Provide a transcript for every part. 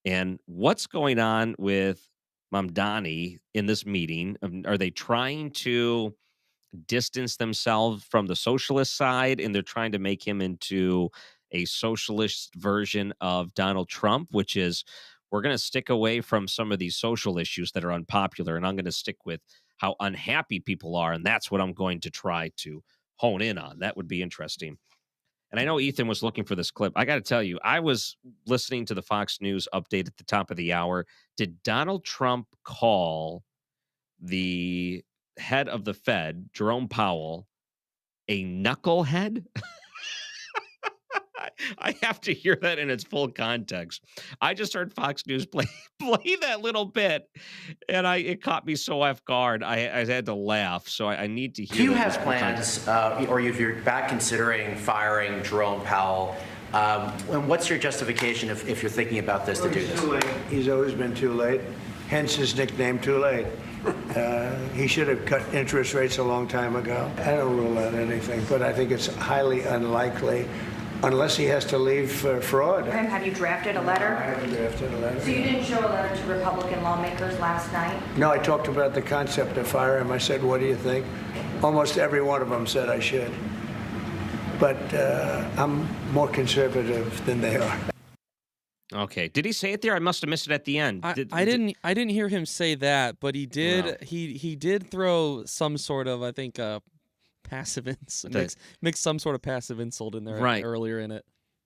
And what's going on with Mamdani in this meeting? Are they trying to distance themselves from the socialist side and they're trying to make him into a socialist version of Donald Trump, which is we're going to stick away from some of these social issues that are unpopular and I'm going to stick with how unhappy people are. And that's what I'm going to try to hone in on. That would be interesting. And I know Ethan was looking for this clip. I got to tell you, I was listening to the Fox News update at the top of the hour. Did Donald Trump call the head of the Fed, Jerome Powell, a knucklehead? I have to hear that in its full context. I just heard Fox News play that little bit, and it caught me so off guard. I had to laugh, so I need to Do hear you that in have its full context. plans, or if you're back considering firing Jerome Powell, and what's your justification if you're thinking about this to do He's this? too late. He's always been too late, hence his nickname, Too Late. He should have cut interest rates a long time ago. I don't rule out anything, but I think it's highly unlikely, unless he has to leave for fraud. Clem, have you drafted a letter? I haven't drafted a letter. So you didn't show a letter to Republican lawmakers last night? No, I talked about the concept of fire him. I said, what do you think? Almost every one of them said I should. But I'm more conservative than they are. Okay. Did he say it there? I must have missed it at the end. I didn't hear him say that, but he did. No. He did throw some sort of, I think, passive mix some sort of passive insult in there Right. earlier in it.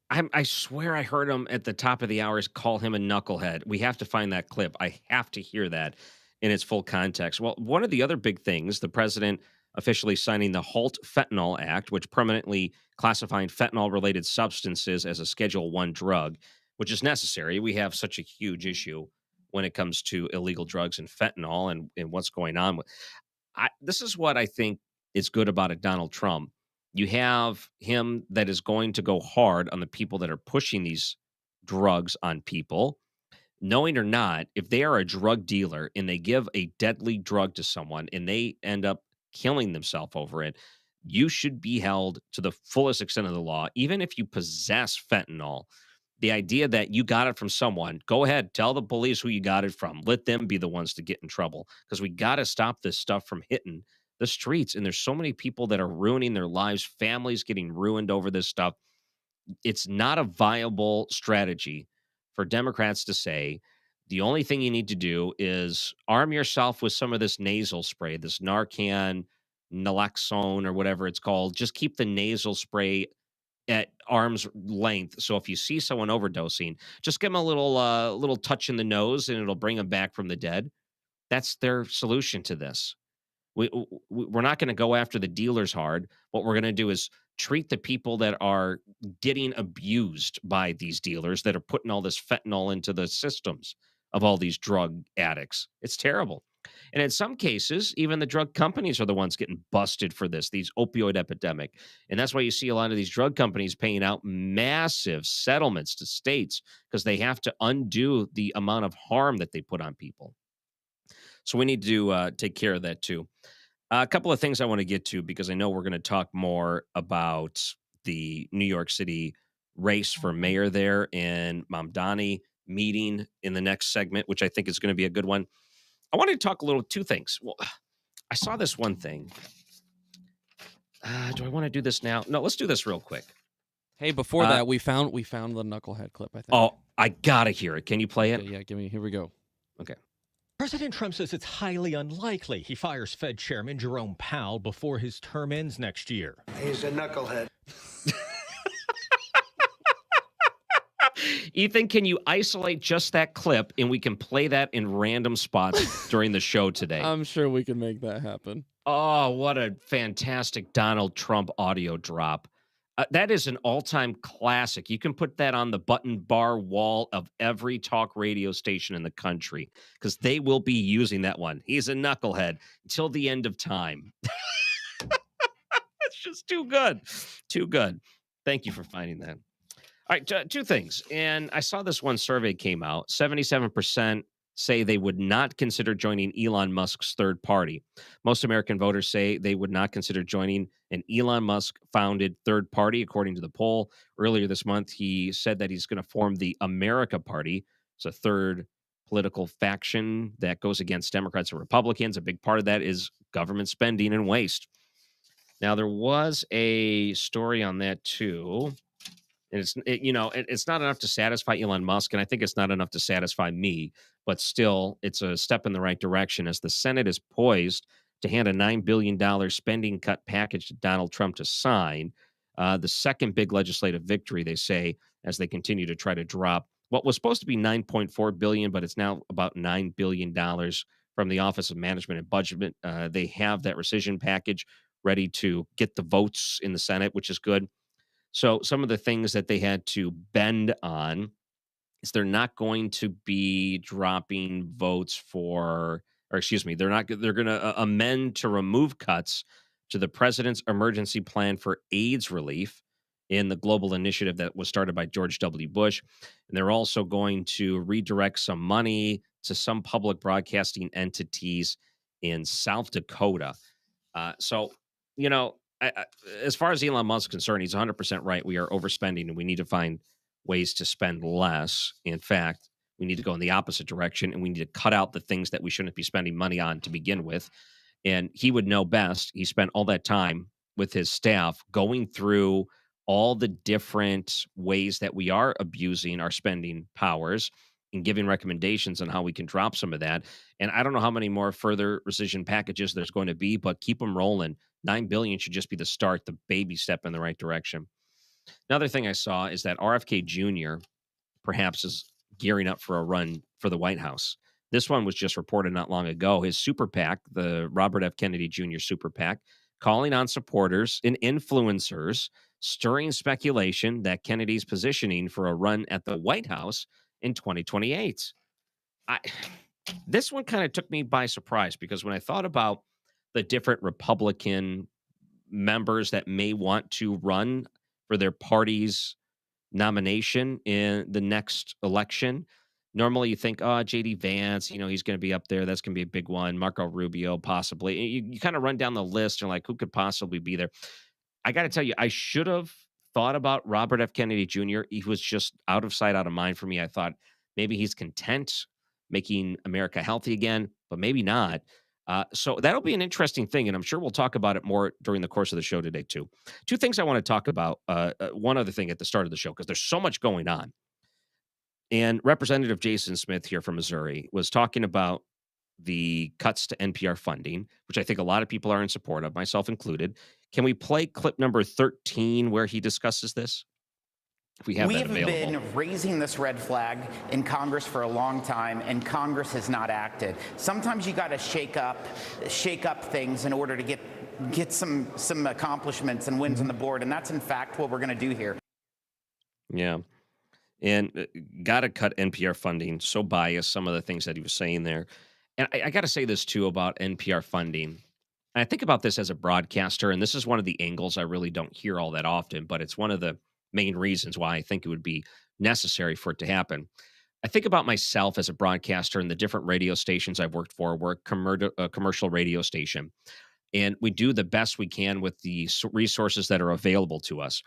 I swear I heard him at the top of the hours call him a knucklehead. We have to find that clip. I have to hear that in its full context. Well, one of the other big things, the president officially signing the Halt Fentanyl Act, which permanently classifying fentanyl-related substances as a Schedule 1 drug, which is necessary. We have such a huge issue when it comes to illegal drugs and fentanyl and what's going on with. This is what I think is good about a Donald Trump. You have him that is going to go hard on the people that are pushing these drugs on people. Knowing or not, if they are a drug dealer and they give a deadly drug to someone and they end up killing themselves over it, you should be held to the fullest extent of the law, even if you possess fentanyl. The idea that you got it from someone, go ahead, tell the police who you got it from. Let them be the ones to get in trouble because we got to stop this stuff from hitting the streets. And there's so many people that are ruining their lives, families getting ruined over this stuff. It's not a viable strategy for Democrats to say the only thing you need to do is arm yourself with some of this nasal spray, this Narcan, naloxone, or whatever it's called. Just keep the nasal spray at arm's length. So if you see someone overdosing, just give them a little touch in the nose, and it'll bring them back from the dead. That's their solution to this. We're not going to go after the dealers hard. What we're going to do is treat the people that are getting abused by these dealers that are putting all this fentanyl into the systems of all these drug addicts. It's terrible. And in some cases, even the drug companies are the ones getting busted for this, these opioid epidemic. And that's why you see a lot of these drug companies paying out massive settlements to states because they have to undo the amount of harm that they put on people. So we need to take care of that too. A couple of things I want to get to because I know we're going to talk more about the New York City race for mayor there and Mamdani meeting in the next segment, which I think is going to be a good one. I wanted to talk a little two things. Well, I saw this one thing. Do I want to do this now? No, let's do this real quick. Hey, before that, we found the knucklehead clip. I think. Oh, I gotta hear it. Can you play it? Okay, yeah, here we go. Okay. President Trump says it's highly unlikely he fires Fed Chairman Jerome Powell before his term ends next year. He's a knucklehead. Ethan, can you isolate just that clip and we can play that in random spots during the show today? I'm sure we can make that happen. Oh, what a fantastic Donald Trump audio drop. That is an all-time classic. You can put that on the button bar wall of every talk radio station in the country because they will be using that one. He's a knucklehead until the end of time. It's just too good. Too good. Thank you for finding that. All right, two things. And I saw this one survey came out. 77% say they would not consider joining Elon Musk's third party. Most American voters say they would not consider joining an Elon Musk-founded third party, according to the poll. Earlier this month, he said that he's going to form the America Party, It's a third political faction that goes against Democrats and Republicans. A big part of that is government spending and waste. Now, there was a story on that too. And it's not enough to satisfy Elon Musk, and I think it's not enough to satisfy me, but still, it's a step in the right direction as the Senate is poised to hand a $9 billion spending cut package to Donald Trump to sign. The second big legislative victory, they say, as they continue to try to drop what was supposed to be $9.4 billion, but it's now about $9 billion from the Office of Management and Budget. They have that rescission package ready to get the votes in the Senate, which is good. So some of the things that they had to bend on is they're not going to be dropping votes for, or excuse me, they're going to amend to remove cuts to the president's emergency plan for AIDS relief in the global initiative that was started by George W. Bush. And they're also going to redirect some money to some public broadcasting entities in South Dakota. So, you know, as far as Elon Musk is concerned, he's 100% right. We are overspending and we need to find ways to spend less. In fact, we need to go in the opposite direction and we need to cut out the things that we shouldn't be spending money on to begin with. And he would know best. He spent all that time with his staff going through all the different ways that we are abusing our spending powers and giving recommendations on how we can drop some of that. And I don't know how many more further rescission packages there's going to be, but keep them rolling. 9 billion should just be the start, the baby step in the right direction. Another thing I saw is that RFK Jr. perhaps is gearing up for a run for the White House. This one was just reported not long ago. His super PAC, the Robert F. Kennedy Jr. super PAC, calling on supporters and influencers, stirring speculation that Kennedy's positioning for a run at the White House in 2028. This one kind of took me by surprise because when I thought about the different Republican members that may want to run for their party's nomination in the next election, normally you think, oh, JD Vance, he's going to be up there. That's going to be a big one. Marco Rubio, possibly. You kind of run down the list and like, who could possibly be there? I got to tell you, I should have thought about Robert F. Kennedy Jr. He was just out of sight, out of mind for me. I thought maybe he's content making America healthy again, but maybe not. So that'll be an interesting thing, and I'm sure we'll talk about it more during the course of the show today, too. Two things I want to talk about. One other thing at the start of the show, because there's so much going on. And Representative Jason Smith here from Missouri was talking about the cuts to NPR funding, which I think a lot of people are in support of, myself included. Can we play clip number 13 where he discusses this? If we have We that have available. been raising this red flag in Congress for a long time, and Congress has not acted. Sometimes you got to shake up things in order to get some accomplishments and wins on the board, and that's in fact what we're going to do here. Yeah. And got to cut NPR funding. So biased, some of the things that he was saying there. And I got to say this too about NPR funding. I think about this as a broadcaster, and this is one of the angles I really don't hear all that often, but it's one of the main reasons why I think it would be necessary for it to happen. I think about myself as a broadcaster and the different radio stations I've worked for. We're a commercial radio station, and we do the best we can with the resources that are available to us.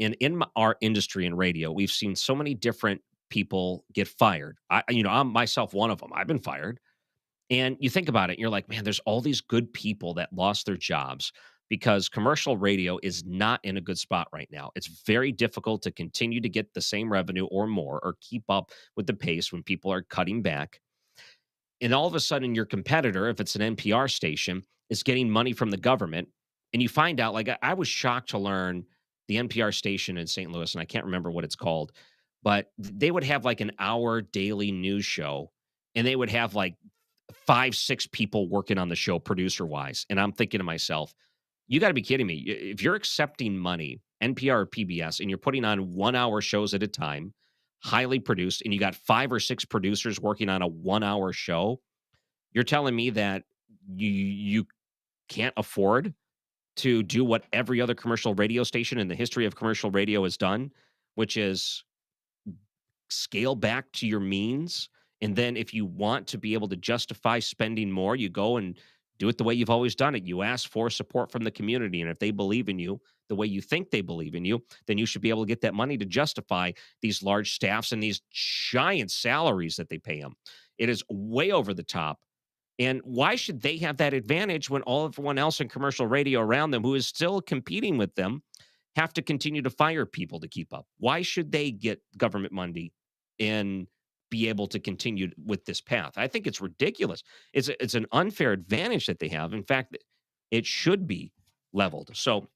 And in our industry in radio, we've seen so many different people get fired. I'm myself one of them. I've been fired. And you think about it, you're like, man, there's all these good people that lost their jobs because commercial radio is not in a good spot right now. It's very difficult to continue to get the same revenue or more or keep up with the pace when people are cutting back. And all of a sudden, your competitor, if it's an NPR station, is getting money from the government. And you find out, like, I was shocked to learn the NPR station in St. Louis, and I can't remember what it's called, but they would have like an hour daily news show, and they would have like 5-6 people working on the show producer wise. And I'm thinking to myself, you got to be kidding me. If you're accepting money, NPR or PBS, and you're putting on 1 hour shows at a time, highly produced, and you got 5 or 6 producers working on a 1 hour show, you're telling me that you can't afford to do what every other commercial radio station in the history of commercial radio has done, which is scale back to your means. And then if you want to be able to justify spending more, you go and do it the way you've always done it. You ask for support from the community. And if they believe in you, the way you think they believe in you, then you should be able to get that money to justify these large staffs and these giant salaries that they pay them. It is way over the top. And why should they have that advantage when all everyone else in commercial radio around them who is still competing with them have to continue to fire people to keep up? Why should they get government money and be able to continue with this path? I think it's ridiculous. It's an unfair advantage that they have. In fact, it should be leveled. So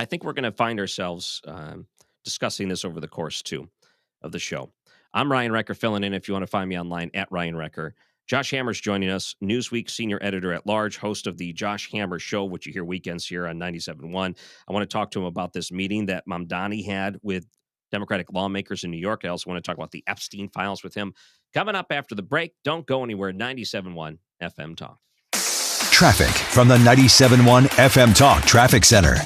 I think we're going to find ourselves discussing this over the course, too, of the show. I'm Ryan Recker, filling in. If you want to find me online, at Ryan Recker. Josh Hammer's joining us, Newsweek senior editor at large, host of the Josh Hammer Show, which you hear weekends here on 97.1. I want to talk to him about this meeting that Mamdani had with Democratic lawmakers in New York. I also want to talk about the Epstein files with him. Coming up after the break, don't go anywhere, 97.1 FM Talk. Traffic from the 97.1 FM Talk Traffic Center.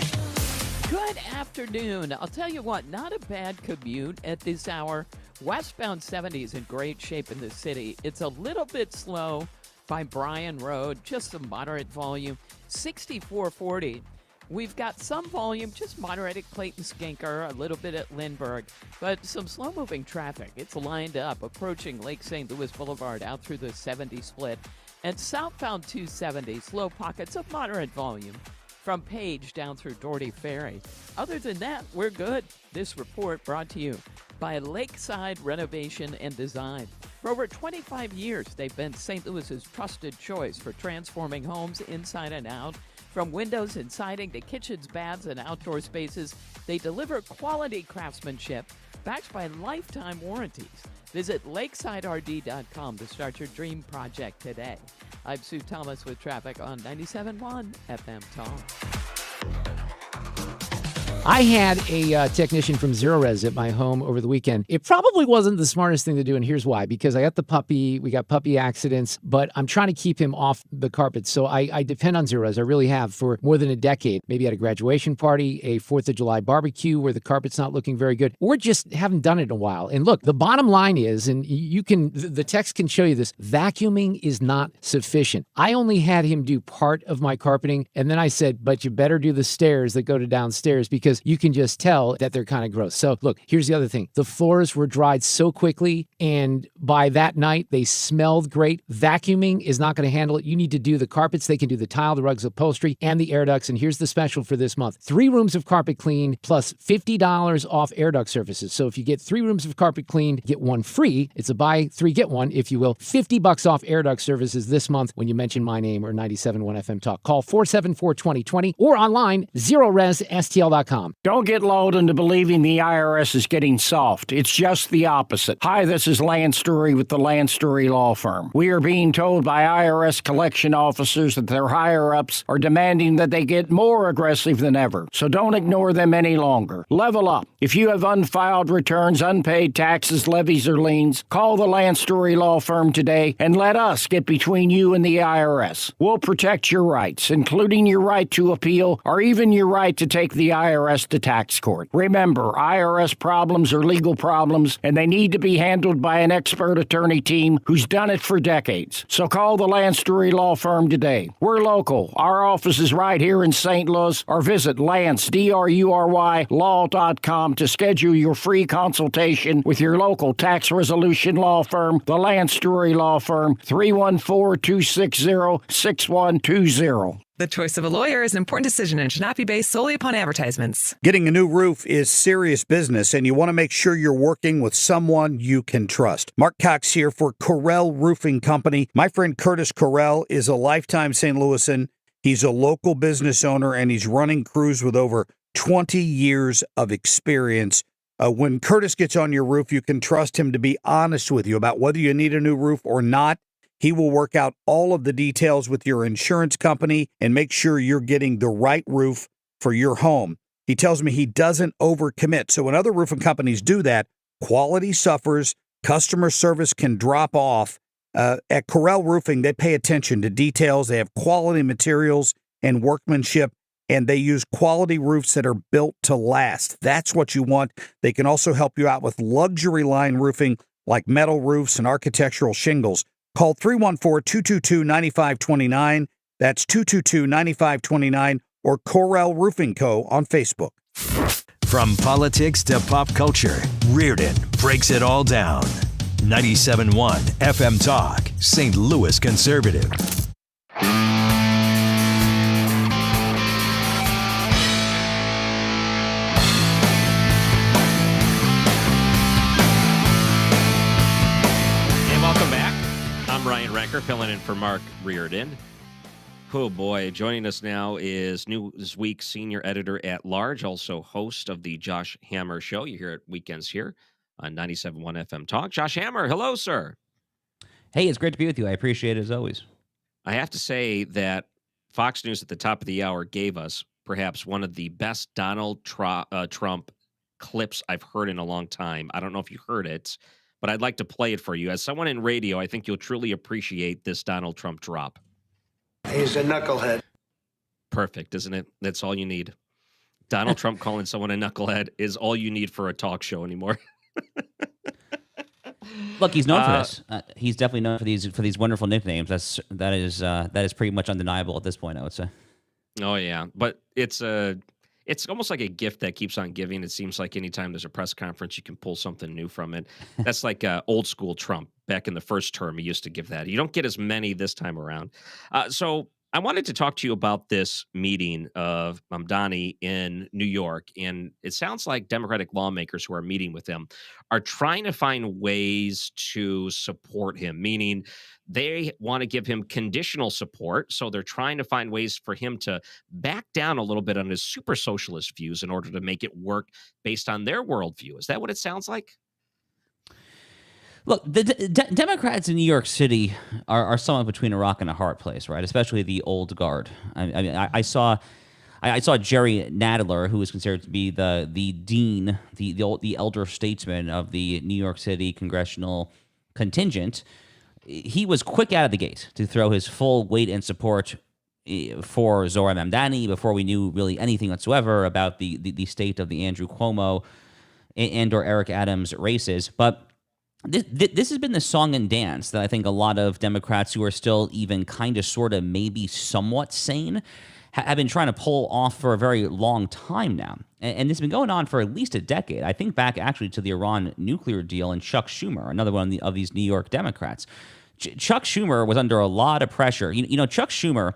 Good afternoon. I'll tell you what, not a bad commute at this hour. Westbound 70 is in great shape in the city. It's a little bit slow by Bryan Road, just some moderate volume. 6440. We've got some volume, just moderate at Clayton Skinker, a little bit at Lindbergh, but some slow-moving traffic. It's lined up, approaching Lake St. Louis Boulevard out through the 70 split. And southbound 270, slow pockets of moderate volume from Page down through Doherty Ferry. Other than that, we're good. This report brought to you by Lakeside Renovation and Design. For over 25 years, they've been St. Louis's trusted choice for transforming homes inside and out. From windows and siding to kitchens, baths, and outdoor spaces, they deliver quality craftsmanship backed by lifetime warranties. Visit lakesiderd.com to start your dream project today. I'm Sue Thomas with traffic on 97.1 FM Talk. I had a technician from Zero Res at my home over the weekend. It probably wasn't the smartest thing to do, and here's why. Because I got the puppy, we got puppy accidents, but I'm trying to keep him off the carpet. So I depend on Zero Res. I really have for more than a decade. Maybe at a graduation party, a 4th of July barbecue where the carpet's not looking very good, or just haven't done it in a while. And look, the bottom line is, and you can, the text can show you this, vacuuming is not sufficient. I only had him do part of my carpeting, and then I said, but you better do the stairs that go to downstairs because you can just tell that they're kind of gross. So look, here's the other thing. The floors were dried so quickly, and by that night, they smelled great. Vacuuming is not going to handle it. You need to do the carpets. They can do the tile, the rugs, upholstery, and the air ducts. And here's the special for this month. 3 rooms of carpet cleaned plus $50 off air duct surfaces. So if you get 3 rooms of carpet cleaned, get 1 free. It's a buy 3, get 1, if you will. $50 off air duct services this month when you mention my name or 97.1 FM Talk. Call 474-2020 or online, zeroresstl.com. Don't get lulled into believing the IRS is getting soft. It's just the opposite. Hi, this is Lance Story with the Lance Story Law Firm. We are being told by IRS collection officers that their higher-ups are demanding that they get more aggressive than ever. So don't ignore them any longer. Level up. If you have unfiled returns, unpaid taxes, levies, or liens, call the Lance Story Law Firm today and let us get between you and the IRS. We'll protect your rights, including your right to appeal or even your right to take the IRS to tax court. Remember, IRS problems are legal problems, and they need to be handled by an expert attorney team who's done it for decades. So call the Lance Story Law Firm today. We're local. Our office is right here in St. Louis, or visit Lance, DRURY, law.com to schedule your free consultation with your local tax resolution law firm, the Lance Story Law Firm, 314-260-6120. The choice of a lawyer is an important decision and should not be based solely upon advertisements. Getting a new roof is serious business, and you want to make sure you're working with someone you can trust. Mark Cox here for Correll Roofing Company. My friend Curtis Correll is a lifetime St. Louisan. He's a local business owner, and he's running crews with over 20 years of experience. When Curtis gets on your roof, you can trust him to be honest with you about whether you need a new roof or not. He will work out all of the details with your insurance company and make sure you're getting the right roof for your home. He tells me he doesn't overcommit. So when other roofing companies do that, quality suffers, customer service can drop off. At Correll Roofing, they pay attention to details. They have quality materials and workmanship, and they use quality roofs that are built to last. That's what you want. They can also help you out with luxury line roofing like metal roofs and architectural shingles. Call 314-222-9529. That's 222-9529. or Corel Roofing Co. on Facebook. From politics to pop culture, Reardon breaks it all down. 97.1 FM Talk, St. Louis Conservative. Ryan Ranker filling in for Mark Reardon. Oh boy, joining us now is Newsweek senior editor at large, also host of the Josh Hammer Show. You hear it weekends here on 97.1 FM Talk. Josh Hammer, hello, sir. Hey, it's great to be with you. I appreciate it as always. I have to say that Fox News at the top of the hour gave us perhaps one of the best Donald Trump clips I've heard in a long time. I don't know if you heard it, but I'd like to play it for you. As someone in radio, I think you'll truly appreciate this Donald Trump drop. He's a knucklehead. Perfect, isn't it? That's all you need. Donald Trump calling someone a knucklehead is all you need for a talk show anymore. Look, he's known for this. He's definitely known for these wonderful nicknames. That is pretty much undeniable at this point, I would say. Oh yeah, but it's almost like a gift that keeps on giving. It seems like anytime there's a press conference, you can pull something new from it. That's like old school Trump back in the first term. He used to give that. You don't get as many this time around. So I wanted to talk to you about this meeting of Mamdani in New York. And it sounds like Democratic lawmakers who are meeting with him are trying to find ways to support him, meaning they want to give him conditional support. So they're trying to find ways for him to back down a little bit on his super socialist views in order to make it work based on their worldview. Is that what it sounds like? Look, the Democrats in New York City are somewhat between a rock and a hard place, right? Especially the old guard. I saw Jerry Nadler, who is considered to be the dean, the elder statesman of the New York City congressional contingent. He was quick out of the gate to throw his full weight and support for Zohran Mamdani before we knew really anything whatsoever about the state of the Andrew Cuomo and or Eric Adams races. But this has been the song and dance that I think a lot of Democrats who are still even kind of, sort of, maybe somewhat sane have been trying to pull off for a very long time now. And this has been going on for at least a decade. I think back actually to the Iran nuclear deal and Chuck Schumer, another one of these New York Democrats. Chuck Schumer was under a lot of pressure. You know, Chuck Schumer,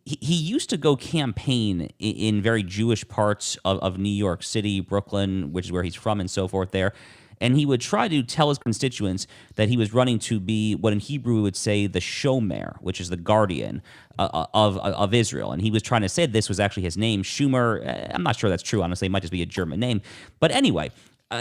he used to go campaign in very Jewish parts of New York City, Brooklyn, which is where he's from and so forth there. And he would try to tell his constituents that he was running to be what in Hebrew we would say the shomer, which is the guardian of Israel. And he was trying to say this was actually his name, Schumer. I'm not sure that's true, honestly. It might just be a German name. But anyway,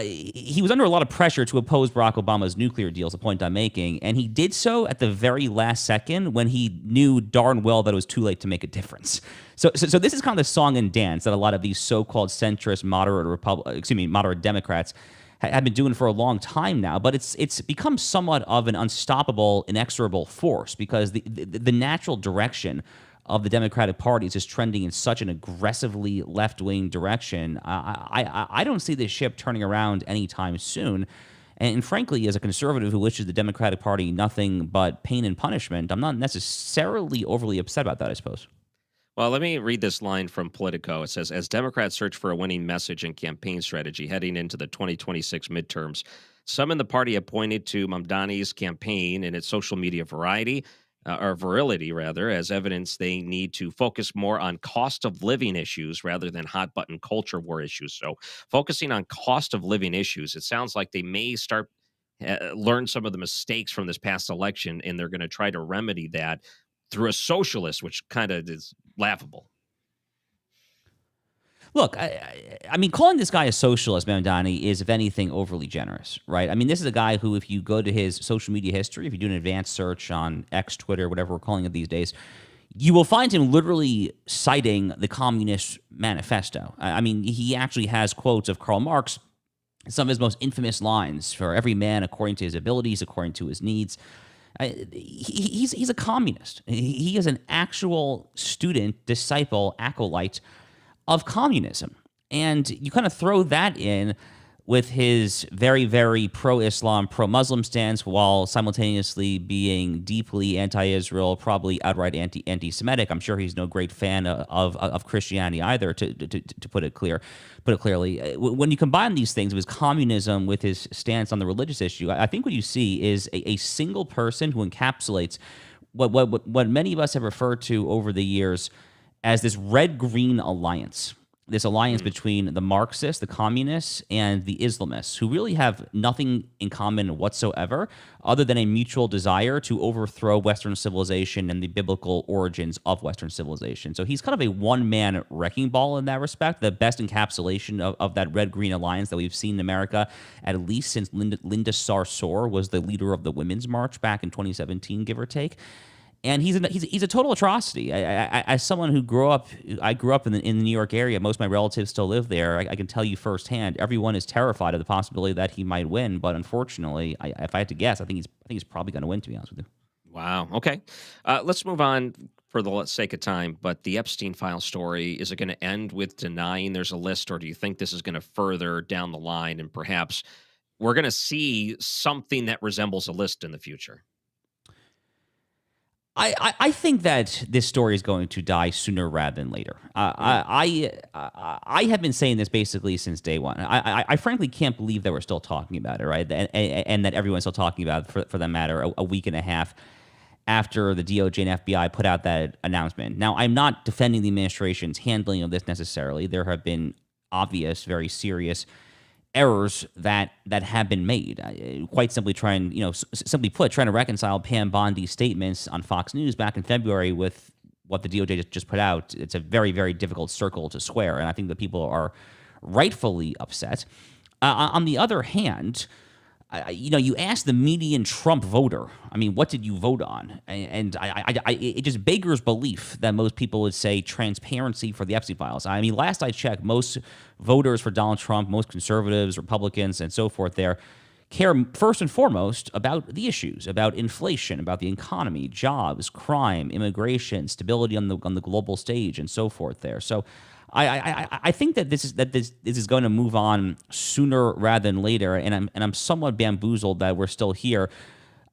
he was under a lot of pressure to oppose Barack Obama's nuclear deal, is the point I'm making. And he did so at the very last second when he knew darn well that it was too late to make a difference. So this is kind of the song and dance that a lot of these so-called centrist, moderate Democrats have been doing for a long time now, but it's become somewhat of an unstoppable, inexorable force because the natural direction of the Democratic Party is just trending in such an aggressively left-wing direction. I don't see this ship turning around anytime soon. And frankly, as a conservative who wishes the Democratic Party nothing but pain and punishment, I'm not necessarily overly upset about that, I suppose. Well, let me read this line from Politico. It says, as Democrats search for a winning message and campaign strategy heading into the 2026 midterms, some in the party have pointed to Mamdani's campaign and its social media virility, as evidence they need to focus more on cost of living issues rather than hot button culture war issues. So focusing on cost of living issues, it sounds like they may start learn some of the mistakes from this past election, and they're going to try to remedy that through a socialist, which kind of is laughable. Look, I mean, calling this guy a socialist, Mamdani, is, if anything, overly generous, right? I mean, this is a guy who, if you go to his social media history, if you do an advanced search on X, Twitter, whatever we're calling it these days, you will find him literally citing the Communist Manifesto. I mean, he actually has quotes of Karl Marx, some of his most infamous lines, for every man according to his abilities, according to his needs. He's a communist. He is an actual student, disciple, acolyte of communism. And you kind of throw that in with his very, very pro-Islam, pro-Muslim stance, while simultaneously being deeply anti-Israel, probably outright anti-Semitic. I'm sure he's no great fan of Christianity either, to put it clearly. When you combine these things, with his communism with his stance on the religious issue, I think what you see is a single person who encapsulates what many of us have referred to over the years as this red-green alliance. This alliance between the Marxists, the communists, and the Islamists, who really have nothing in common whatsoever other than a mutual desire to overthrow Western civilization and the biblical origins of Western civilization. So he's kind of a one-man wrecking ball in that respect, the best encapsulation of that red-green alliance that we've seen in America, at least since Linda Sarsour was the leader of the Women's March back in 2017, give or take. And he's a total atrocity. As someone who grew up in the New York area, most of my relatives still live there. I can tell you firsthand, everyone is terrified of the possibility that he might win. But unfortunately, if I had to guess, I think he's probably going to win. To be honest with you. Wow. Okay. Let's move on for the sake of time. But the Epstein file story, is it going to end with denying there's a list, or do you think this is going to further down the line and perhaps we're going to see something that resembles a list in the future? I think that this story is going to die sooner rather than later. I have been saying this basically since day one. I frankly can't believe that we're still talking about it, right? And that everyone's still talking about it, for that matter, a week and a half after the DOJ and FBI put out that announcement. Now, I'm not defending the administration's handling of this necessarily. There have been obvious, very serious errors that have been made. Quite simply simply put, trying to reconcile Pam Bondi's statements on Fox News back in February with what the DOJ just put out. It's a very, very difficult circle to square, and I think that people are rightfully upset. On the other hand, you ask the median Trump voter, I mean, what did you vote on? And it just beggars belief that most people would say transparency for the Epstein files. I mean, last I checked, most voters for Donald Trump, most conservatives, Republicans, and so forth there, care first and foremost about the issues, about inflation, about the economy, jobs, crime, immigration, stability on the global stage, and so forth there. So I think that this is going to move on sooner rather than later, and I'm somewhat bamboozled that we're still here.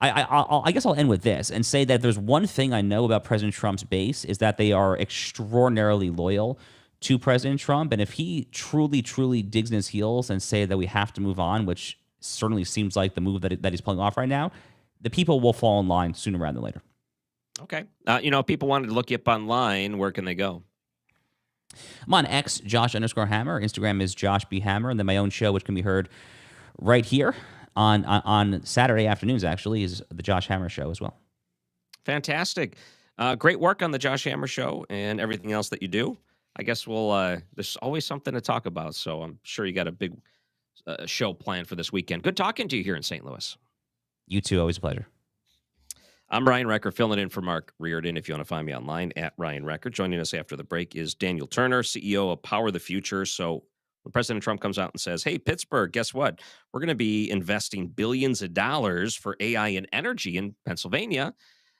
I guess I'll end with this and say that there's one thing I know about President Trump's base is that they are extraordinarily loyal to President Trump, and if he truly digs in his heels and say that we have to move on, which certainly seems like the move that he's pulling off right now, the people will fall in line sooner rather than later. Okay. People wanted to look you up online. Where can they go? I'm on X, Josh_Hammer. Instagram is Josh B. Hammer. And then my own show, which can be heard right here on Saturday afternoons, actually, is the Josh Hammer Show as well. Fantastic. Great work on the Josh Hammer Show and everything else that you do. I guess there's always something to talk about, so I'm sure you got a big show planned for this weekend. Good talking to you here in St. Louis. You too. Always a pleasure. I'm Ryan Recker, filling in for Mark Reardon. If you want to find me online, at Ryan Recker. Joining us after the break is Daniel Turner, CEO of Power the Future. So when President Trump comes out and says, hey, Pittsburgh, guess what? We're going to be investing billions of dollars for AI and energy in Pennsylvania.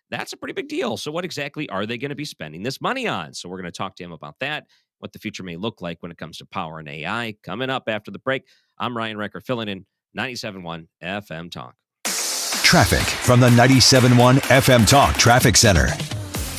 That's a pretty big deal. So what exactly are they going to be spending this money on? So we're going to talk to him about that, what the future may look like when it comes to power and AI. Coming up after the break, I'm Ryan Recker, filling in 97.1 FM Talk. Traffic from the 97.1 FM Talk Traffic Center.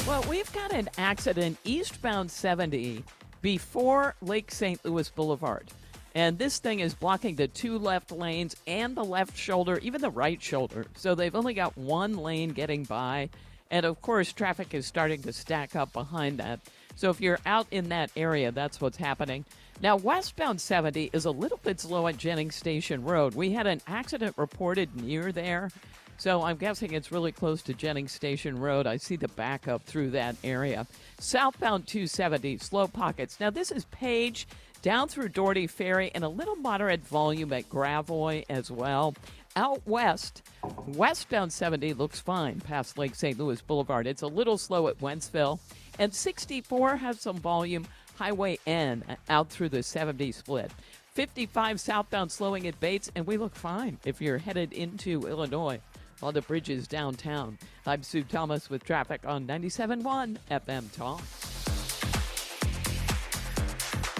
Well, we've got an accident eastbound 70 before Lake St. Louis Boulevard. And this thing is blocking the two left lanes and the left shoulder, even the right shoulder. So they've only got one lane getting by. And of course, traffic is starting to stack up behind that. So if you're out in that area, that's what's happening. Now, westbound 70 is a little bit slow at Jennings Station Road. We had an accident reported near there. So I'm guessing it's really close to Jennings Station Road. I see the backup through that area. Southbound 270, slow pockets. Now, this is Page down through Doherty Ferry and a little moderate volume at Gravois as well. Out west, westbound 70 looks fine past Lake St. Louis Boulevard. It's a little slow at Wentzville. And 64 has some volume, Highway N out through the 70 split. 55 southbound slowing at Bates, and we look fine if you're headed into Illinois on the bridges downtown. I'm Sue Thomas with traffic on 97.1 FM Talk.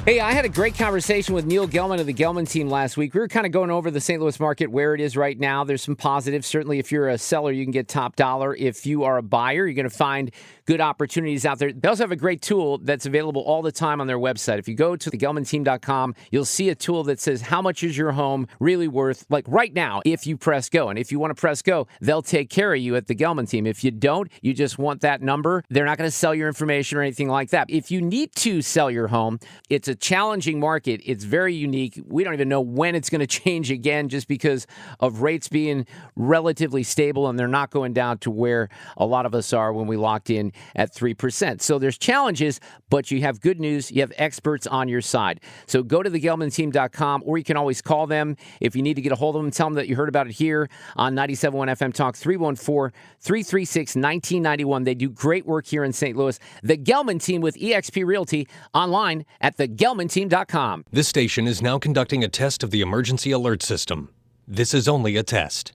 Hey, I had a great conversation with Neil Gelman of the Gelman team last week. We were kind of going over the St. Louis market, where it is right now. There's some positives. Certainly, if you're a seller, you can get top dollar. If you are a buyer, you're going to find good opportunities out there. They also have a great tool that's available all the time on their website. If you go to thegelmanteam.com, you'll see a tool that says, how much is your home really worth, like right now, if you press go. And if you want to press go, they'll take care of you at the Gelman team. If you don't, you just want that number, they're not going to sell your information or anything like that. If you need to sell your home, it's a challenging market. It's very unique. We don't even know when it's going to change again, just because of rates being relatively stable, and they're not going down to where a lot of us are when we locked in at 3%. So there's challenges, but you have good news. You have experts on your side. So go to thegelmanteam.com, or you can always call them if you need to get a hold of them. Tell them that you heard about it here on 97.1 FM Talk, 314-336-1991. They do great work here in St. Louis. The Gelman team with eXp Realty, online at thegelmanteam.com. This station is now conducting a test of the emergency alert system. This is only a test.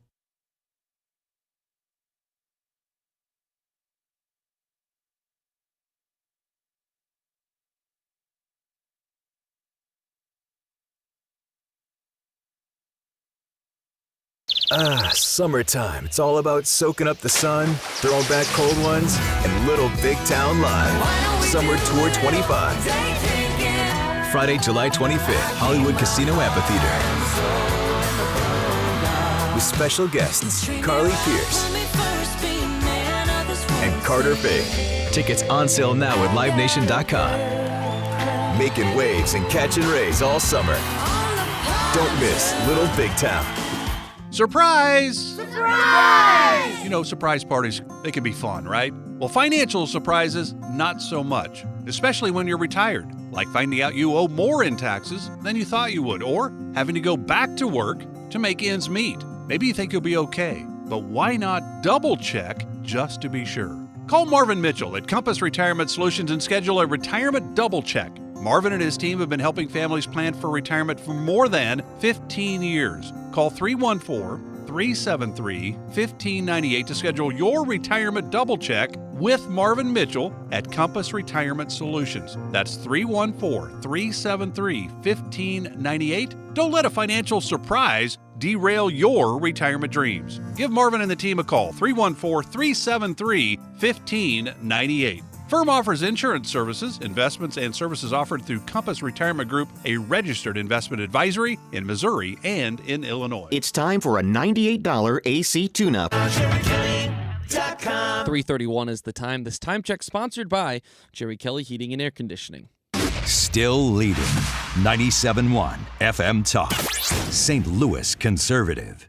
Summertime. It's all about soaking up the sun, throwing back cold ones, and Little Big Town Live. Summer Tour 25. Friday, July 25th, Hollywood Casino Amphitheater. With special guests, Carly Pierce and Carter Fake. Tickets on sale now at LiveNation.com. Making waves and catching rays all summer. Don't miss Little Big Town. Surprise! Surprise! You know, surprise parties, they can be fun, right? Well, financial surprises, not so much, especially when you're retired, like finding out you owe more in taxes than you thought you would, or having to go back to work to make ends meet. Maybe you think you'll be okay, but why not double check just to be sure? Call Marvin Mitchell at Compass Retirement Solutions and schedule a retirement double check. Marvin and his team have been helping families plan for retirement for more than 15 years. Call 314-373-1598 to schedule your retirement double check with Marvin Mitchell at Compass Retirement Solutions. That's 314-373-1598. Don't let a financial surprise derail your retirement dreams. Give Marvin and the team a call, 314-373-1598. Firm offers insurance services, investments, and services offered through Compass Retirement Group, a registered investment advisory in Missouri and in Illinois. It's time for a $98 AC tune-up. 3:31 is the time. This time check sponsored by Jerry Kelly Heating and Air Conditioning. Still leading 97.1 FM Talk. St. Louis Conservative.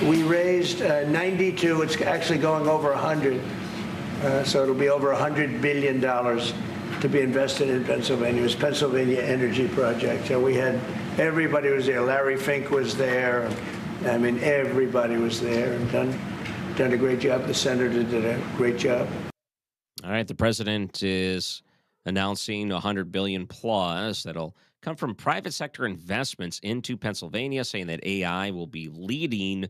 We raised 92. It's actually going over 100. So it'll be over $100 billion to be invested in Pennsylvania. It was Pennsylvania Energy Project. And we had, everybody was there. Larry Fink was there. I mean, everybody was there and done a great job. The senator did a great job. All right, the president is announcing $100 billion plus that'll come from private sector investments into Pennsylvania, saying that AI will be leading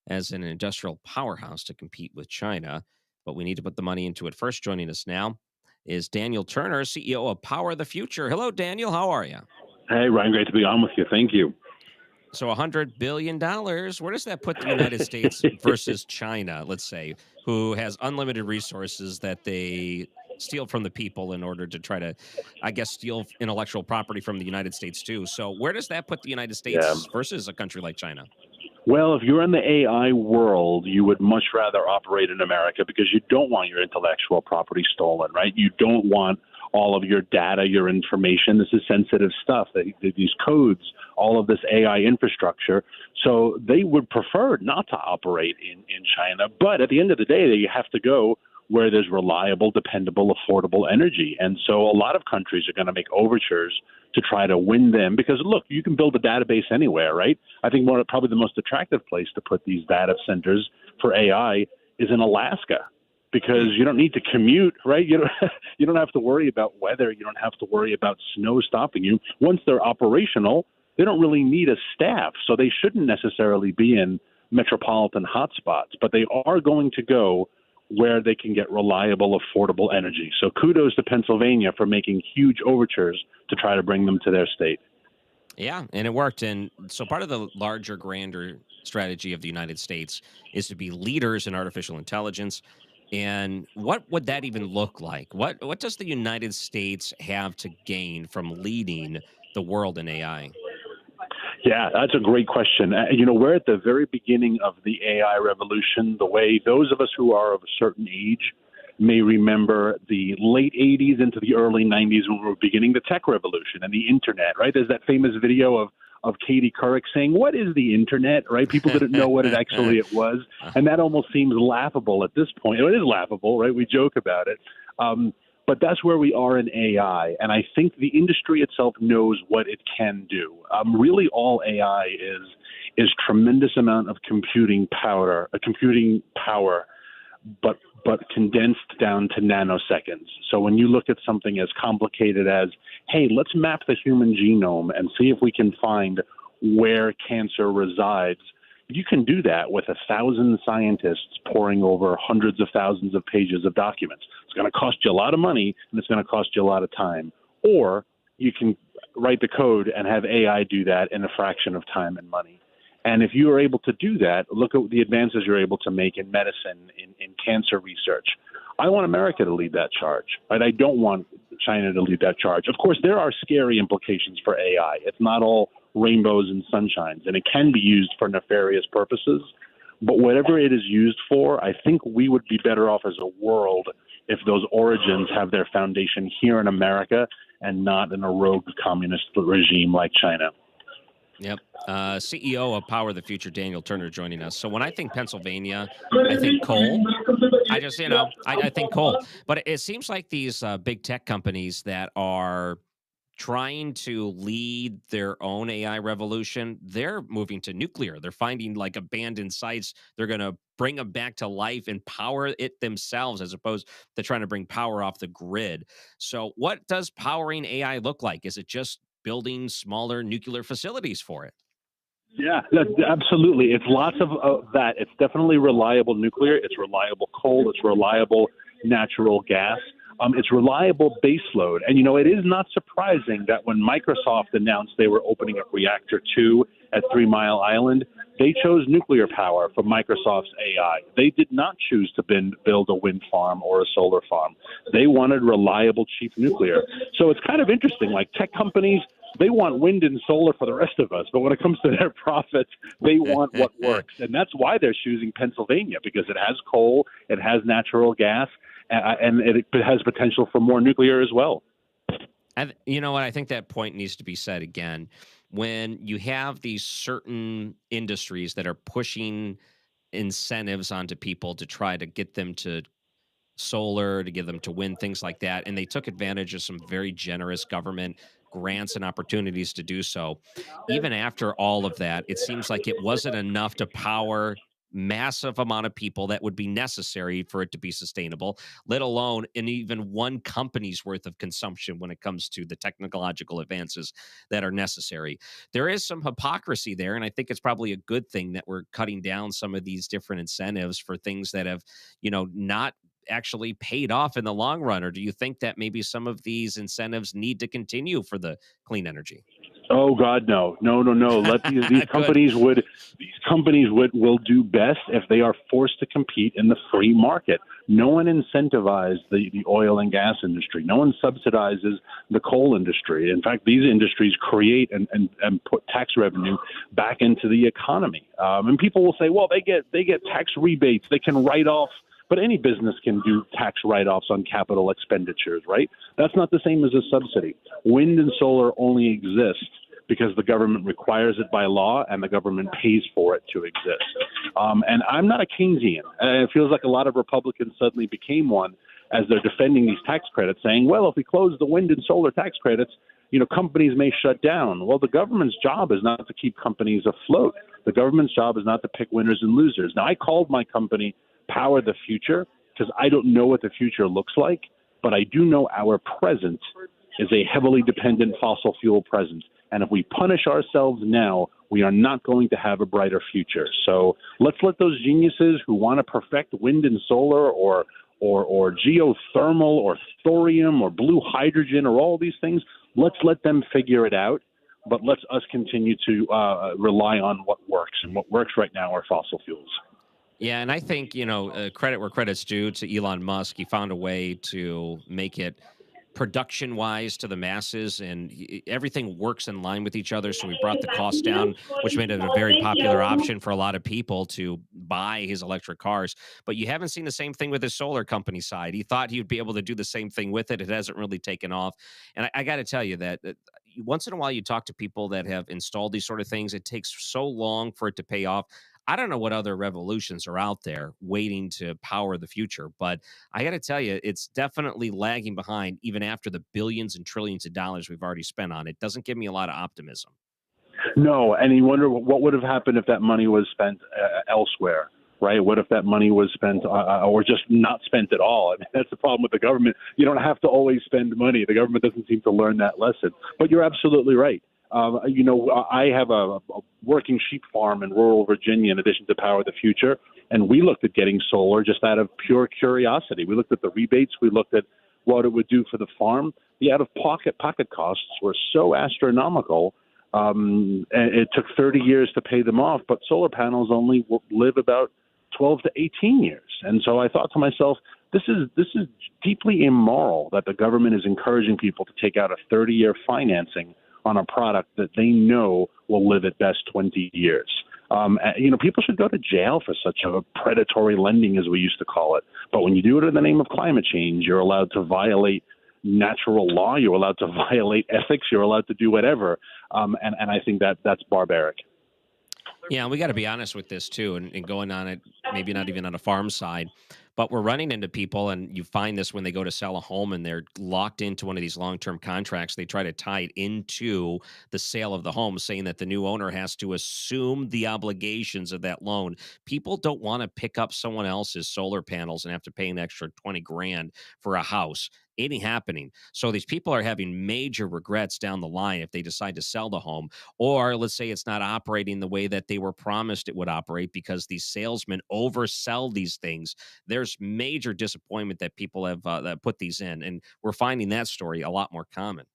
as an industrial powerhouse to compete with China. But we need to put the money into it first. Joining us now is Daniel Turner, CEO of Power the Future. Hello, Daniel. How are you? Hey, Ryan. Great to be on with you. Thank you. So $100 billion, where does that put the United States versus China, let's say, who has unlimited resources that they steal from the people in order to try to, I guess, steal intellectual property from the United States too. So where does that put the United States versus a country like China? Well, if you're in the AI world, you would much rather operate in America because you don't want your intellectual property stolen, right? You don't want all of your data, your information. This is sensitive stuff, these codes, all of this AI infrastructure. So they would prefer not to operate in China. But at the end of the day, you have to go where there's reliable, dependable, affordable energy. And so a lot of countries are going to make overtures to try to win them because, look, you can build a database anywhere, right? I think probably the most attractive place to put these data centers for AI is in Alaska because you don't need to commute, right? You don't have to worry about weather. You don't have to worry about snow stopping you. Once they're operational, they don't really need a staff. So they shouldn't necessarily be in metropolitan hotspots, but they are going to go where they can get reliable, affordable energy. So kudos to Pennsylvania for making huge overtures to try to bring them to their state. Yeah, and it worked. And so part of the larger, grander strategy of the United States is to be leaders in artificial intelligence. And what would that even look like? What does the United States have to gain from leading the world in AI? Yeah, that's a great question. We're at the very beginning of the AI revolution, the way those of us who are of a certain age may remember the late 80s into the early 90s when we were beginning the tech revolution and the internet, right? There's that famous video of Katie Couric saying, "What is the internet?" Right? People didn't know what it was. And that almost seems laughable at this point. It is laughable, right? We joke about it. But that's where we are in AI. And I think the industry itself knows what it can do. Really all AI is tremendous amount of computing power, but condensed down to nanoseconds. So when you look at something as complicated as, hey, let's map the human genome and see if we can find where cancer resides, you can do that with 1,000 scientists poring over hundreds of thousands of pages of documents. It's going to cost you a lot of money, and it's going to cost you a lot of time. Or you can write the code and have AI do that in a fraction of time and money. And if you are able to do that, look at the advances you're able to make in medicine, in cancer research. I want America to lead that charge, right? I don't want China to lead that charge. Of course, there are scary implications for AI. It's not all rainbows and sunshines, and it can be used for nefarious purposes. But whatever it is used for, I think we would be better off as a world if those origins have their foundation here in America and not in a rogue communist regime like China. Yep. CEO of Power the Future, Daniel Turner, joining us. So when I think Pennsylvania, I think coal. I think coal. But it seems like these big tech companies that are trying to lead their own AI revolution, they're moving to nuclear. They're finding like abandoned sites. They're going to bring them back to life and power it themselves as opposed to trying to bring power off the grid. So what does powering AI look like? Is it just building smaller nuclear facilities for it? Yeah, absolutely. It's lots of that. It's definitely reliable nuclear. It's reliable coal. It's reliable natural gas. It's reliable baseload. And, it is not surprising that when Microsoft announced they were opening up Reactor 2 at 3 Mile Island, they chose nuclear power for Microsoft's AI. They did not choose to build a wind farm or a solar farm. They wanted reliable, cheap nuclear. So it's kind of interesting. Like tech companies, they want wind and solar for the rest of us. But when it comes to their profits, they want what works. And that's why they're choosing Pennsylvania, because it has coal, it has natural gas, and it has potential for more nuclear as well. You know what? I think that point needs to be said again. When you have these certain industries that are pushing incentives onto people to try to get them to solar, to get them to wind, things like that, and they took advantage of some very generous government grants and opportunities to do so. Even after all of that, it seems like it wasn't enough to power massive amount of people that would be necessary for it to be sustainable, let alone in even one company's worth of consumption when it comes to the technological advances that are necessary. There is some hypocrisy there, and I think it's probably a good thing that we're cutting down some of these different incentives for things that have, not actually paid off in the long run. Or do you think that maybe some of these incentives need to continue for the clean energy? Oh God, no. Let these companies will do best if they are forced to compete in the free market. No one incentivized the oil and gas industry. No one subsidizes the coal industry. In fact, these industries create and put tax revenue back into the economy. And people will say, well, they get tax rebates. They can write off. But any business can do tax write-offs on capital expenditures, right? That's not the same as a subsidy. Wind and solar only exist because the government requires it by law and the government pays for it to exist. And I'm not a Keynesian. It feels like a lot of Republicans suddenly became one as they're defending these tax credits, saying, well, if we close the wind and solar tax credits, companies may shut down. Well, the government's job is not to keep companies afloat. The government's job is not to pick winners and losers. Now, I called my company Power the Future because I don't know what the future looks like, but I do know our present is a heavily dependent fossil fuel present. And if we punish ourselves now, we are not going to have a brighter future. So let's let those geniuses who want to perfect wind and solar or geothermal or thorium or blue hydrogen or all these things, let's let them figure it out. But let's us continue to rely on what works. And what works right now are fossil fuels. Yeah, and I think, credit where credit's due to Elon Musk. He found a way to make it production-wise to the masses, and everything works in line with each other. So we brought the cost down, which made it a very popular option for a lot of people to buy his electric cars. But you haven't seen the same thing with his solar company side. He thought he'd be able to do the same thing with it. It hasn't really taken off. And I got to tell you that once in a while you talk to people that have installed these sort of things. It takes so long for it to pay off. I don't know what other revolutions are out there waiting to power the future, but I got to tell you, it's definitely lagging behind even after the billions and trillions of dollars we've already spent on it. Doesn't give me a lot of optimism. No, and you wonder what would have happened if that money was spent elsewhere, right? What if that money was spent or just not spent at all? I mean, that's the problem with the government. You don't have to always spend money. The government doesn't seem to learn that lesson. But you're absolutely right. I have a working sheep farm in rural Virginia in addition to Power the Future, and we looked at getting solar just out of pure curiosity. We looked at the rebates. We looked at what it would do for the farm. The out-of-pocket costs were so astronomical, and it took 30 years to pay them off, but solar panels only live about 12 to 18 years. And so I thought to myself, this is deeply immoral that the government is encouraging people to take out a 30-year financing on a product that they know will live at best 20 years. People should go to jail for such a predatory lending, as we used to call it. But when you do it in the name of climate change, you're allowed to violate natural law. You're allowed to violate ethics. You're allowed to do whatever. And I think that's barbaric. Yeah, we got to be honest with this too, and going on it, maybe not even on a farm side, but we're running into people, and you find this when they go to sell a home and they're locked into one of these long-term contracts. They try to tie it into the sale of the home, saying that the new owner has to assume the obligations of that loan. People don't want to pick up someone else's solar panels and have to pay an extra 20 grand for a house. It ain't happening. So these people are having major regrets down the line if they decide to sell the home, or let's say it's not operating the way that they were promised it would operate because these salesmen oversell these things. There's major disappointment that people have that put these in, and we're finding that story a lot more common.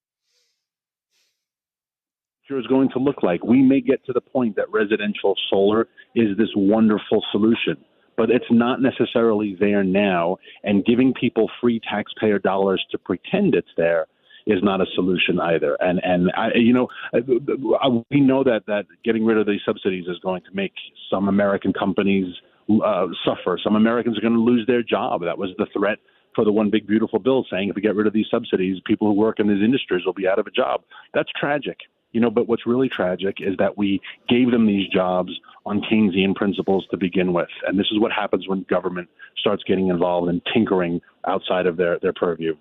Is going to look like. We may get to the point that residential solar is this wonderful solution, but it's not necessarily there now, and giving people free taxpayer dollars to pretend it's there is not a solution either. We know that getting rid of these subsidies is going to make some American companies suffer. Some Americans are going to lose their job. That was the threat for the one big beautiful bill, saying if we get rid of these subsidies, people who work in these industries will be out of a job. That's tragic. But what's really tragic is that we gave them these jobs on Keynesian principles to begin with. And this is what happens when government starts getting involved and tinkering outside of their purview.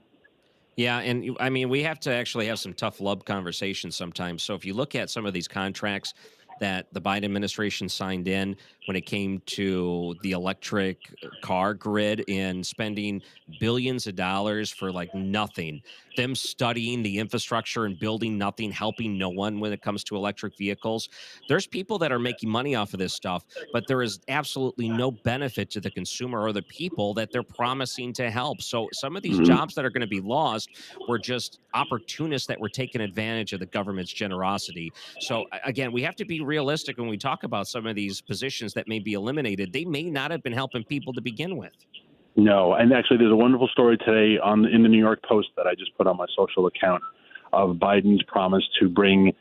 Yeah, and I mean, we have to actually have some tough love conversations sometimes. So if you look at some of these contracts that the Biden administration signed in when it came to the electric car grid and spending billions of dollars for like nothing, them studying the infrastructure and building nothing, helping no one when it comes to electric vehicles. There's people that are making money off of this stuff, but there is absolutely no benefit to the consumer or the people that they're promising to help. So some of these jobs that are going to be lost were just opportunists that were taking advantage of the government's generosity. So again, we have to be realistic when we talk about some of these positions that may be eliminated. They may not have been helping people to begin with. No, and actually there's a wonderful story today in the New York Post that I just put on my social account of Biden's promise to bring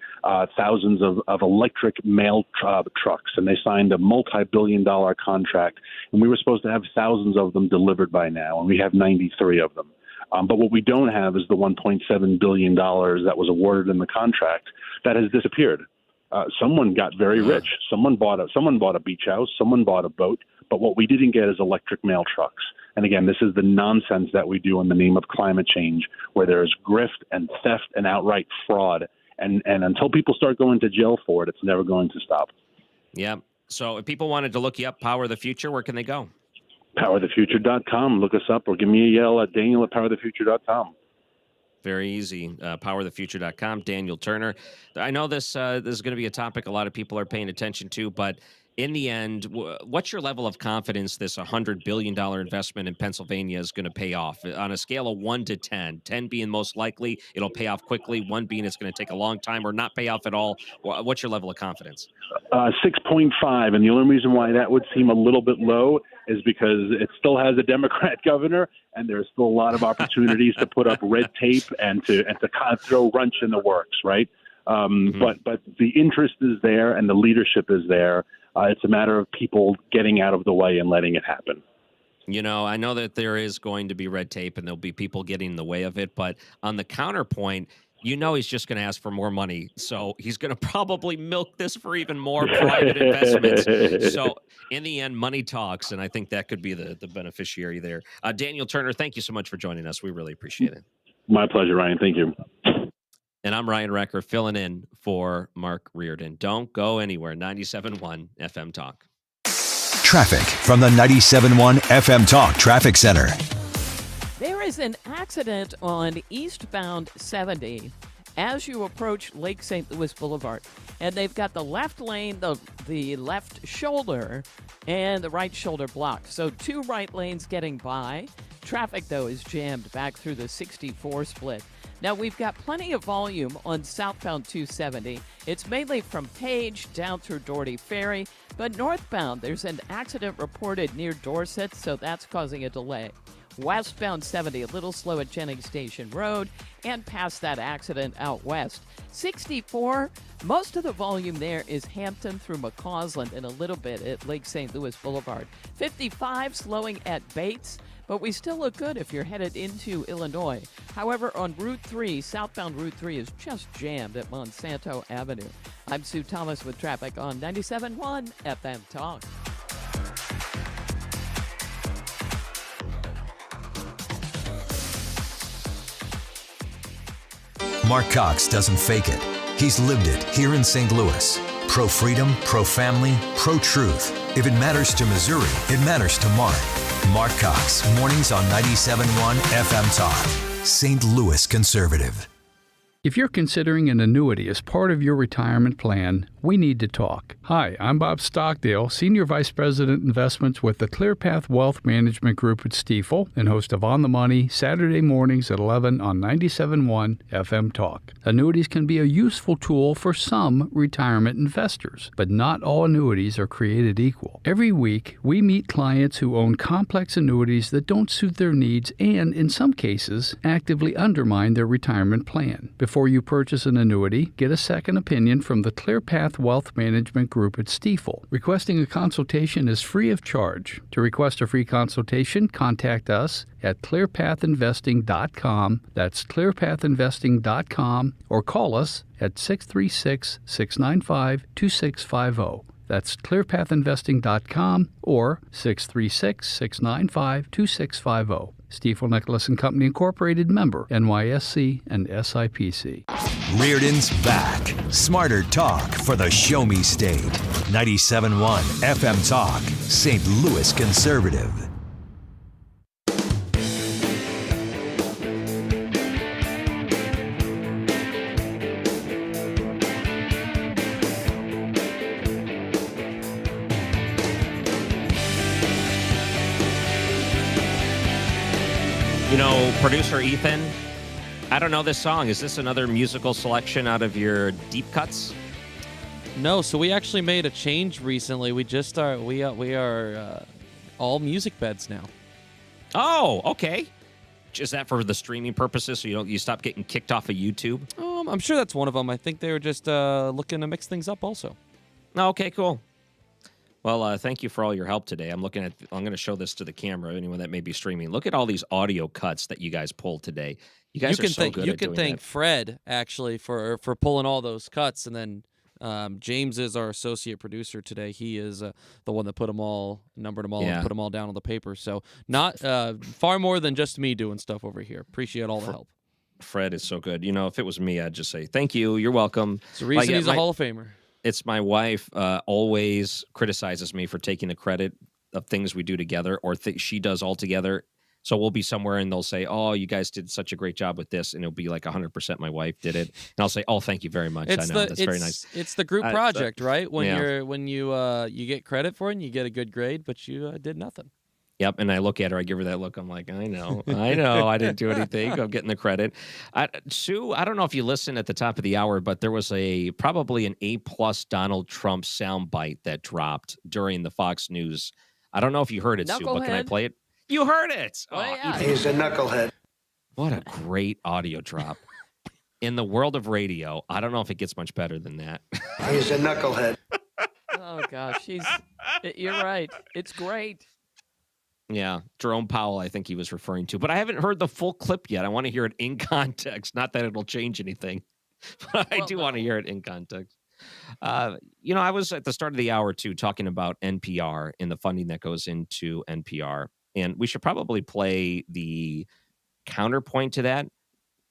thousands of electric mail trucks, and they signed a multi-billion-dollar contract, and we were supposed to have thousands of them delivered by now, and we have 93 of them. But what we don't have is the $1.7 billion that was awarded in the contract that has disappeared. Someone got very rich. Someone bought a beach house. Someone bought a boat. But what we didn't get is electric mail trucks. And again, this is the nonsense that we do in the name of climate change, where there is grift and theft and outright fraud. And until people start going to jail for it, it's never going to stop. Yeah. So if people wanted to look you up, Power of the Future, where can they go? PowerTheFuture.com. Look us up or give me a yell at Daniel at PowerTheFuture.com. Very easy. Powerthefuture.com. Daniel Turner. I know this is going to be a topic a lot of people are paying attention to, but in the end, what's your level of confidence this $100 billion investment in Pennsylvania is going to pay off on a scale of 1 to 10? 10 being most likely it'll pay off quickly, 1 being it's going to take a long time or not pay off at all. What's your level of confidence? 6.5, and the only reason why that would seem a little bit low is because it still has a Democrat governor, and there's still a lot of opportunities to put up red tape and to kind of throw wrench in the works, right? But the interest is there and the leadership is there. It's a matter of people getting out of the way and letting it happen. You know, I know that there is going to be red tape and there'll be people getting in the way of it, but on the counterpoint, you know he's just going to ask for more money. So he's going to probably milk this for even more private investments. So in the end, money talks, and I think that could be the beneficiary there. Daniel Turner, thank you so much for joining us. We really appreciate it. My pleasure, Ryan. Thank you. And I'm Ryan Recker, filling in for Mark Reardon. Don't go anywhere. 97.1 FM Talk. Traffic from the 97.1 FM Talk Traffic Center. There is an accident on eastbound 70 as you approach Lake St. Louis Boulevard. And they've got the left lane, the left shoulder, and the right shoulder blocked. So 2 right lanes getting by. Traffic, though, is jammed back through the 64 split. Now, we've got plenty of volume on southbound 270. It's mainly from Page down through Doherty Ferry, but northbound, there's an accident reported near Dorset, so that's causing a delay. Westbound 70, a little slow at Jennings Station Road, and past that accident out west. 64, most of the volume there is Hampton through McCausland and a little bit at Lake St. Louis Boulevard. 55, slowing at Bates, but we still look good if you're headed into Illinois. However, on Route 3, southbound Route 3 is just jammed at Monsanto Avenue. I'm Sue Thomas with traffic on 97.1 FM Talk. Mark Cox doesn't fake it. He's lived it here in St. Louis. Pro-freedom, pro-family, pro-truth. If it matters to Missouri, it matters to Mark. Mark Cox, mornings on 97.1 FM Talk. St. Louis Conservative. If you're considering an annuity as part of your retirement plan, we need to talk. Hi, I'm Bob Stockdale, Senior Vice President Investments with the ClearPath Wealth Management Group at Stifel and host of On the Money, Saturday mornings at 11 on 97.1 FM Talk. Annuities can be a useful tool for some retirement investors, but not all annuities are created equal. Every week, we meet clients who own complex annuities that don't suit their needs and, in some cases, actively undermine their retirement plan. Before you purchase an annuity, get a second opinion from the ClearPath Wealth Management Group at Stifel. Requesting a consultation is free of charge. To request a free consultation, contact us at clearpathinvesting.com. That's clearpathinvesting.com, or call us at 636-695-2650. That's clearpathinvesting.com or 636-695-2650. Stifel Nicholas and Company Incorporated, member NYSE and SIPC. Reardon's back. Smarter talk for the Show Me State. 97.1 FM Talk. St. Louis Conservative. You know, producer Ethan, I don't know this song. Is this another musical selection out of your deep cuts? No, so we actually made a change recently. We just are we are all music beds now. Oh, okay. Is that for the streaming purposes, so you stop getting kicked off of YouTube? I'm sure that's one of them. I think they were just looking to mix things up also. Okay, cool. Well, thank you for all your help today. I'm going to show this to the camera, anyone that may be streaming. Look at all these audio cuts that you guys pulled today. You guys are so good at doing that. You can thank Fred, actually, for pulling all those cuts. And then James is our associate producer today. He is the one that put them all, numbered them all, and put them all down on the paper. So not far more than just me doing stuff over here. Appreciate all the help. Fred is so good. You know, if it was me, I'd just say, thank you. You're welcome. It's the reason he's a Hall of Famer. It's my wife always criticizes me for taking the credit of things we do together or she does all together. So we'll be somewhere and they'll say, "Oh, you guys did such a great job with this," and it'll be like 100% my wife did it, and I'll say, "Oh, thank you very much. I know that's very nice." It's the group Uh, project, right? When yeah. you get credit for it and you get a good grade, but you did nothing. Yep, and I look at her, I give her that look. I'm like, I know, I didn't do anything. I'm getting the credit. Sue, I don't know if you listened at the top of the hour, but there was probably an A+ Donald Trump soundbite that dropped during the Fox News. I don't know if you heard it, Sue, but can I Knucklehead? play it? You heard it. Oh, yeah. He's a knucklehead. What a great audio drop. In the world of radio, I don't know if it gets much better than that. He's a knucklehead. Oh gosh, you're right. It's great. Yeah, Jerome Powell, I think he was referring to, but I haven't heard the full clip yet. I want to hear it in context. Not that it'll change anything, but I do want to hear it in context. I was at the start of the hour too talking about NPR and the funding that goes into NPR, and we should probably play the counterpoint to that.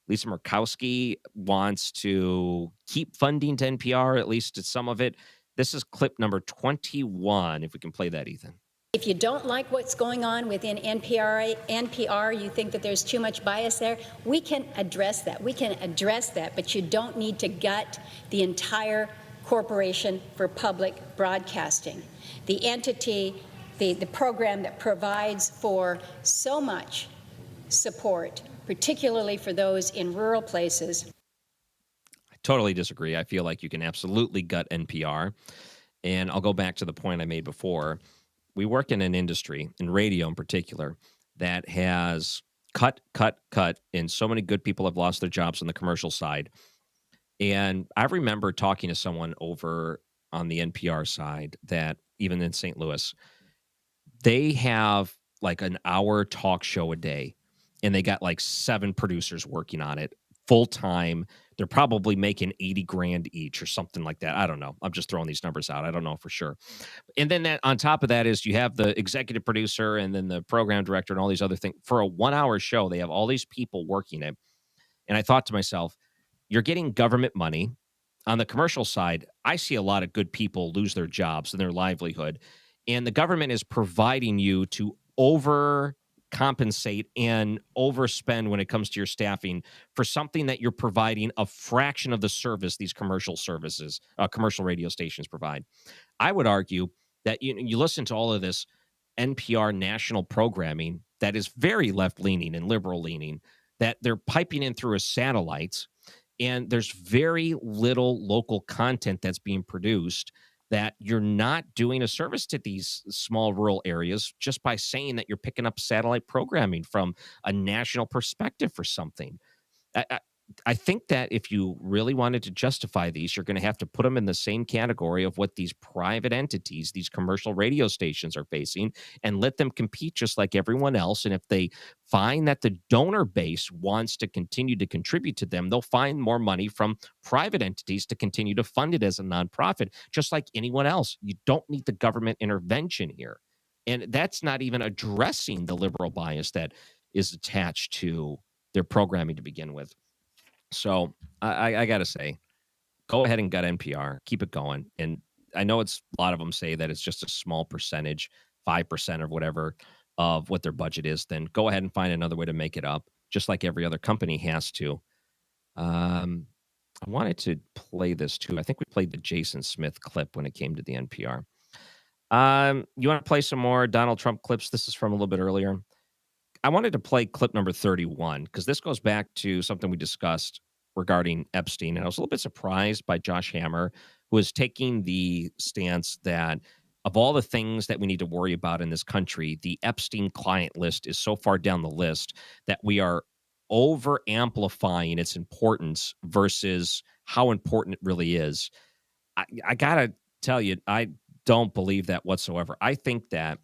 Lisa Murkowski wants to keep funding to NPR, at least to some of it. This is clip number 21. If we can play that, Ethan. If you don't like what's going on within NPR, you think that there's too much bias there, we can address that. But you don't need to gut the entire Corporation for Public Broadcasting. The entity, the program that provides for so much support, particularly for those in rural places. I totally disagree. I feel like you can absolutely gut NPR. And I'll go back to the point I made before. We work in an industry, in radio in particular, that has cut, and so many good people have lost their jobs on the commercial side. And I remember talking to someone over on the NPR side that even in St. Louis, they have like an hour talk show a day, and they got like 7 producers working on it full time. They're probably making 80 grand each or something like that. I don't know. I'm just throwing these numbers out. I don't know for sure. And then on top of that is you have the executive producer and then the program director and all these other things. For a 1-hour show, they have all these people working it. And I thought to myself, you're getting government money. On the commercial side, I see a lot of good people lose their jobs and their livelihood. And the government is providing you to overcompensate and overspend when it comes to your staffing for something that you're providing a fraction of the service these commercial radio stations provide. I would argue that you listen to all of this NPR national programming that is very left-leaning and liberal-leaning, that they're piping in through a satellite, and there's very little local content that's being produced, that you're not doing a service to these small rural areas just by saying that you're picking up satellite programming from a national perspective for something. I think that if you really wanted to justify these, you're going to have to put them in the same category of what these private entities, these commercial radio stations are facing, and let them compete just like everyone else. And if they find that the donor base wants to continue to contribute to them, they'll find more money from private entities to continue to fund it as a nonprofit, just like anyone else. You don't need the government intervention here. And that's not even addressing the liberal bias that is attached to their programming to begin with. So I got to say, go ahead and gut NPR, keep it going. And I know a lot of them say that it's just a small percentage, 5% or whatever of what their budget is. Then go ahead and find another way to make it up, just like every other company has to. I wanted to play this too. I think we played the Jason Smith clip when it came to the NPR. You want to play some more Donald Trump clips? This is from a little bit earlier. I wanted to play clip number 31 because this goes back to something we discussed regarding Epstein. And I was a little bit surprised by Josh Hammer, who is taking the stance that of all the things that we need to worry about in this country, the Epstein client list is so far down the list that we are over amplifying its importance versus how important it really is. I got to tell you, I don't believe that whatsoever. I think that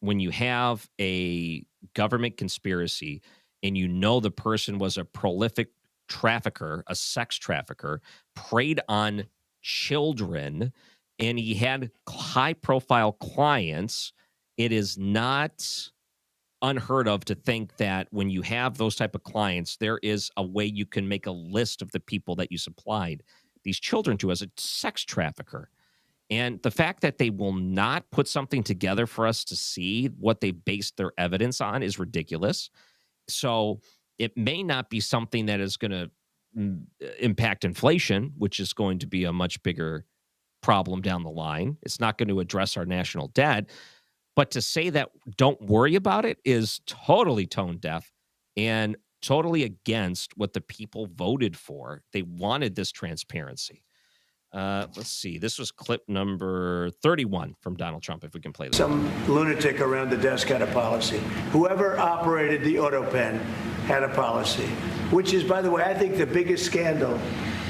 when you have a government conspiracy and you know the person was a prolific trafficker, a sex trafficker, preyed on children, and he had high-profile clients, it is not unheard of to think that when you have those type of clients, there is a way you can make a list of the people that you supplied these children to as a sex trafficker. And the fact that they will not put something together for us to see what they based their evidence on is ridiculous. So it may not be something that is going to impact inflation, which is going to be a much bigger problem down the line. It's not going to address our national debt. But to say that don't worry about it is totally tone deaf and totally against what the people voted for. They wanted this transparency. Let's see. This was clip number 31 from Donald Trump, if we can play this. Some lunatic around the desk had a policy. Whoever operated the auto pen had a policy, which is, by the way, I think the biggest scandal.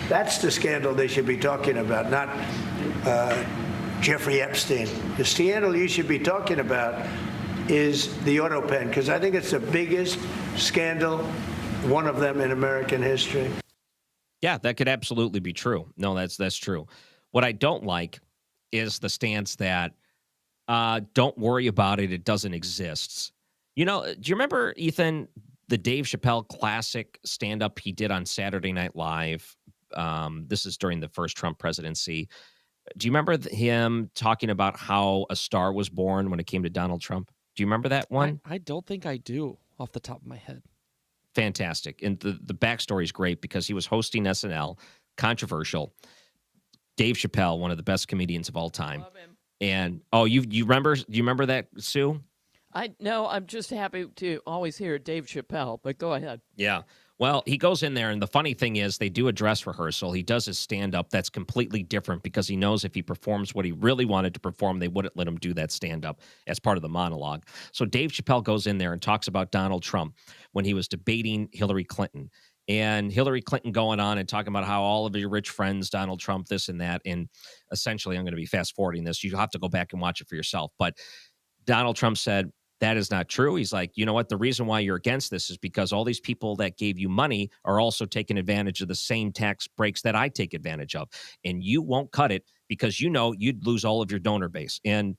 That's the scandal they should be talking about, not Jeffrey Epstein. The scandal you should be talking about is the auto pen, because I think it's the biggest scandal, one of them in American history. Yeah, that could absolutely be true. No, that's true. What I don't like is the stance that don't worry about it, it doesn't exist. You know, do you remember, Ethan, the Dave Chappelle classic stand-up he did on Saturday Night Live? This is during the first Trump presidency. Do you remember him talking about how a star was born when it came to Donald Trump? Do you remember that one? I don't think I do off the top of my head. Fantastic. And the backstory is great because he was hosting SNL, controversial. Dave Chappelle, one of the best comedians of all time. Love him. And you remember that, Sue? I'm just happy to always hear Dave Chappelle, but go ahead. Yeah. Well, he goes in there, and the funny thing is they do a dress rehearsal. He does his stand-up that's completely different because he knows if he performs what he really wanted to perform, they wouldn't let him do that stand-up as part of the monologue. So Dave Chappelle goes in there and talks about Donald Trump when he was debating Hillary Clinton. And Hillary Clinton going on and talking about how all of your rich friends, Donald Trump, this and that. And essentially, I'm going to be fast-forwarding this. You have to go back and watch it for yourself. But Donald Trump said, that is not true. He's like, you know what? The reason why you're against this is because all these people that gave you money are also taking advantage of the same tax breaks that I take advantage of. And you won't cut it because you know you'd lose all of your donor base. And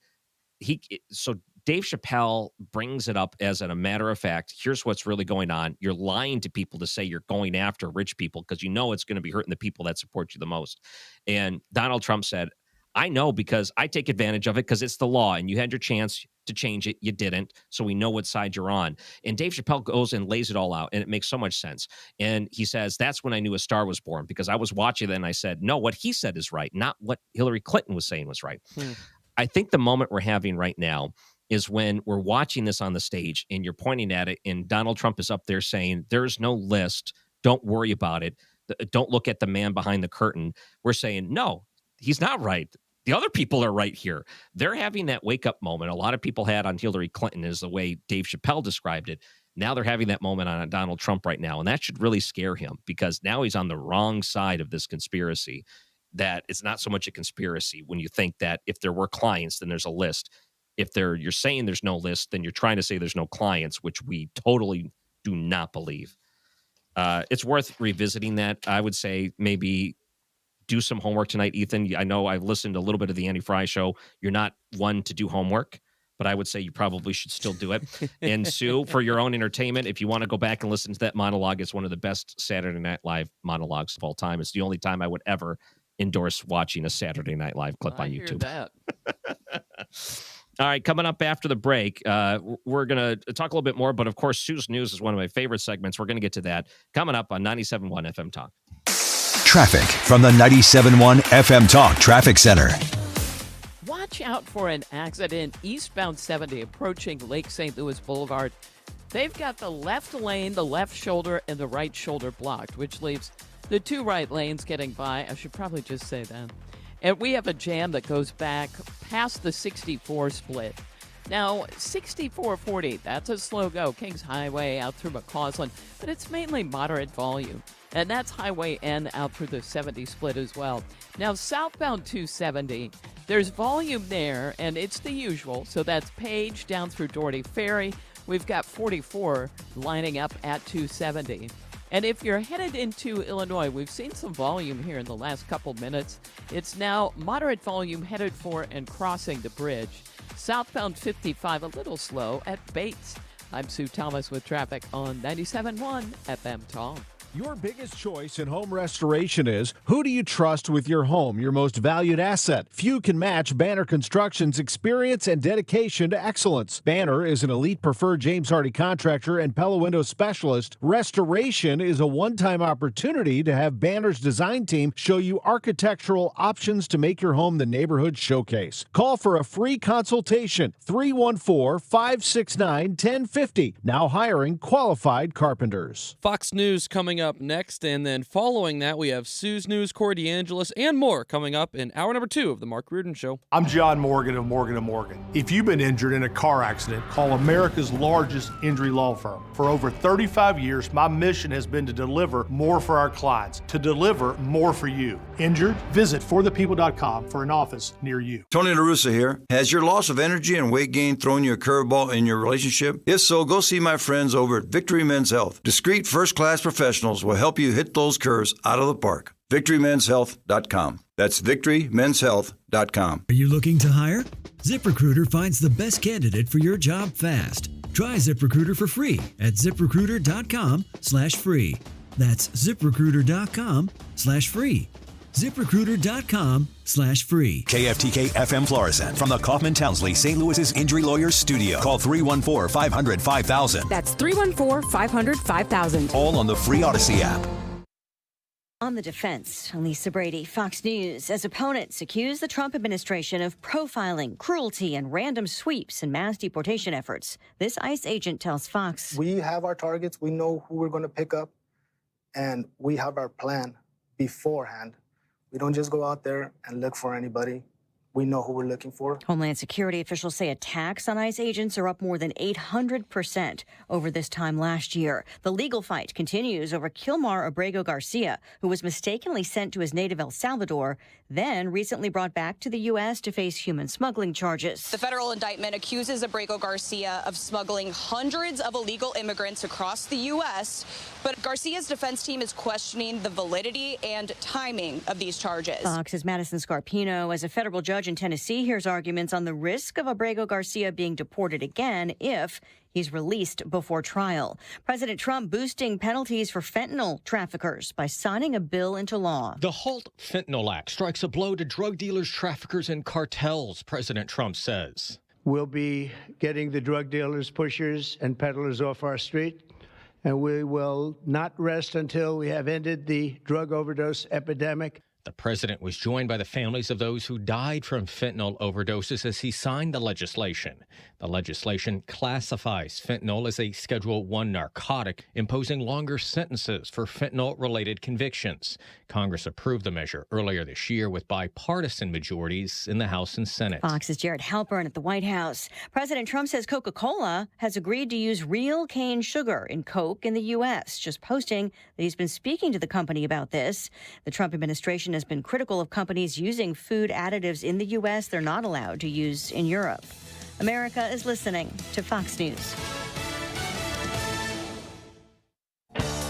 so Dave Chappelle brings it up as a matter of fact, here's what's really going on. You're lying to people to say you're going after rich people because you know it's going to be hurting the people that support you the most. And Donald Trump said, I know because I take advantage of it because it's the law and you had your chance to change it. You didn't. So we know what side you're on. And Dave Chappelle goes and lays it all out and it makes so much sense. And he says, that's when I knew a star was born because I was watching it and I said, no, what he said is right. Not what Hillary Clinton was saying was right. I think the moment we're having right now is when we're watching this on the stage and you're pointing at it and Donald Trump is up there saying, there's no list. Don't worry about it. Don't look at the man behind the curtain. We're saying, no, he's not right. The other people are right here. They're having that wake-up moment. A lot of people had on Hillary Clinton is the way Dave Chappelle described it. Now they're having that moment on Donald Trump right now, and that should really scare him because now he's on the wrong side of this conspiracy, that it's not so much a conspiracy when you think that if there were clients, then there's a list. If you're saying there's no list, then you're trying to say there's no clients, which we totally do not believe. It's worth revisiting that. I would say maybe do some homework tonight, Ethan. I know I've listened to a little bit of the Andy Fry show. You're not one to do homework, but I would say you probably should still do it. And Sue, for your own entertainment, if you want to go back and listen to that monologue, it's one of the best Saturday Night Live monologues of all time. It's the only time I would ever endorse watching a Saturday Night Live clip on YouTube. I hear that. All right, coming up after the break, we're going to talk a little bit more, but of course, Sue's News is one of my favorite segments. We're going to get to that coming up on 97.1 FM Talk. Traffic from the 97.1 FM Talk Traffic Center. Watch out for an accident eastbound 70 approaching Lake St. Louis Boulevard. They've got the left lane, the left shoulder, and the right shoulder blocked, which leaves the two right lanes getting by. I should probably just say that. And we have a jam that goes back past the 64 split. Now, 6440, that's a slow go. Kings Highway out through McCausland, but it's mainly moderate volume. And that's Highway N out through the 70 split as well. Now, southbound 270, there's volume there, and it's the usual. So that's Page down through Doherty Ferry. We've got 44 lining up at 270. And if you're headed into Illinois, we've seen some volume here in the last couple minutes. It's now moderate volume headed for and crossing the bridge. Southbound 55, a little slow at Bates. I'm Sue Thomas with traffic on 97.1 FM Talk. Your biggest choice in home restoration is, who do you trust with your home, your most valued asset? Few can match Banner Construction's experience and dedication to excellence. Banner is an elite preferred James Hardy contractor and Pella Window specialist. Restoration is a one-time opportunity to have Banner's design team show you architectural options to make your home the neighborhood showcase. Call for a free consultation, 314-569-1050. Now hiring qualified carpenters. Fox News coming up next, and then following that, we have Sue's News, Corey DeAngelis, and more coming up in hour number 2 of the Mark Reardon Show. I'm John Morgan of Morgan & Morgan. If you've been injured in a car accident, call America's largest injury law firm. For over 35 years, my mission has been to deliver more for our clients, to deliver more for you. Injured? Visit forthepeople.com for an office near you. Tony La Russa here. Has your loss of energy and weight gain thrown you a curveball in your relationship? If so, go see my friends over at Victory Men's Health. Discreet first-class professionals will help you hit those curves out of the park. VictoryMen'sHealth.com. That's VictoryMen'sHealth.com. Are you looking to hire? ZipRecruiter finds the best candidate for your job fast. Try ZipRecruiter for free at ZipRecruiter.com/free. That's ZipRecruiter.com/free. ZipRecruiter.com/free. KFTK FM Florissant from the Kaufman Townsley St. Louis's Injury Lawyers Studio. Call 314-500-5000. That's 314-500-5000. All on the free Odyssey app. On the defense, Lisa Brady, Fox News. As opponents accuse the Trump administration of profiling, cruelty, and random sweeps in mass deportation efforts, this ICE agent tells Fox, "We have our targets. We know who we're going to pick up, and we have our plan beforehand. We don't just go out there and look for anybody. We know who we're looking for." Homeland Security officials say attacks on ICE agents are up more than 800% over this time last year. The legal fight continues over Kilmar Abrego Garcia, who was mistakenly sent to his native El Salvador, then recently brought back to the U.S. to face human smuggling charges. The federal indictment accuses Abrego Garcia of smuggling hundreds of illegal immigrants across the U.S., but Garcia's defense team is questioning the validity and timing of these charges. Fox's Madison Scarpino, as a federal judge in Tennessee, hears arguments on the risk of Abrego Garcia being deported again if he's released before trial. President Trump boosting penalties for fentanyl traffickers by signing a bill into law. The HALT Fentanyl Act strikes a blow to drug dealers, traffickers, and cartels, President Trump says. We'll be getting the drug dealers, pushers, and peddlers off our street, and we will not rest until we have ended the drug overdose epidemic. The president was joined by the families of those who died from fentanyl overdoses as he signed the legislation. The legislation classifies fentanyl as a Schedule I narcotic, imposing longer sentences for fentanyl-related convictions. Congress approved the measure earlier this year with bipartisan majorities in the House and Senate. Fox's Jared Halpern at the White House. President Trump says Coca-Cola has agreed to use real cane sugar in Coke in the U.S., just posting that he's been speaking to the company about this. The Trump administration has been critical of companies using food additives in the U.S. they're not allowed to use in Europe. America is listening to Fox News.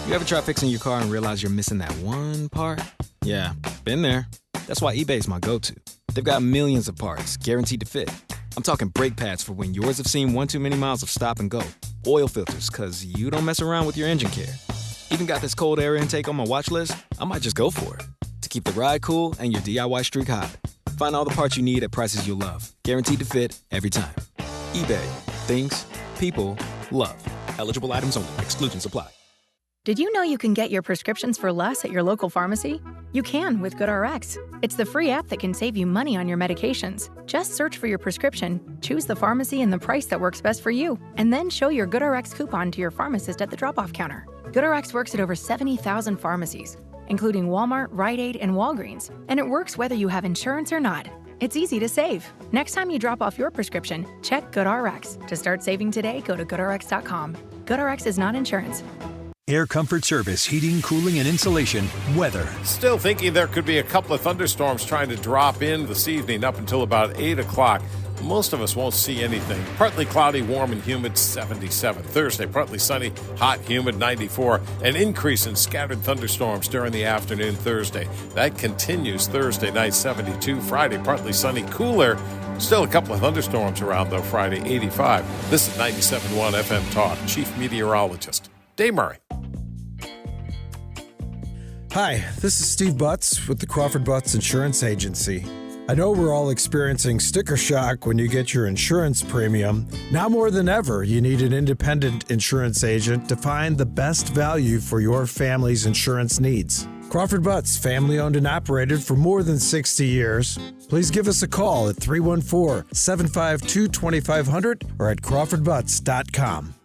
You ever try fixing your car and realize you're missing that one part? Yeah, been there. That's why eBay's my go-to. They've got millions of parts, guaranteed to fit. I'm talking brake pads for when yours have seen one too many miles of stop and go. Oil filters, because you don't mess around with your engine care. Even got this cold air intake on my watch list. I might just go for it. To keep the ride cool and your DIY streak hot. Find all the parts you need at prices you'll love. Guaranteed to fit every time. eBay. Things. People. Love. Eligible items only. Exclusions apply. Did you know you can get your prescriptions for less at your local pharmacy? You can with GoodRx. It's the free app that can save you money on your medications. Just search for your prescription, choose the pharmacy and the price that works best for you, and then show your GoodRx coupon to your pharmacist at the drop-off counter. GoodRx works at over 70,000 pharmacies, including Walmart, Rite Aid, and Walgreens, and it works whether you have insurance or not. It's easy to save. Next time you drop off your prescription, check GoodRx. To start saving today, go to GoodRx.com. GoodRx is not insurance. Air Comfort Service, heating, cooling, and insulation. Weather. Still thinking there could be a couple of thunderstorms trying to drop in this evening up until about 8 o'clock. Most of us won't see anything. Partly cloudy, warm and humid, 77. Thursday, partly sunny, hot, humid, 94. An increase in scattered thunderstorms during the afternoon Thursday. That continues Thursday night, 72. Friday, partly sunny, cooler. Still a couple of thunderstorms around, though, Friday, 85. This is 97.1 FM Talk. Chief Meteorologist Dave Murray. Hi, this is Steve Butts with the Crawford Butts Insurance Agency. I know we're all experiencing sticker shock when you get your insurance premium. Now more than ever, you need an independent insurance agent to find the best value for your family's insurance needs. Crawford Butts, family owned and operated for more than 60 years. Please give us a call at 314-752-2500 or at crawfordbutts.com.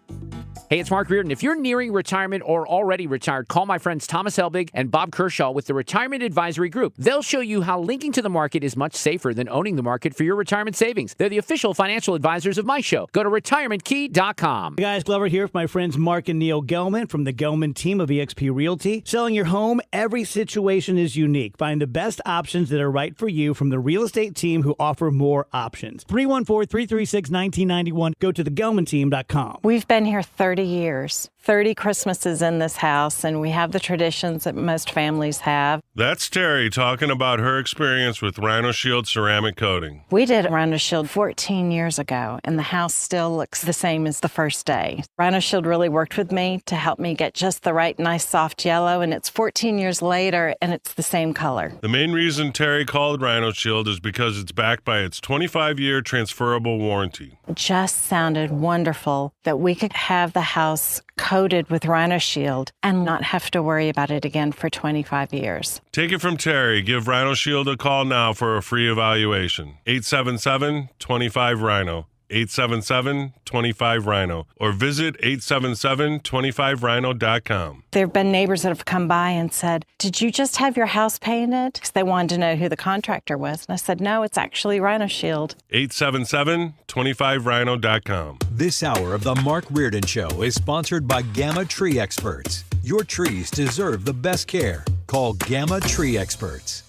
Hey, it's Mark Reardon. If you're nearing retirement or already retired, call my friends Thomas Helbig and Bob Kershaw with the Retirement Advisory Group. They'll show you how linking to the market is much safer than owning the market for your retirement savings. They're the official financial advisors of my show. Go to retirementkey.com. Hey guys, Glover here with my friends Mark and Neil Gelman from the Gelman team of eXp Realty. Selling your home, every situation is unique. Find the best options that are right for you from the real estate team who offer more options. 314-336-1991. Go to thegelmanteam.com. We've been here 30 years, 30 Christmases in this house, and we have the traditions that most families have. That's Terry talking about her experience with Rhino Shield ceramic coating. We did Rhino Shield 14 years ago, and the house still looks the same as the first day. Rhino Shield really worked with me to help me get just the right nice soft yellow, and it's 14 years later, and it's the same color. The main reason Terry called Rhino Shield is because it's backed by its 25-year transferable warranty. It just sounded wonderful that we could have the house coated with Rhino Shield and not have to worry about it again for 25 years. Take it from Terry. Give Rhino Shield a call now for a free evaluation. 877-25-RHINO. 877-25-RHINO. Or visit 877-25rhino.com. There have been neighbors that have come by and said, "Did you just have your house painted?" Because they wanted to know who the contractor was. And I said, "No, it's actually Rhino Shield." 877-25rhino.com. This hour of the Mark Reardon Show is sponsored by Gamma Tree Experts. Your trees deserve the best care. Call Gamma Tree Experts.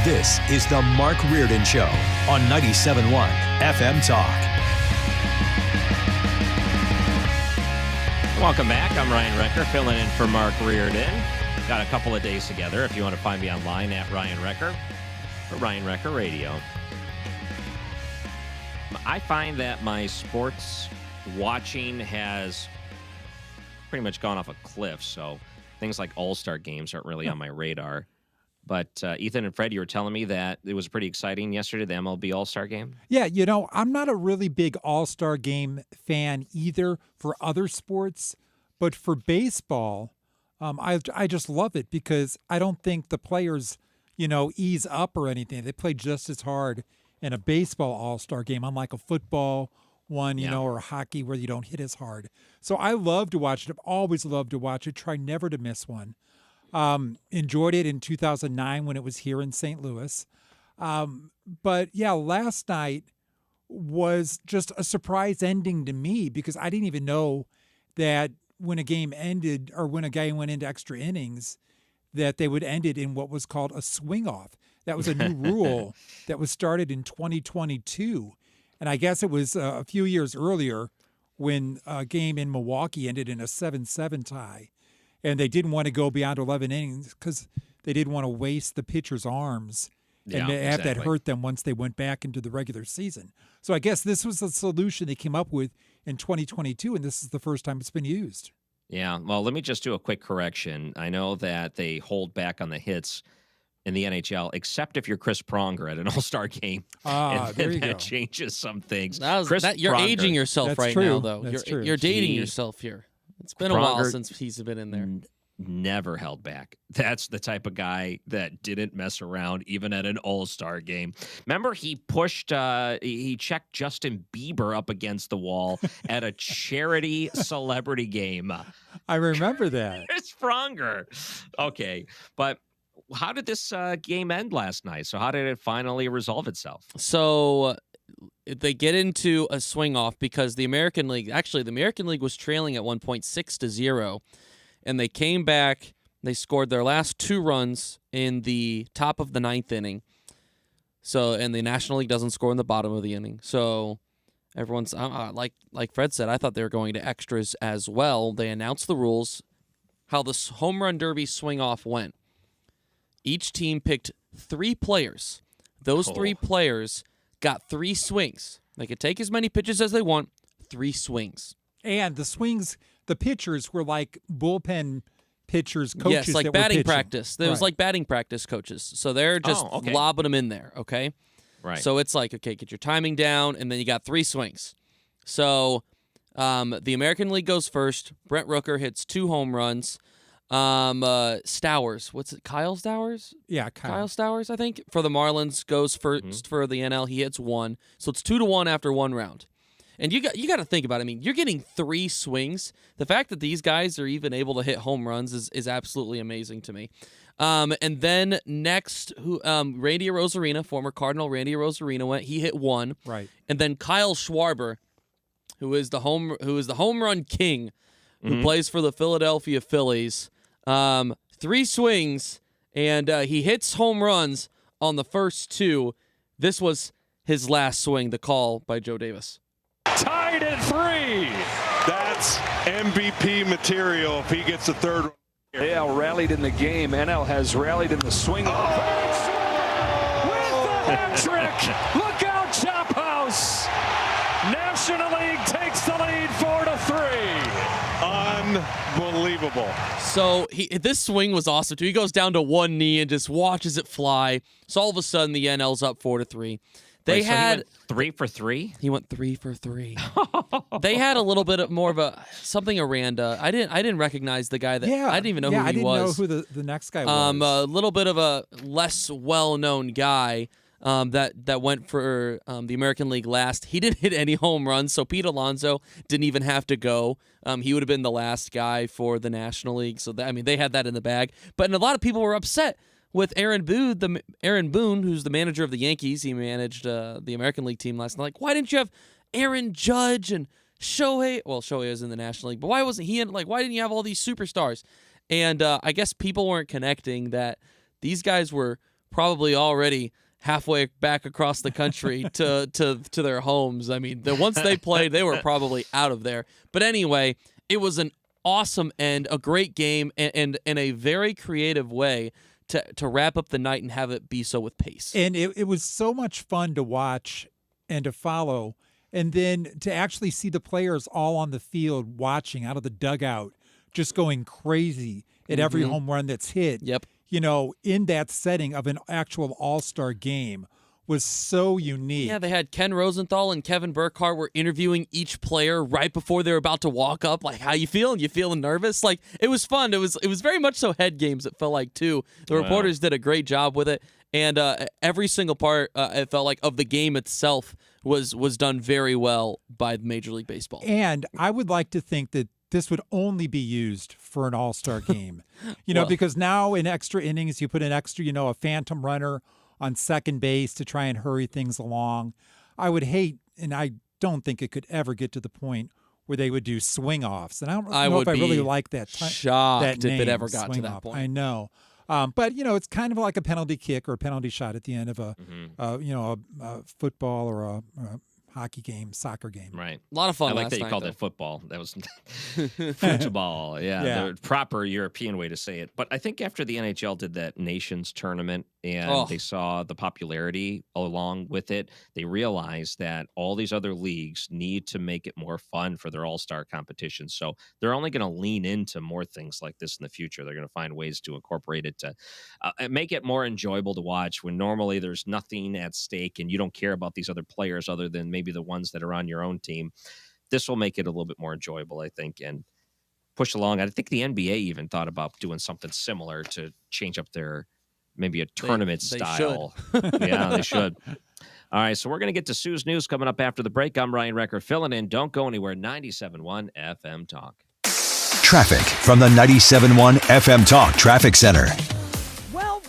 This is the Mark Reardon Show on 97.1 FM Talk. Welcome back. I'm Ryan Recker, filling in for Mark Reardon. Got a couple of days together. If you want to find me online at Ryan Recker or Ryan Recker Radio. I find that my sports watching has pretty much gone off a cliff, so things like all-star games aren't really on my radar. But Ethan and Fred, you were telling me that it was pretty exciting yesterday, the MLB All-Star Game. Yeah, I'm not a really big All-Star Game fan either for other sports, but for baseball, I just love it because I don't think the players, ease up or anything. They play just as hard in a baseball All-Star Game, unlike a football one, or hockey where you don't hit as hard. So I love to watch it. I've always loved to watch it. Try never to miss one. Enjoyed it in 2009 when it was here in St. Louis. But yeah, last night was just a surprise ending to me because I didn't even know that when a game ended or when a game went into extra innings, that they would end it in what was called a swing off. That was a new rule that was started in 2022. And I guess it was a few years earlier when a game in Milwaukee ended in a 7-7 tie. And they didn't want to go beyond 11 innings because they didn't want to waste the pitcher's arms and have that hurt them once they went back into the regular season. So I guess this was the solution they came up with in 2022, and this is the first time it's been used. Yeah, well, let me just do a quick correction. I know that they hold back on the hits in the NHL, except if you're Chris Pronger at an All-Star game. There you that go. changes some things. You're aging yourself right now, though. You're dating yourself here. It's been a while since he's been in there. Never held back. That's the type of guy that didn't mess around even at an all-star game. Remember, he checked Justin Bieber up against the wall at a charity celebrity game. I remember that. It's Pronger. Okay, but how did this game end last night? So how did it finally resolve itself? So they get into a swing off because the American League was trailing at one point 6-0, and they came back. They scored their last 2 runs in the top of the 9th inning. So, and the National League doesn't score in the bottom of the inning. So everyone's like Fred said, I thought they were going to extras as well. They announced the rules, how the home run derby swing off went. Each team picked 3 players. Those 3 players got 3 swings. They could take as many pitches as they want, 3 swings. And the swings the pitchers were like bullpen pitchers, coaches. Yes, like that batting were pitching. practice. It was like batting practice coaches. So they're just lobbing them in there, okay? Right. So it's like, okay, get your timing down, and then you got 3 swings. So the American League goes first. Brent Rooker hits 2 home runs. Stowers, what's it? Kyle Stowers? Yeah, Kyle Stowers, I think, for the Marlins goes first for the NL. He hits 1. So it's 2-1 after 1 round. And you got to think about it. I mean, you're getting 3 swings. The fact that these guys are even able to hit home runs is absolutely amazing to me. And then next, Randy Arozarena, former Cardinal Randy Arozarena went. He hit 1. Right. And then Kyle Schwarber, who is the home run king, who plays for the Philadelphia Phillies. 3 swings, and he hits home runs on the first 2. This was his last swing, the call by Joe Davis. Tied at 3. That's MVP material if he gets the third. AL rallied in the game. NL has rallied in the swing. With the hat trick. Look out, Chop House. National League takes the lead 4-3. Unbelievable. So this swing was awesome too. He goes down to 1 knee and just watches it fly. So all of a sudden the NL's up 4-3. They Wait, so had he went 3 for 3. He went 3 for 3. They had a little bit of more of a something Aranda. I didn't recognize the guy that I didn't even know who he was. I didn't know who the next guy was. A little bit of a less well-known guy that went for the American League last. He didn't hit any home runs, so Pete Alonso didn't even have to go. He would have been the last guy for the National League. So they had that in the bag. But a lot of people were upset with Aaron Boone, who's the manager of the Yankees. He managed the American League team last night. Like, why didn't you have Aaron Judge and Shohei? Well, Shohei was in the National League, but why wasn't he in? Like, why didn't you have all these superstars? And I guess people weren't connecting that these guys were probably already halfway back across the country to their homes. I mean, once they played, they were probably out of there. But anyway, it was an awesome end, a great game, and in a very creative way to wrap up the night and have it be so with pace. And it was so much fun to watch and to follow. And then to actually see the players all on the field watching out of the dugout, just going crazy at every home run that's hit. Yep. You know, in that setting of an actual all-star game was so unique. Yeah, they had Ken Rosenthal and Kevin Burkhardt were interviewing each player right before they were about to walk up. Like, how you feeling? You feeling nervous? Like, it was fun. It was very much so head games, it felt like, too. The reporters did a great job with it. And every single part, it felt like, of the game itself was done very well by Major League Baseball. And I would like to think that this would only be used for an all-star game. Because now in extra innings, you put an extra, a phantom runner on second base to try and hurry things along. I would hate, and I don't think it could ever get to the point where they would do swing-offs. And I don't know if I really like that. Shocked that name, if it ever got to that swing-off. point. I know. But, it's kind of like a penalty kick or a penalty shot at the end of a football or a hockey game, soccer game. Right. A lot of fun. I like last that you night, called though. it football. That was football. Yeah, the proper European way to say it. But I think after the NHL did that Nations tournament and they saw the popularity along with it, they realized that all these other leagues need to make it more fun for their all-star competitions. So they're only going to lean into more things like this in the future. They're going to find ways to incorporate it to make it more enjoyable to watch when normally there's nothing at stake and you don't care about these other players other than maybe the ones that are on your own team. This will make it a little bit more enjoyable, I think, and push along. I think the NBA even thought about doing something similar to change up their maybe a tournament style. Yeah, they should. All right, so we're going to get to Sue's News coming up after the break. I'm Ryan Recker filling in. Don't go anywhere. 97.1 FM Talk. Traffic from the 97.1 FM Talk Traffic Center.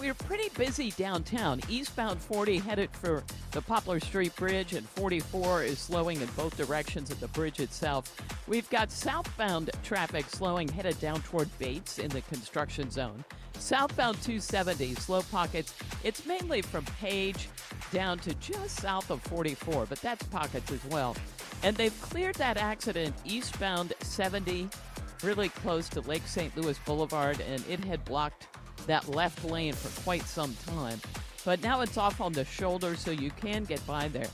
We're pretty busy downtown. Eastbound 40 headed for the Poplar Street Bridge, and 44 is slowing in both directions at the bridge itself. We've got southbound traffic slowing headed down toward Bates in the construction zone. Southbound 270, slow pockets. It's mainly from Page down to just south of 44, but that's pockets as well. And they've cleared that accident eastbound 70, really close to Lake St. Louis Boulevard, and it had blocked that left lane for quite some time. But now it's off on the shoulder, so you can get by there.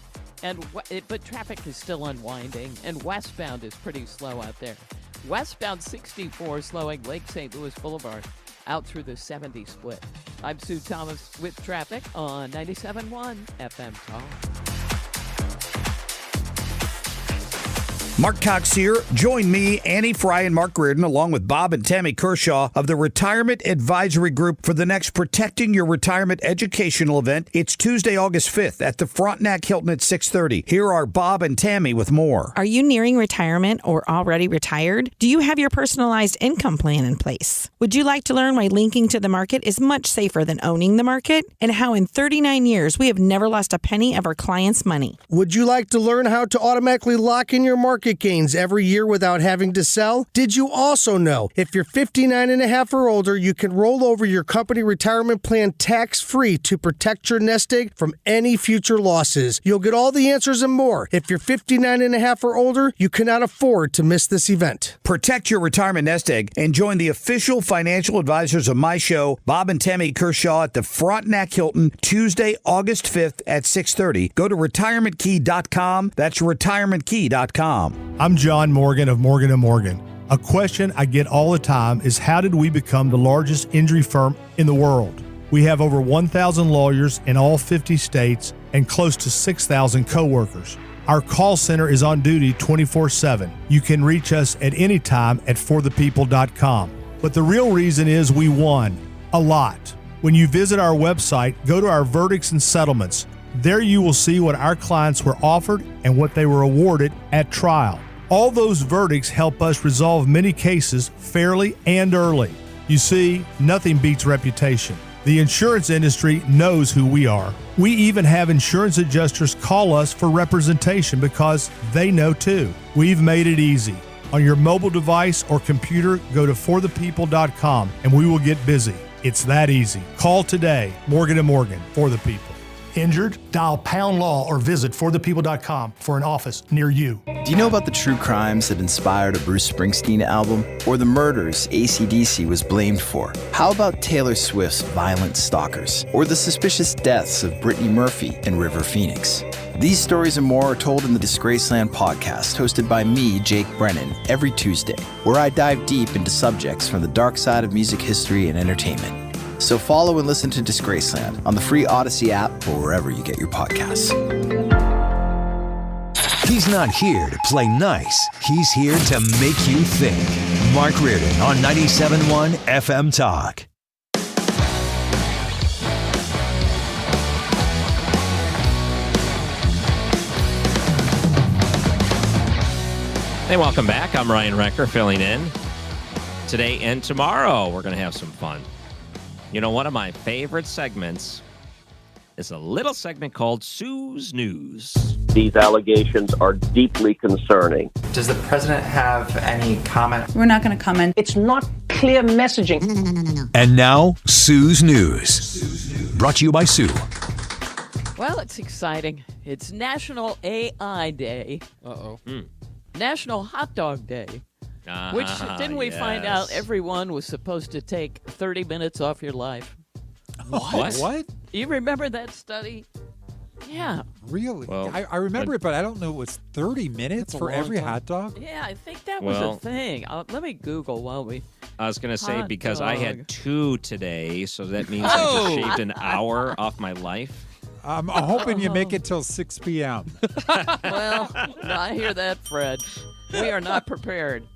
But traffic is still unwinding, and westbound is pretty slow out there. Westbound 64 slowing Lake St. Louis Boulevard out through the 70 split. I'm Sue Thomas with traffic on 97.1 FM Talk. Mark Cox here. Join me, Annie Fry, and Mark Reardon, along with Bob and Tammy Kershaw of the Retirement Advisory Group for the next Protecting Your Retirement educational event. It's Tuesday, August 5th at the Frontenac Hilton at 6:30. Here are Bob and Tammy with more. Are you nearing retirement or already retired? Do you have your personalized income plan in place? Would you like to learn why linking to the market is much safer than owning the market? And how in 39 years we have never lost a penny of our clients' money? Would you like to learn how to automatically lock in your market gains every year without having to sell? Did you also know if you're 59 and a half or older, you can roll over your company retirement plan tax-free to protect your nest egg from any future losses? You'll get all the answers and more. If you're 59 and a half or older, you cannot afford to miss this event. Protect your retirement nest egg and join the official financial advisors of my show, Bob and Tammy Kershaw, at the Frontenac Hilton, Tuesday, August 5th at 6:30. Go to retirementkey.com. That's retirementkey.com. I'm John Morgan of Morgan & Morgan. A question I get all the time is, how did we become the largest injury firm in the world? We have over 1,000 lawyers in all 50 states and close to 6,000 coworkers. Our call center is on duty 24/7. You can reach us at any time at forthepeople.com. But the real reason is we won a lot. When you visit our website, go to our verdicts and settlements. There you will see what our clients were offered and what they were awarded at trial. All those verdicts help us resolve many cases fairly and early. You see, nothing beats reputation. The insurance industry knows who we are. We even have insurance adjusters call us for representation because they know too. We've made it easy. On your mobile device or computer, go to forthepeople.com and we will get busy. It's that easy. Call today. Morgan & Morgan, for the people. Injured? Dial #law or visit forthepeople.com for an office near you. Do you know about the true crimes that inspired a Bruce Springsteen album? Or the murders AC/DC was blamed for? How about Taylor Swift's Violent Stalkers? Or the suspicious deaths of Brittany Murphy and River Phoenix? These stories and more are told in the Disgraceland podcast, hosted by me, Jake Brennan, every Tuesday, where I dive deep into subjects from the dark side of music history and entertainment. So follow and listen to Disgraceland on the free Odyssey app or wherever you get your podcasts. He's not here to play nice. He's here to make you think. Mark Reardon on 97.1 FM Talk. Hey, welcome back. I'm Ryan Recker filling in. Today and tomorrow, we're going to have some fun. You know, one of my favorite segments is a little segment called Sue's News. These allegations are deeply concerning. Does the president have any comment? We're not going to comment. It's not clear messaging. No. And now, Sue's News. Brought to you by Sue. Well, it's exciting. It's National AI Day. National Hot Dog Day. Which, didn't we find out everyone was supposed to take 30 minutes off your life? What? You remember that study? Yeah. Really? Well, I remember it, but I don't know it was 30 minutes for every hot dog? Yeah, I think that was a thing. Let me Google while we... I was going to say, Hot because I dog. had 2 today, so that means I just shaved an hour off my life. I'm hoping you make it till 6 p.m. Well, I hear that, Fred. We are not prepared.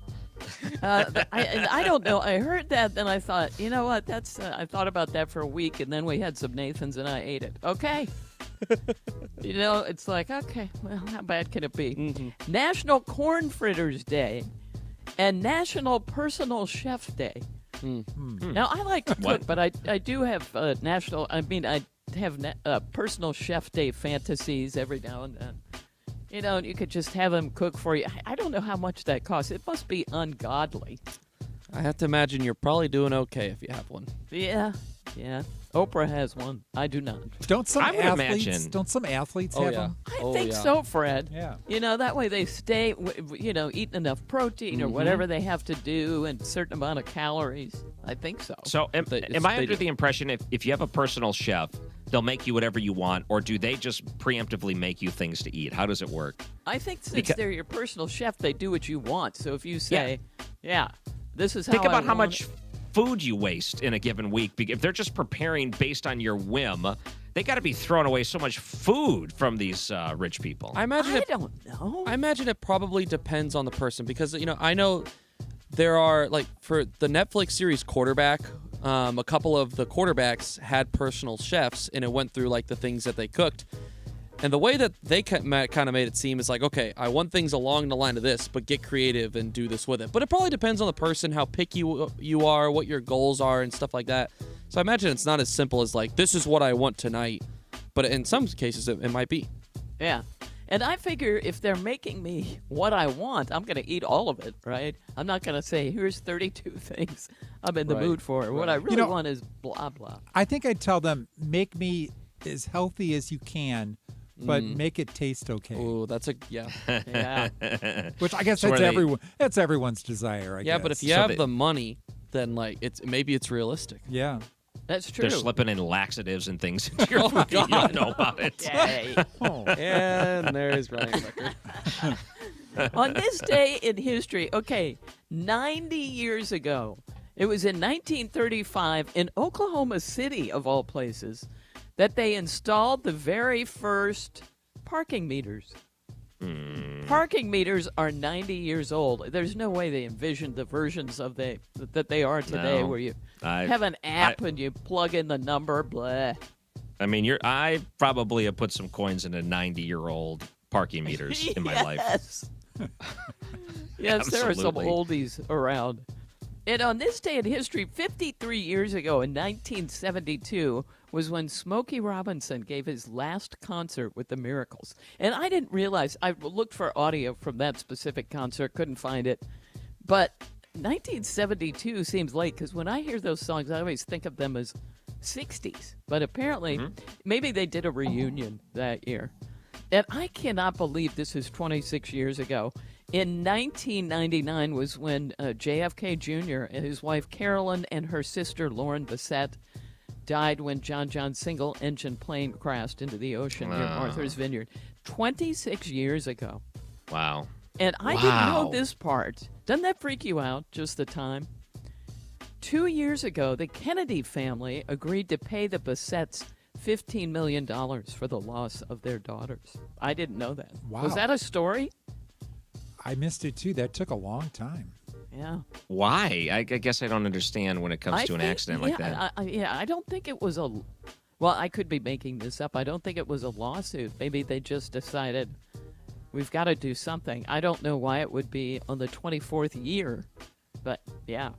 I don't know. I heard that, then I thought, you know what? That's. I thought about that for a week, and then we had some Nathans, and I ate it. Okay. You know, it's like, okay, well, how bad can it be? Mm-hmm. National Corn Fritters Day and National Personal Chef Day. Mm-hmm. Now, I like to cook, but I do have I have Personal Chef Day fantasies every now and then. You know, you could just have them cook for you. I don't know how much that costs. It must be ungodly. I have to imagine you're probably doing okay if you have one. Yeah. Oprah has one. I do not. Don't some athletes Oh, have yeah. them? I think so, Fred. Yeah. You know, that way they stay, eating enough protein or whatever they have to do and a certain amount of calories. I think so. So am I under the impression if you have a personal chef, they'll make you whatever you want, or do they just preemptively make you things to eat? How does it work? I think since they're your personal chef, they do what you want. So if you say, Yeah. This is Think how about I how want much food you waste in a given week. If they're just preparing based on your whim, they got to be throwing away so much food from these rich people. I don't know. I imagine it probably depends on the person because, I know there are, like, for the Netflix series Quarterback, a couple of the quarterbacks had personal chefs, and it went through, like, the things that they cooked. And the way that they kind of made it seem is like, okay, I want things along the line of this, but get creative and do this with it. But it probably depends on the person, how picky you are, what your goals are, and stuff like that. So I imagine it's not as simple as, like, this is what I want tonight. But in some cases, it might be. Yeah. And I figure if they're making me what I want, I'm going to eat all of it, right? I'm not going to say, here's 32 things I'm in the mood for. What I really want is blah, blah. I think I'd tell them, make me as healthy as you can, but make it taste okay. Oh, that's yeah. Which I guess that's everyone's desire, I guess. Yeah, but if you have the money, then, like, maybe it's realistic. Yeah. That's true. They're slipping in laxatives and things into your food. You don't know about it. Yay. And there's Ryan's record. On this day in history, 90 years ago, it was in 1935 in Oklahoma City, of all places, that they installed the very first parking meters. Parking meters are 90 years old. There's no way they envisioned the versions of that they are today, where you have an app and you plug in the number. Blah. I mean, I probably have put some coins into 90-year-old parking meters in my life. Yes, there are some Absolutely. oldies around. And on this day in history, 53 years ago in 1972, was when Smokey Robinson gave his last concert with the Miracles. And I didn't realize, I looked for audio from that specific concert, couldn't find it. But 1972 seems late, because when I hear those songs, I always think of them as 60s. But apparently, maybe they did a reunion that year. And I cannot believe this is 26 years ago. In 1999 was when JFK Jr. and his wife Carolyn and her sister Lauren Bassett died when John single-engine plane crashed into the ocean near Martha's Vineyard 26 years ago. Wow. And I didn't know this part. Doesn't that freak you out, just the time? 2 years ago, the Kennedy family agreed to pay the Bassetts $15 million for the loss of their daughters. I didn't know that. Wow. Was that a story? I missed it, too. That took a long time. Yeah. Why? I guess I don't understand when it comes to an accident like that. I don't think it was well, I could be making this up. I don't think it was a lawsuit. Maybe they just decided we've got to do something. I don't know why it would be on the 24th year, but yeah.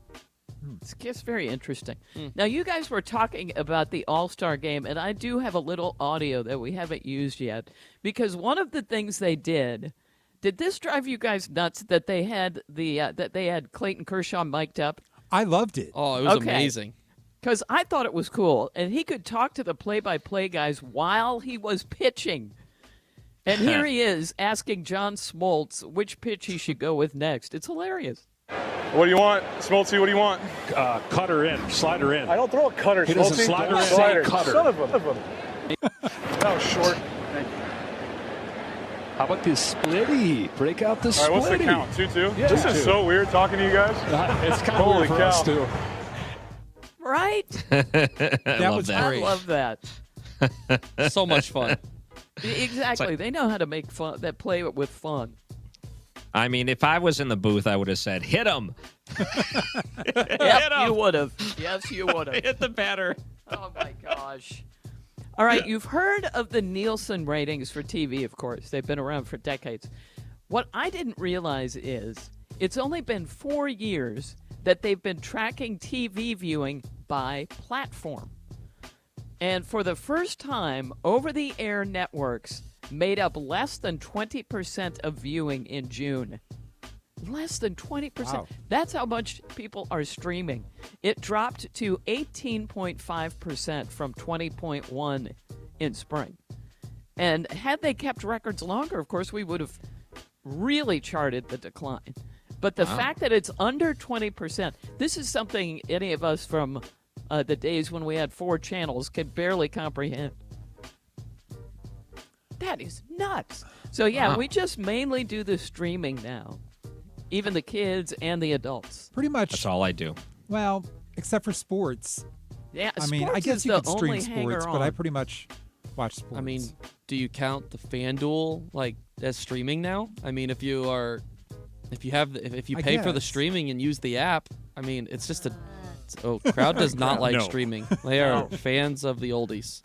It's just very interesting. Now, you guys were talking about the All-Star game, and I do have a little audio that we haven't used yet, because one of the things they did this drive you guys nuts that they had Clayton Kershaw mic'd up? I loved it. Oh, it was amazing. Because I thought it was cool, and he could talk to the play-by-play guys while he was pitching. And here he is asking John Smoltz which pitch he should go with next. It's hilarious. What do you want, Smoltzy? What do you want? Cutter in, slider in. I don't throw a cutter. He doesn't slider in. Say cutter. Son of a. That was short. Thank you. How about this splitty? Break out the splitty. All right, what's the count? 2-2? Yeah, this is so weird talking to you guys. It's kind of weird for us, too. Right? That was great. I love that. So much fun. Exactly. They know how to make fun. That play with fun. I mean, if I was in the booth, I would have said, hit him. Yep, you would have. Yes, you would have. Hit the batter. Oh, my gosh. All right, you've heard of the Nielsen ratings for TV, of course. They've been around for decades. What I didn't realize is it's only been 4 years that they've been tracking TV viewing by platform. And for the first time, over-the-air networks made up less than 20% of viewing in June. Less than 20%. Wow. That's how much people are streaming. It dropped to 18.5% from 20.1% in spring. And had they kept records longer, of course, we would have really charted the decline. But the fact that it's under 20%, this is something any of us from the days when we had 4 channels could barely comprehend. That is nuts. So, yeah, we just mainly do the streaming now. even the kids and the adults. Pretty much. That's all I do. Well, except for sports. Yeah, I mean, I sports guess is you the could stream only sports, but hanger-on. I pretty much watch sports. I mean, do you count the FanDuel as streaming now? I mean, if you I pay for the guess. streaming and use the app, I mean, it's just crowd does not like No. streaming. They are fans of the oldies.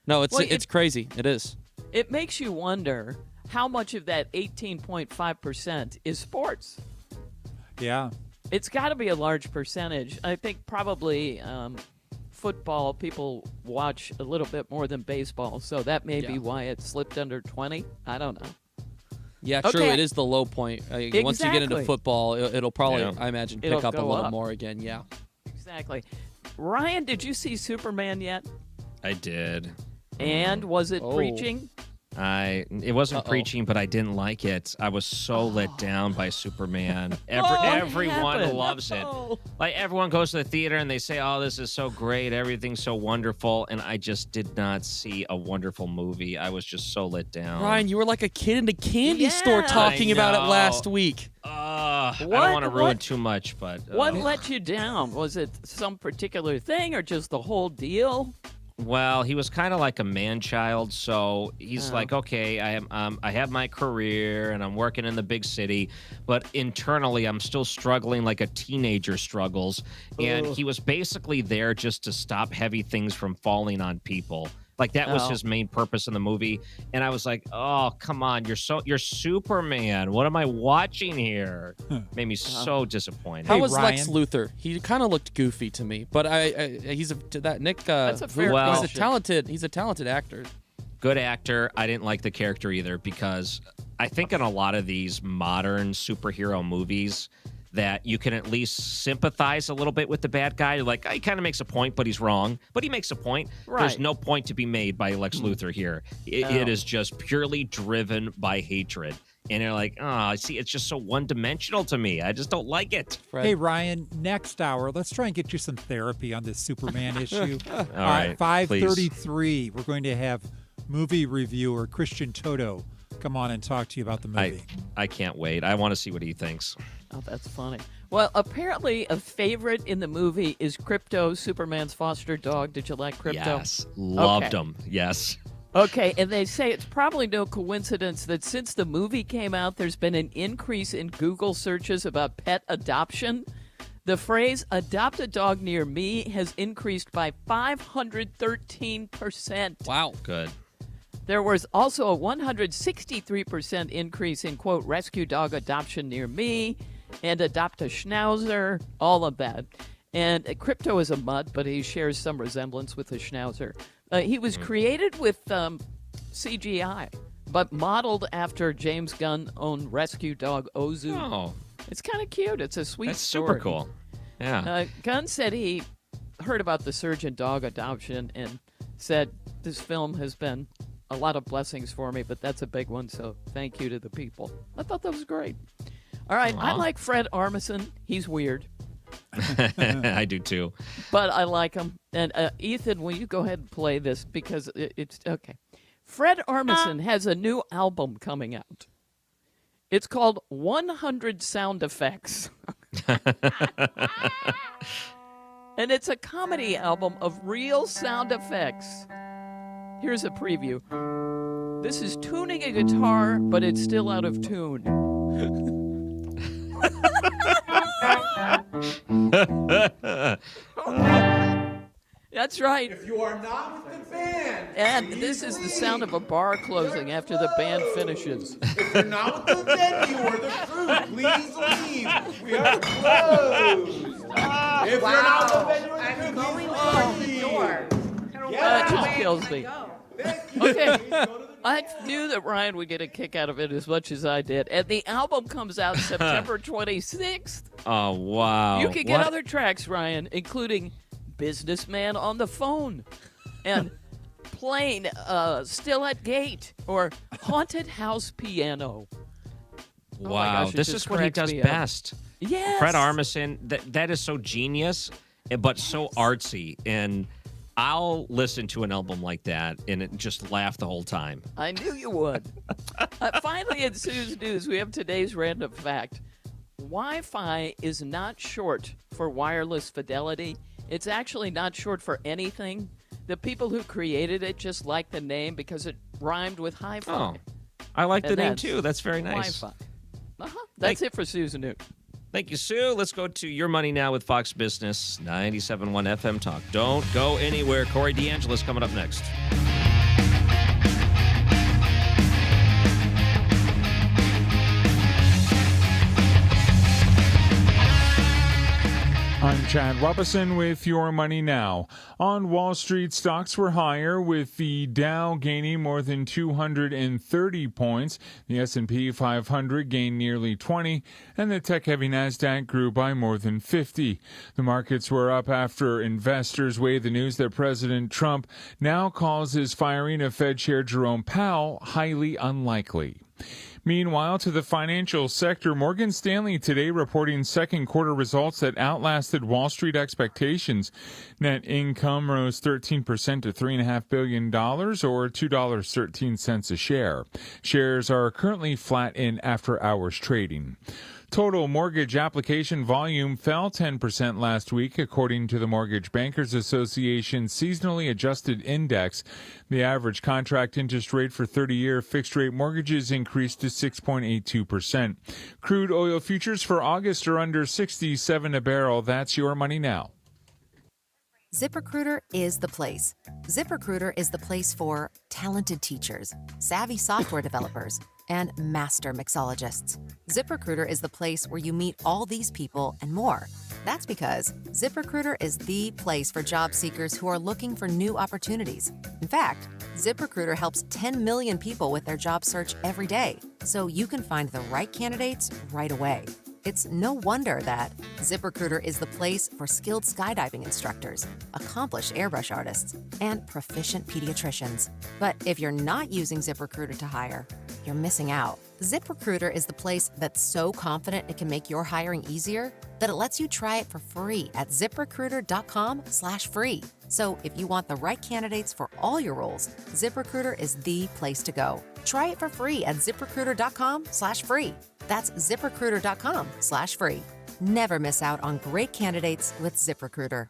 No, it's crazy. It is. It makes you wonder how much of that 18.5% is sports. Yeah. It's got to be a large percentage. I think probably football people watch a little bit more than baseball, so that may be why it slipped under 20. I don't know. Yeah, Okay. true. It is the low point. Once you get into Exactly. football, it'll probably, I imagine, pick It'll up a go little up. more again. Yeah. Exactly. Ryan, did you see Superman yet? I did. And was it preaching? It wasn't preaching, but I didn't like it. I was so let down by Superman. Everyone happened? loves it. Like everyone goes to the theater and they say, "Oh, this is so great. Everything's so wonderful." And I just did not see a wonderful movie. I was just so let down. Ryan, you were like a kid in a candy store talking I about it know. last week. I don't want to ruin too much, but What let you down? Was it some particular thing or just the whole deal? well, he was kind of like a man-child, so he's like, okay, I have my career and I'm working in the big city, but internally I'm still struggling like a teenager struggles. And he was basically there just to stop heavy things from falling on people. Like that was his main purpose in the movie. And I was like, oh, come on, you're Superman. What am I watching here? Made me so disappointed. How was Lex Luthor? He kind of looked goofy to me, but he's Nick. That's a fair He's a talented actor. Good actor. I didn't like the character either because I think in a lot of these modern superhero movies that you can at least sympathize a little bit with the bad guy. You're like, he kind of makes a point, but he's wrong. But he makes a point. Right. There's no point to be made by Lex Luthor here. It is just purely driven by hatred. And you're like, see, it's just so one-dimensional to me. I just don't like it. Hey, Ryan, next hour, let's try and get you some therapy on this Superman issue. All right, 5:33, we're going to have movie reviewer Christian Toto come on and talk to you about the movie. I can't wait. I want to see what he thinks. Oh, that's funny. Well, apparently a favorite in the movie is Crypto, Superman's foster dog. Did you like Crypto? Yes. Loved him. Yes. Okay, and they say it's probably no coincidence that since the movie came out, there's been an increase in Google searches about pet adoption. The phrase, adopt a dog near me, has increased by 513%. Wow. Good. There was also a 163% increase in, quote, rescue dog adoption near me and adopt a schnauzer, all of that. And Crypto is a mutt, but he shares some resemblance with a schnauzer. He was created with CGI, but modeled after James Gunn-owned rescue dog Ozu. Oh. It's kind of cute. It's a sweet That's story. super cool. Yeah. Gunn said he heard about the surge in dog adoption and said, this film has been a lot of blessings for me, but that's a big one, so thank you to the people. I thought that was great. All right, I like Fred Armisen. He's weird, I do too. but I like him. And Ethan, will you go ahead and play this because it's okay. Fred Armisen has a new album coming out. It's called 100 Sound Effects. And it's a comedy album of real sound effects. Here's a preview. This is tuning a guitar, but it's still out of tune. That's right. If you are not with the band, And this is the sound of a bar closing after the band finishes. if you're not with the venue or the crew, please leave. We are closed. If you're not with the venue or the crew, please leave. That just kills me. Okay. I knew that Ryan would get a kick out of it as much as I did. And the album comes out September 26th. Oh, wow. You can get What? other tracks, Ryan, including Businessman on the Phone and Plane Still at Gate or Haunted House Piano. Oh my Wow. gosh, it This just is what he cracks does me up. best. Yes. Fred Armisen, that is so genius, but so artsy. And I'll listen to an album like that and just laugh the whole time. I knew you would. Finally, in Sue's News, we have today's random fact. Wi-Fi is not short for wireless fidelity. It's actually not short for anything. The people who created it just liked the name because it rhymed with hi-fi. Oh, I like the And name that's too. That's very nice. Wi-Fi. That's it for Susan Newt. Thank you, Sue. Let's go to Your Money Now with Fox Business 97.1 FM Talk. Don't go anywhere. Corey DeAngelis coming up next. I'm Chad Robison with Your Money Now. On Wall Street, stocks were higher, with the Dow gaining more than 230 points. The S&P 500 gained nearly 20, and the tech-heavy Nasdaq grew by more than 50. The markets were up after investors weighed the news that President Trump now calls his firing of Fed Chair Jerome Powell highly unlikely. Meanwhile, to the financial sector, Morgan Stanley today reporting second quarter results that outlasted Wall Street expectations. Net income rose 13% to $3.5 billion, or $2.13 a share. Shares are currently flat in after-hours trading. Total mortgage application volume fell 10% last week, according to the Mortgage Bankers Association seasonally adjusted index. The average contract interest rate for 30-year fixed-rate mortgages increased to 6.82%. Crude oil futures for August are under $67 a barrel. That's Your Money Now. ZipRecruiter is the place. ZipRecruiter is the place for talented teachers, savvy software developers, and master mixologists. ZipRecruiter is the place where you meet all these people and more. That's because ZipRecruiter is the place for job seekers who are looking for new opportunities. In fact, ZipRecruiter helps 10 million people with their job search every day, so you can find the right candidates right away. It's no wonder that ZipRecruiter is the place for skilled skydiving instructors, accomplished airbrush artists, and proficient pediatricians. But if you're not using ZipRecruiter to hire, you're missing out. ZipRecruiter is the place that's so confident it can make your hiring easier that it lets you try it for free at ZipRecruiter.com/free. So if you want the right candidates for all your roles, ZipRecruiter is the place to go. Try it for free at ZipRecruiter.com/free. That's ZipRecruiter.com/free. Never miss out on great candidates with ZipRecruiter.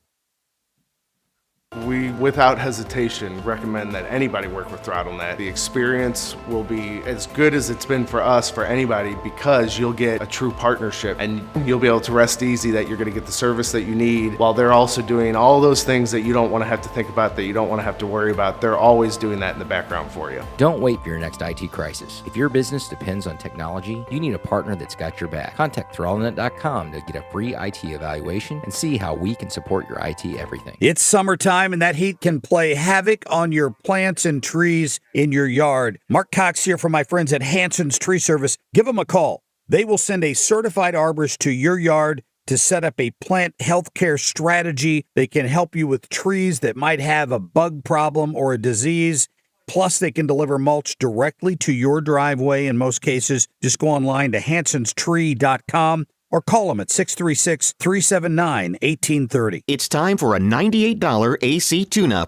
We, without hesitation, recommend that anybody work with ThrottleNet. The experience will be as good as it's been for us, for anybody, because you'll get a true partnership and you'll be able to rest easy that you're going to get the service that you need, while they're also doing all those things that you don't want to have to think about, that you don't want to have to worry about. They're always doing that in the background for you. Don't wait for your next IT crisis. If your business depends on technology, you need a partner that's got your back. Contact ThrottleNet.com to get a free IT evaluation and see how we can support your IT everything. It's summertime, and that heat can play havoc on your plants and trees in your yard. Mark Cox here from my friends at Hanson's Tree Service. Give them a call. They will send a certified arborist to your yard to set up a plant health care strategy. They can help you with trees that might have a bug problem or a disease. Plus, they can deliver mulch directly to your driveway in most cases. Just go online to hansonstree.com. or call them at 636-379-1830. It's time for a $98 AC tune-up.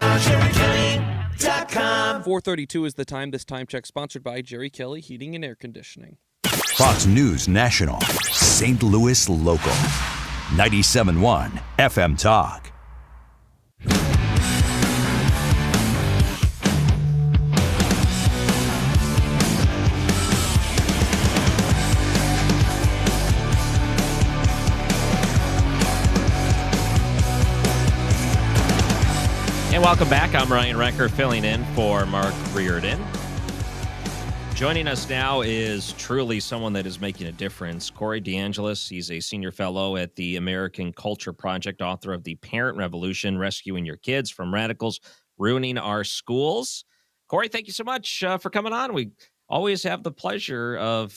4:32 is the time. This time check sponsored by Jerry Kelly Heating and Air Conditioning. Fox News National, St. Louis Local, 97.1 FM Talk. And welcome back. I'm Ryan Recker, filling in for Mark Reardon. Joining us now is truly someone that is making a difference. Corey DeAngelis. He's a senior fellow at the American Culture Project, author of The Parent Revolution, Rescuing Your Kids from Radicals Ruining Our Schools. Corey, thank you so much for coming on. We always have the pleasure of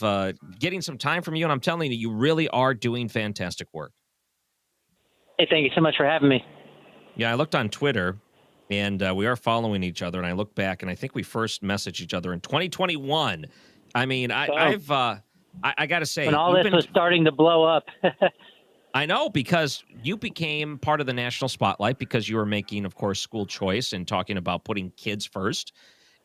getting some time from you, and I'm telling you, you really are doing fantastic work. Hey, thank you so much for having me. Yeah, I looked on Twitter. And we are following each other, and I look back, and I think we first messaged each other in 2021. I mean, I got to say, when all this was starting to blow up. I know, because you became part of the national spotlight because you were making, of course, school choice and talking about putting kids first.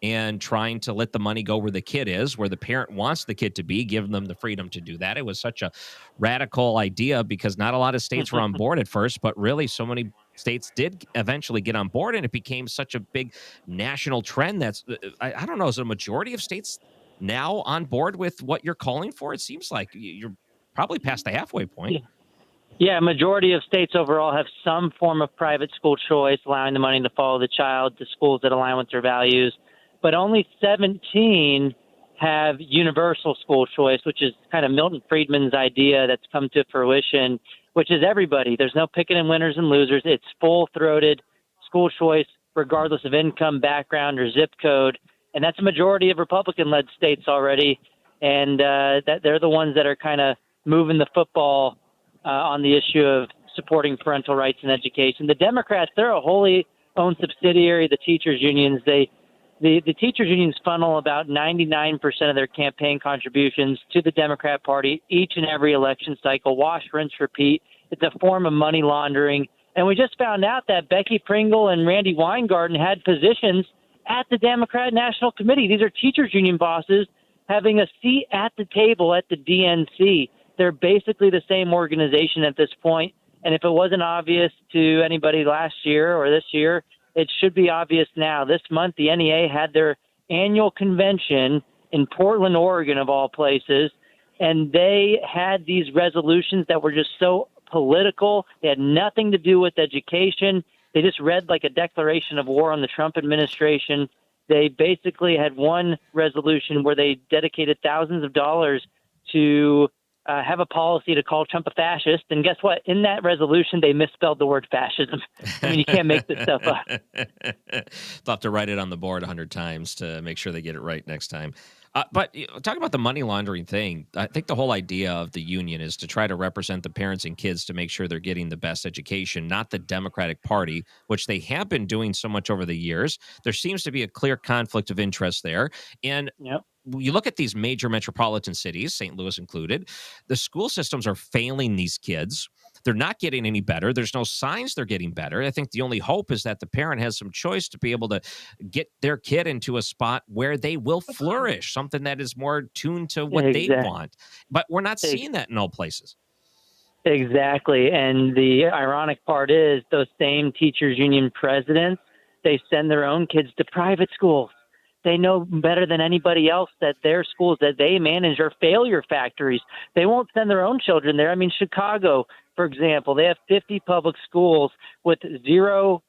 and trying to let the money go where the kid is, where the parent wants the kid to be, give them the freedom to do that. It was such a radical idea because not a lot of states were on board at first, but really so many states did eventually get on board, and it became such a big national trend. That's, I don't know, is a majority of states now on board with what you're calling for? It seems like you're probably past the halfway point. Yeah, majority of states overall have some form of private school choice, allowing the money to follow the child to schools that align with their values. But only 17 have universal school choice, which is kind of Milton Friedman's idea that's come to fruition, which is everybody. There's no picking and winners and losers. It's full-throated school choice, regardless of income, background, or zip code. And that's a majority of Republican-led states already. And that they're the ones that are kind of moving the football on the issue of supporting parental rights in education. The Democrats, they're a wholly owned subsidiary of the teachers' unions. The teachers' unions funnel about 99% of their campaign contributions to the Democrat Party each and every election cycle. Wash, rinse, repeat. It's a form of money laundering. And we just found out that Becky Pringle and Randy Weingarten had positions at the Democrat National Committee. These are teachers' union bosses having a seat at the table at the DNC. They're basically the same organization at this point. And if it wasn't obvious to anybody last year or this year, it should be obvious now. This month, the NEA had their annual convention in Portland, Oregon, of all places, and they had these resolutions that were just so political. They had nothing to do with education. They just read like a declaration of war on the Trump administration. They basically had one resolution where they dedicated thousands of dollars to have a policy to call Trump a fascist. And guess what? In that resolution, they misspelled the word fascism. I mean, you can't make this stuff up. They'll have to write it on the board 100 times to make sure they get it right next time. But talk about the money laundering thing. I think the whole idea of the union is to try to represent the parents and kids to make sure they're getting the best education, not the Democratic Party, which they have been doing so much over the years. There seems to be a clear conflict of interest there. And you look at these major metropolitan cities, St. Louis included, the school systems are failing these kids. They're not getting any better. There's no signs they're getting better. I think the only hope is that the parent has some choice to be able to get their kid into a spot where they will flourish, something that is more tuned to what they want. But we're not seeing that in all places. Exactly. And the ironic part is those same teachers union presidents, they send their own kids to private schools. They know better than anybody else that their schools that they manage are failure factories. They won't send their own children there. I mean, Chicago, for example, they have 50 public schools with 0%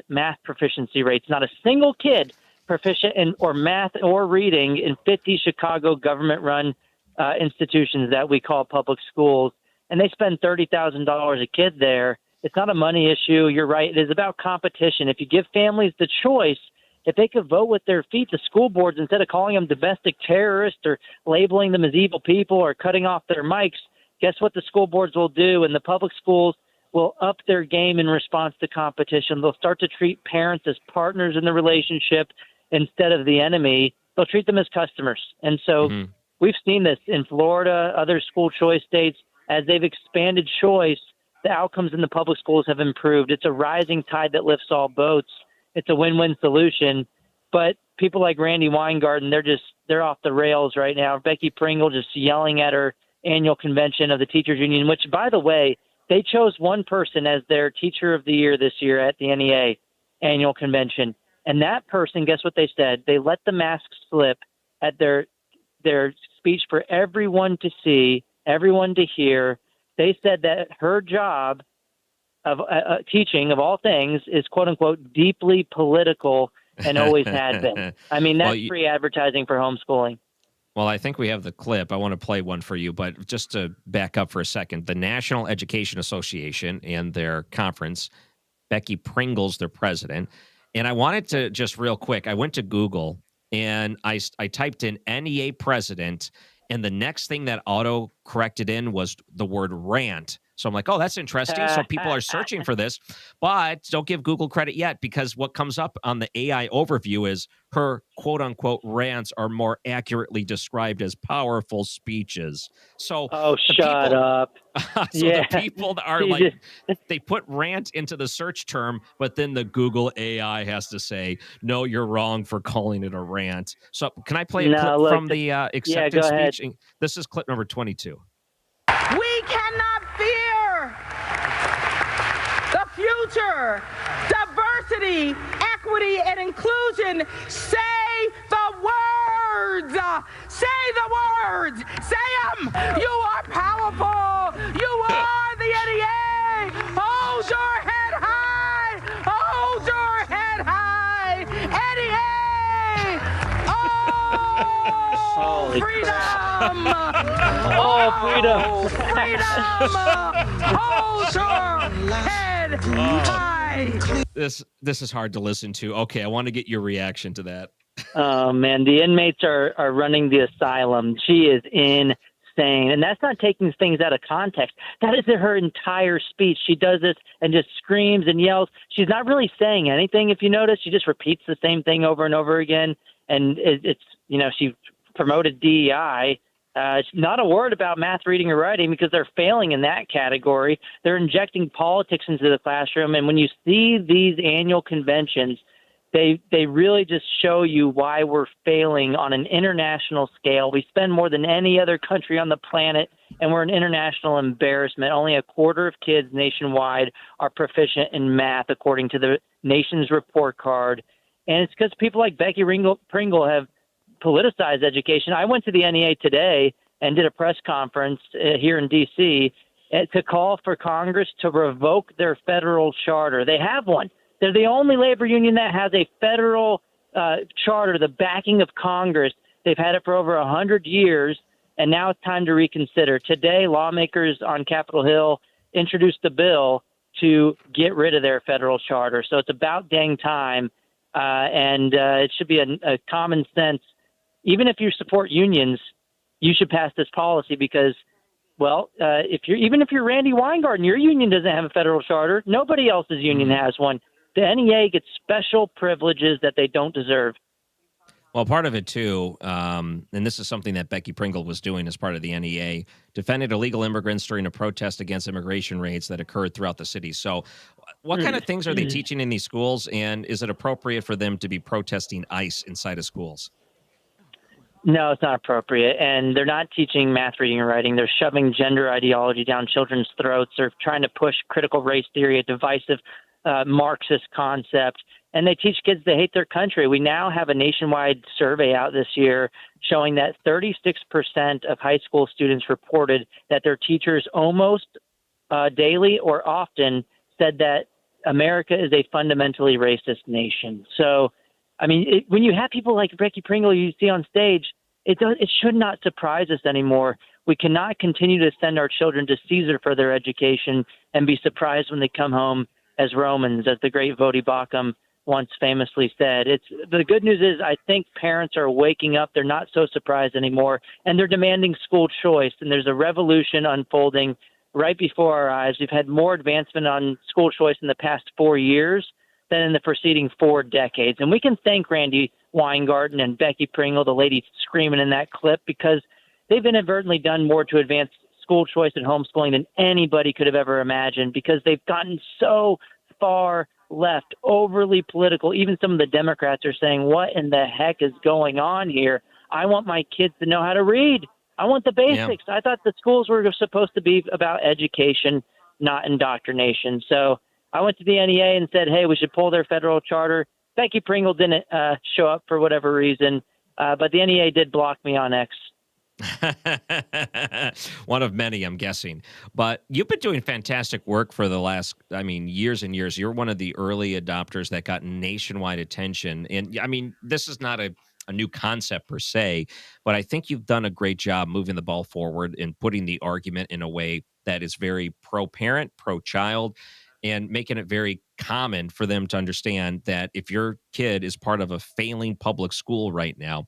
math proficiency rates. Not a single kid proficient in or math or reading in 50 Chicago government-run institutions that we call public schools. And they spend $30,000 a kid there. It's not a money issue. You're right. It is about competition. If you give families the choice, if they could vote with their feet, the school boards, instead of calling them domestic terrorists or labeling them as evil people or cutting off their mics, guess what the school boards will do? And the public schools will up their game in response to competition. They'll start to treat parents as partners in the relationship instead of the enemy. They'll treat them as customers. And so we've seen this in Florida, other school choice states. As they've expanded choice, the outcomes in the public schools have improved. It's a rising tide that lifts all boats. It's a win-win solution, but people like Randy Weingarten, they're off the rails right now. Becky Pringle just yelling at her annual convention of the teachers union, which, by the way, they chose one person as their teacher of the year this year at the NEA annual convention. And that person, guess what they said? They let the mask slip at their speech for everyone to see, everyone to hear. They said that her job of teaching, of all things, is quote-unquote deeply political and always has been. I mean, that's free advertising for homeschooling. Well, I think we have the clip. I want to play one for you, but just to back up for a second, the National Education Association and their conference, Becky Pringle's their president, and I wanted to just real quick, I went to Google and I typed in NEA president, and the next thing that auto-corrected in was the word rant, So I'm like, oh, that's interesting. So people are searching for this, but don't give Google credit yet, because what comes up on the AI overview is her quote unquote rants are more accurately described as powerful speeches. So shut up. So the people that are like, they put rant into the search term, but then the Google AI has to say, no, you're wrong for calling it a rant. So can I play a clip from the acceptance speech? This is clip number 22. We cannot fear the future. Diversity, equity, and inclusion. Say the words. Say the words. Say them. You are powerful. You are the NEA. Hold your head high. Hold your head high. NEA. Oh, freedom. Oh, freedom. Freedom. Hold your head high. This is hard to listen to. Okay, I want to get your reaction to that. Oh, man, the inmates are running the asylum. She is insane. And that's not taking things out of context. That is her entire speech. She does this and just screams and yells. She's not really saying anything, if you notice. She just repeats the same thing over and over again. And it's, she promoted DEI. Not a word about math, reading, or writing, because they're failing in that category. They're injecting politics into the classroom. And when you see these annual conventions, they really just show you why we're failing on an international scale. We spend more than any other country on the planet, and we're an international embarrassment. Only a quarter of kids nationwide are proficient in math, according to the nation's report card. And it's because people like Becky Pringle have politicized education. I went to the NEA today and did a press conference here in D.C. To call for Congress to revoke their federal charter. They have one. They're the only labor union that has a federal charter, the backing of Congress. They've had it for over 100 years, and now it's time to reconsider. Today, lawmakers on Capitol Hill introduced a bill to get rid of their federal charter. So it's about dang time, and it should be a common sense. Even if you support unions, you should pass this policy because, well, if you're Randy Weingarten, your union doesn't have a federal charter. Nobody else's union has one. The NEA gets special privileges that they don't deserve. Well, part of it, too, and this is something that Becky Pringle was doing as part of the NEA, defended illegal immigrants during a protest against immigration raids that occurred throughout the city. So what kind of things are they teaching in these schools, and is it appropriate for them to be protesting ICE inside of schools? No, it's not appropriate. And they're not teaching math, reading, and writing. They're shoving gender ideology down children's throats. They're trying to push critical race theory, a divisive Marxist concept, and they teach kids to hate their country. We now have a nationwide survey out this year showing that 36% of high school students reported that their teachers almost daily or often said that America is a fundamentally racist nation. So, I mean, when you have people like Becky Pringle you see on stage, it should not surprise us anymore. We cannot continue to send our children to Caesar for their education and be surprised when they come home as Romans, as the great Vodi Bakum once famously said. The good news is I think parents are waking up. They're not so surprised anymore, and they're demanding school choice. And there's a revolution unfolding right before our eyes. We've had more advancement on school choice in the past 4 years than in the preceding 4 decades. And we can thank Randy Weingarten and Becky Pringle, the lady screaming in that clip, because they've inadvertently done more to advance school choice and homeschooling than anybody could have ever imagined, because they've gotten so far left, overly political. Even some of the Democrats are saying, what in the heck is going on here? I want my kids to know how to read. I want the basics. Yeah. I thought the schools were supposed to be about education, not indoctrination. So I went to the NEA and said, hey, we should pull their federal charter. Becky Pringle didn't show up for whatever reason, but the NEA did block me on X. One of many, I'm guessing. But you've been doing fantastic work for the last, years and years. You're one of the early adopters that got nationwide attention. And this is not a new concept per se, but I think you've done a great job moving the ball forward and putting the argument in a way that is very pro-parent, pro-child, and making it very common for them to understand that if your kid is part of a failing public school right now,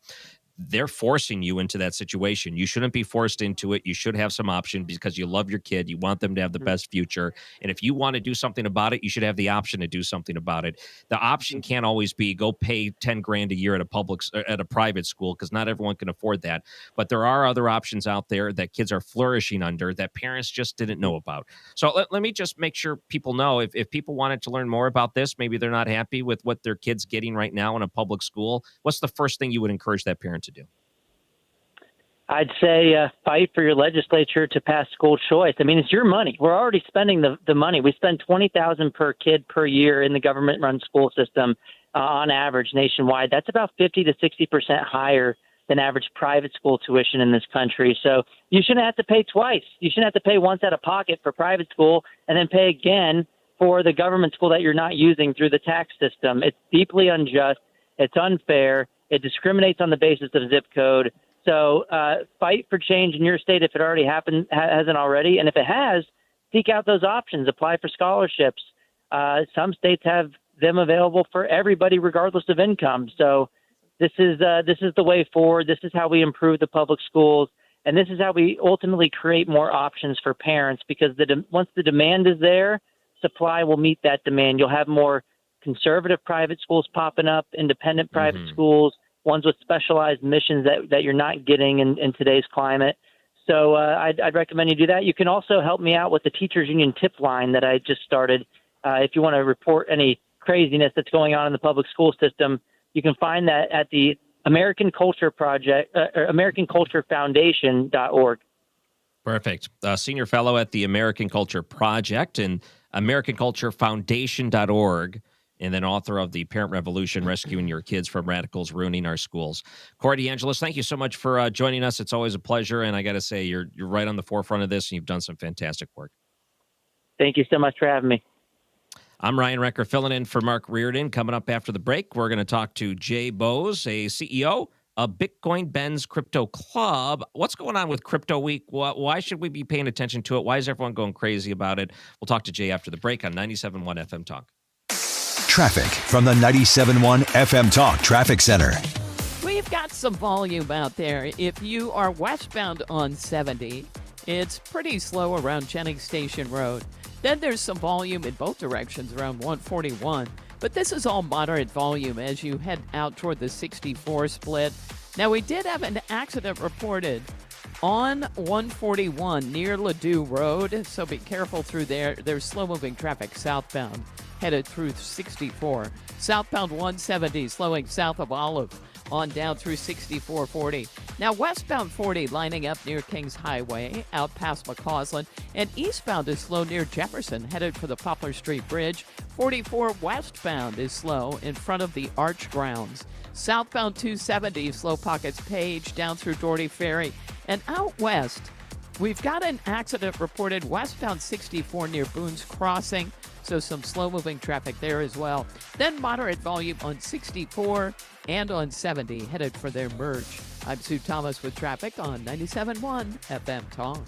they're forcing you into that situation. You shouldn't be forced into it. You should have some option because you love your kid. You want them to have the best future. And if you want to do something about it, you should have the option to do something about it. The option can't always be go pay 10 grand a year at a private school, because not everyone can afford that. But there are other options out there that kids are flourishing under that parents just didn't know about. So let me just make sure people know, if people wanted to learn more about this, maybe they're not happy with what their kid's getting right now in a public school, what's the first thing you would encourage that parent to do? I'd say fight for your legislature to pass school choice. I mean, it's your money. We're already spending the money. We spend $20,000 per kid per year in the government-run school system on average nationwide. That's about 50 to 60% higher than average private school tuition in this country. So you shouldn't have to pay twice. You shouldn't have to pay once out of pocket for private school and then pay again for the government school that you're not using through the tax system. It's deeply unjust. It's unfair. It discriminates on the basis of zip code. So fight for change in your state if it already hasn't already. And if it has, seek out those options. Apply for scholarships. Some states have them available for everybody regardless of income. So this is the way forward. This is how we improve the public schools. And this is how we ultimately create more options for parents, because once the demand is there, supply will meet that demand. You'll have more conservative private schools popping up, independent private schools, ones with specialized missions that you're not getting in today's climate. So I'd recommend you do that. You can also help me out with the Teachers Union tip line that I just started. If you want to report any craziness that's going on in the public school system, you can find that at the American Culture Project, AmericanCultureFoundation.org. Perfect. Senior fellow at the American Culture Project and AmericanCultureFoundation.org, and then author of The Parent Revolution, Rescuing Your Kids from Radicals Ruining Our Schools. Corey DeAngelis, thank you so much for joining us. It's always a pleasure, and I got to say, you're right on the forefront of this, and you've done some fantastic work. Thank you so much for having me. I'm Ryan Recker, filling in for Mark Reardon. Coming up after the break, we're going to talk to Jay Bose, a CEO of Bitcoin Ben's Crypto Club. What's going on with Crypto Week? Why should we be paying attention to it? Why is everyone going crazy about it? We'll talk to Jay after the break on 97.1 FM Talk. Traffic from the 97.1 FM Talk Traffic Center. We've got some volume out there. If you are westbound on 70, it's pretty slow around Jennings Station Road. Then there's some volume in both directions around 141. But this is all moderate volume as you head out toward the 64 split. Now, we did have an accident reported on 141 near Ladue Road, so be careful through there. There's slow-moving traffic southbound headed through 64. Southbound 170 slowing south of Olive on down through 6440. Now westbound 40 lining up near Kings Highway out past McCausland, and eastbound is slow near Jefferson headed for the Poplar Street Bridge. 44 westbound is slow in front of the Arch grounds. Southbound 270 slow pockets Page down through Doherty Ferry. And out west, we've got an accident reported westbound 64 near Boone's Crossing, so some slow-moving traffic there as well. Then moderate volume on 64 and on 70 headed for their merge. I'm Sue Thomas with traffic on 97.1 FM Talk.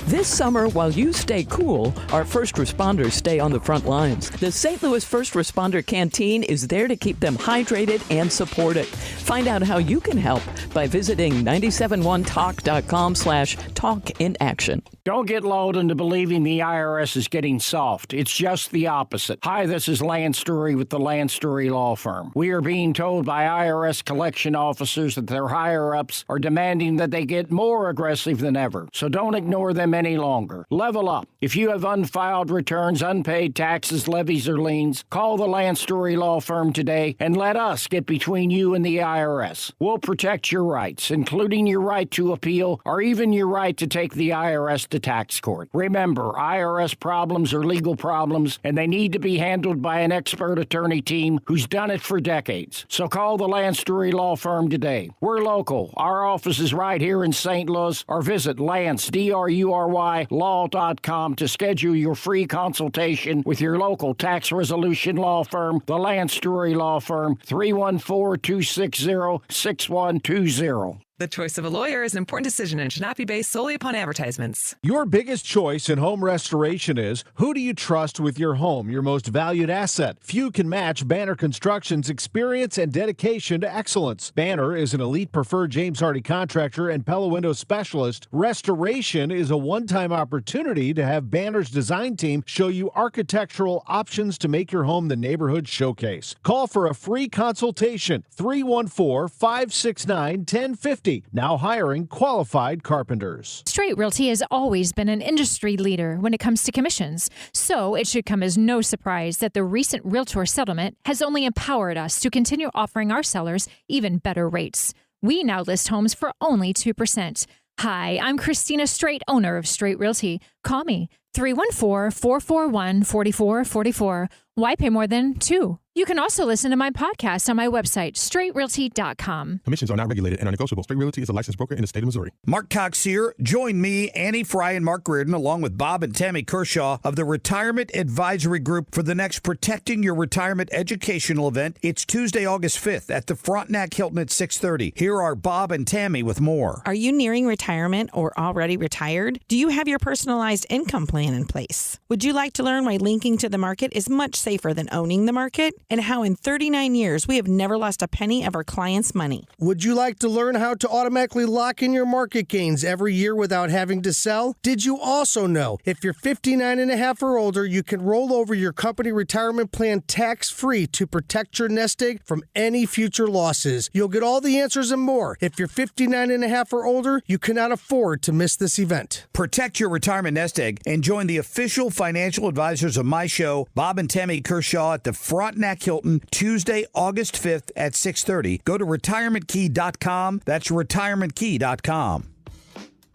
This summer, while you stay cool, our first responders stay on the front lines. The St. Louis First Responder Canteen is there to keep them hydrated and supported. Find out how you can help by visiting 971talk.com/talkinaction. Don't get lulled into believing the IRS is getting soft. It's just the opposite. Hi, this is Lance Story with the Lance Story Law Firm. We are being told by IRS collection officers that their higher-ups are demanding that they get more aggressive than ever. So don't ignore them any longer. Level up. If you have unfiled returns, unpaid taxes, levies, or liens, call the Lance Story Law Firm today and let us get between you and the IRS. We'll protect your rights, including your right to appeal or even your right to take the IRS to tax court. Remember, IRS problems are legal problems, and they need to be handled by an expert attorney team who's done it for decades. So call the Lance Story Law Firm today. We're local. Our office is right here in St. Louis, or visit Lance, DRURY, law.com to schedule your free consultation with your local tax resolution law firm, the Lance Story Law Firm, 314-260-6120. The choice of a lawyer is an important decision and should not be based solely upon advertisements. Your biggest choice in home restoration is, who do you trust with your home, your most valued asset? Few can match Banner Construction's experience and dedication to excellence. Banner is an elite preferred James Hardie contractor and Pella Window specialist. Restoration is a one-time opportunity to have Banner's design team show you architectural options to make your home the neighborhood showcase. Call for a free consultation, 314-569-1050. Now hiring qualified carpenters. Straight Realty has always been an industry leader when it comes to commissions, so it should come as no surprise that the recent Realtor settlement has only empowered us to continue offering our sellers even better rates. We now list homes for only 2%. Hi, I'm Christina Straight, owner of Straight Realty. Call me, 314-441-4444. Why pay more than 2? You can also listen to my podcast on my website, straightrealty.com. Commissions are not regulated and are negotiable. Straight Realty is a licensed broker in the state of Missouri. Mark Cox here. Join me, Annie Fry, and Mark Reardon, along with Bob and Tammy Kershaw of the Retirement Advisory Group for the next Protecting Your Retirement educational event. It's Tuesday, August 5th at the Frontenac Hilton at 6:30. Here are Bob and Tammy with more. Are you nearing retirement or already retired? Do you have your personalized income plan in place? Would you like to learn why linking to the market is much safer than owning the market? And how in 39 years we have never lost a penny of our clients' money? Would you like to learn how to automatically lock in your market gains every year without having to sell? Did you also know if you're 59 and a half or older, you can roll over your company retirement plan tax-free to protect your nest egg from any future losses? You'll get all the answers and more. If you're 59 and a half or older, you cannot afford to miss this event. Protect your retirement nest egg and join the official financial advisors of my show, Bob and Tammy Kershaw, at the Frontenac Hilton, Tuesday, August 5th at 6:30. Go to retirementkey.com. That's retirementkey.com.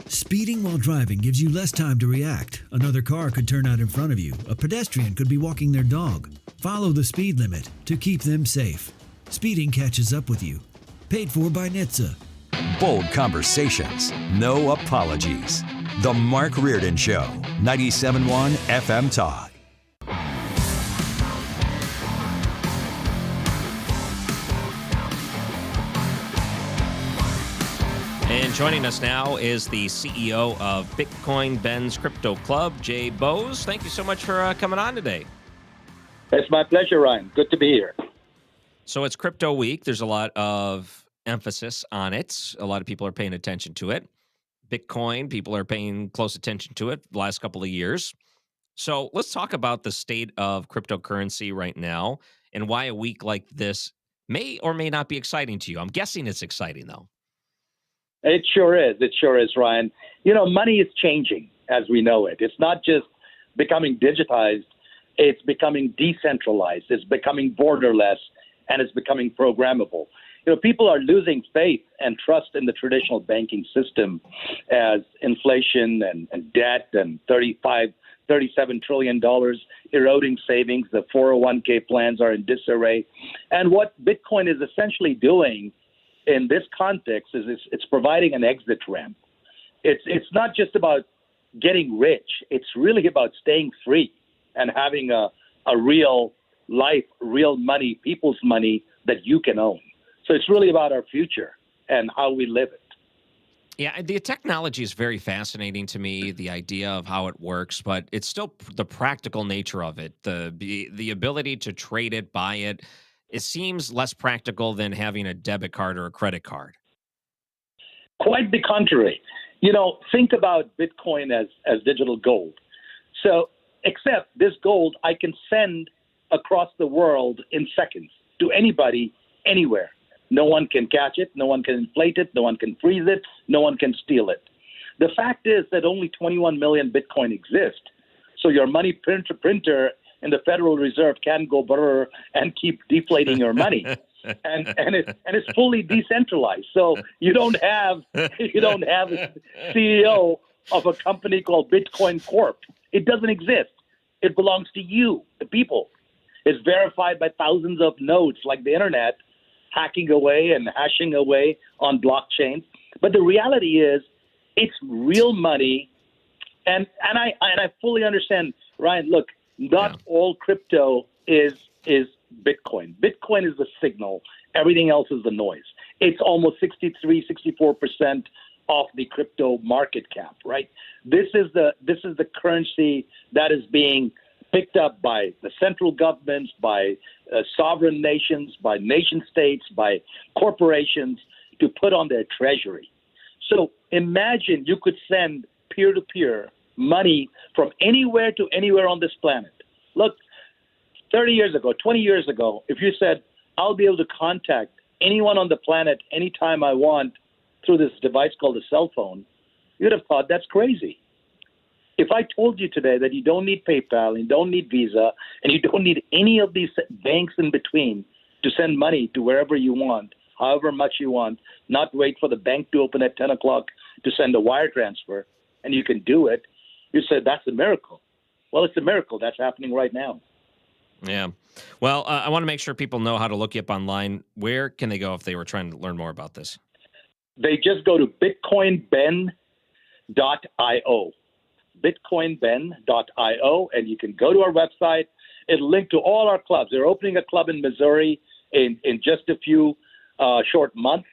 Speeding while driving gives you less time to react. Another car could turn out in front of you. A pedestrian could be walking their dog. Follow the speed limit to keep them safe. Speeding catches up with you. Paid for by NHTSA. Bold conversations, no apologies. The Mark Reardon Show, 97.1 FM Talk. And joining us now is the CEO of Bitcoin Ben's Crypto Club, Jay Bose. Thank you so much for coming on today. It's my pleasure, Ryan. Good to be here. So it's Crypto Week. There's a lot of emphasis on it. A lot of people are paying attention to it. Bitcoin, people are paying close attention to it the last couple of years. So let's talk about the state of cryptocurrency right now and why a week like this may or may not be exciting to you. I'm guessing it's exciting, though. It sure is. It sure is, Ryan. You know, money is changing as we know it. It's not just becoming digitized. It's becoming decentralized. It's becoming borderless, and it's becoming programmable. You know, people are losing faith and trust in the traditional banking system as inflation and debt and $37 trillion eroding savings. The 401k plans are in disarray. And what Bitcoin is essentially doing in this context is it's providing an exit ramp. It's not just about getting rich. It's really about staying free and having a real life, real money, people's money that you can own. So it's really about our future and how we live it. Yeah, the technology is very fascinating to me, the idea of how it works, but it's still the practical nature of it, the ability to trade it, buy it. It seems less practical than having a debit card or a credit card. Quite the contrary. You know, think about Bitcoin as digital gold. So, except this gold I can send across the world in seconds to anybody, anywhere. No one can catch it. No one can inflate it. No one can freeze it. No one can steal it. The fact is that only 21 million Bitcoin exist. So your money printer in the Federal Reserve can go brr and keep deflating your money. and it's fully decentralized. So you don't have a CEO of a company called Bitcoin Corp. It doesn't exist. It belongs to you, the people. It's verified by thousands of nodes like the internet, hacking away and hashing away on blockchains. But the reality is it's real money. And I fully understand, Ryan, look, not all crypto is Bitcoin. Bitcoin is the signal. Everything else is the noise. it's almost 63, 64% of the crypto market cap, right? This is the currency that is being picked up by the central governments, by sovereign nations, by nation states, by corporations to put on their treasury. So imagine you could send peer-to-peer money from anywhere to anywhere on this planet. Look, 30 years ago, 20 years ago, if you said, I'll be able to contact anyone on the planet anytime I want through this device called a cell phone, you'd have thought that's crazy. If I told you today that you don't need PayPal, you don't need Visa, and you don't need any of these banks in between to send money to wherever you want, however much you want, not wait for the bank to open at 10 o'clock to send a wire transfer, and you can do it, you said that's a miracle. Well, it's a miracle. That's happening right now. Yeah. Well, I want to make sure people know how to look you up online. Where can they go if they were trying to learn more about this? They just go to bitcoinben.io. bitcoinben.io, and you can go to our website. It'll link to all our clubs. They're opening a club in Missouri in just a few short months.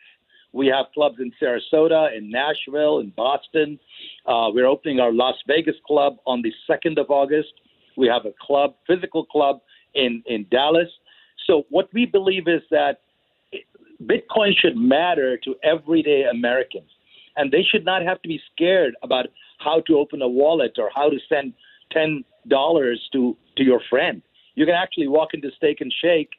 We have clubs in Sarasota, in Nashville, in Boston. We're opening our Las Vegas club on the 2nd of August. We have a club, physical club in Dallas. So what we believe is that Bitcoin should matter to everyday Americans, and they should not have to be scared about how to open a wallet or how to send $10 to your friend. You can actually walk into Steak and Shake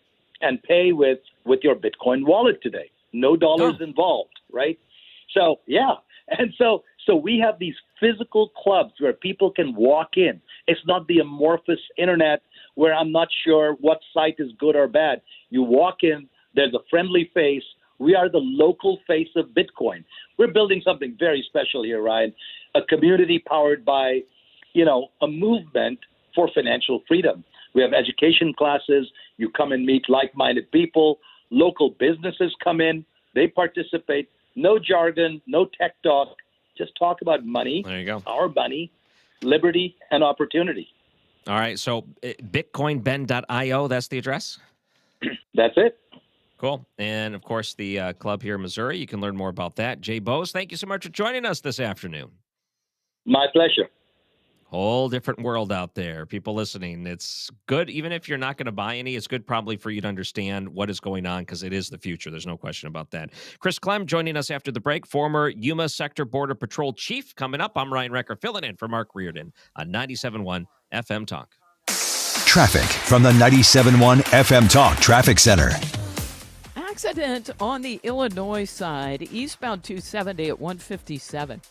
and pay with your Bitcoin wallet today. No dollars involved, right? So, yeah. And so we have these physical clubs where people can walk in. It's not the amorphous internet where I'm not sure what site is good or bad. You walk in, there's a friendly face. We are the local face of Bitcoin. We're building something very special here, Ryan, a community powered by, a movement for financial freedom. We have education classes. You come and meet like-minded people. Local businesses come in. They participate. No jargon, no tech talk. Just talk about money. There you go. Our money, liberty, and opportunity. All right. So bitcoinben.io, that's the address? That's it. Cool. And, of course, the club here in Missouri. You can learn more about that. Jay Bose, thank you so much for joining us this afternoon. My pleasure. Whole different world out there. People listening. It's good, even if you're not going to buy any, it's good probably for you to understand what is going on because it is the future. There's no question about that. Chris Clem joining us after the break, former Yuma Sector Border Patrol Chief. Coming up, I'm Ryan Recker, filling in for Mark Reardon on 97.1 FM Talk. Traffic from the 97.1 FM Talk Traffic Center. Accident on the Illinois side, eastbound 270 at 157.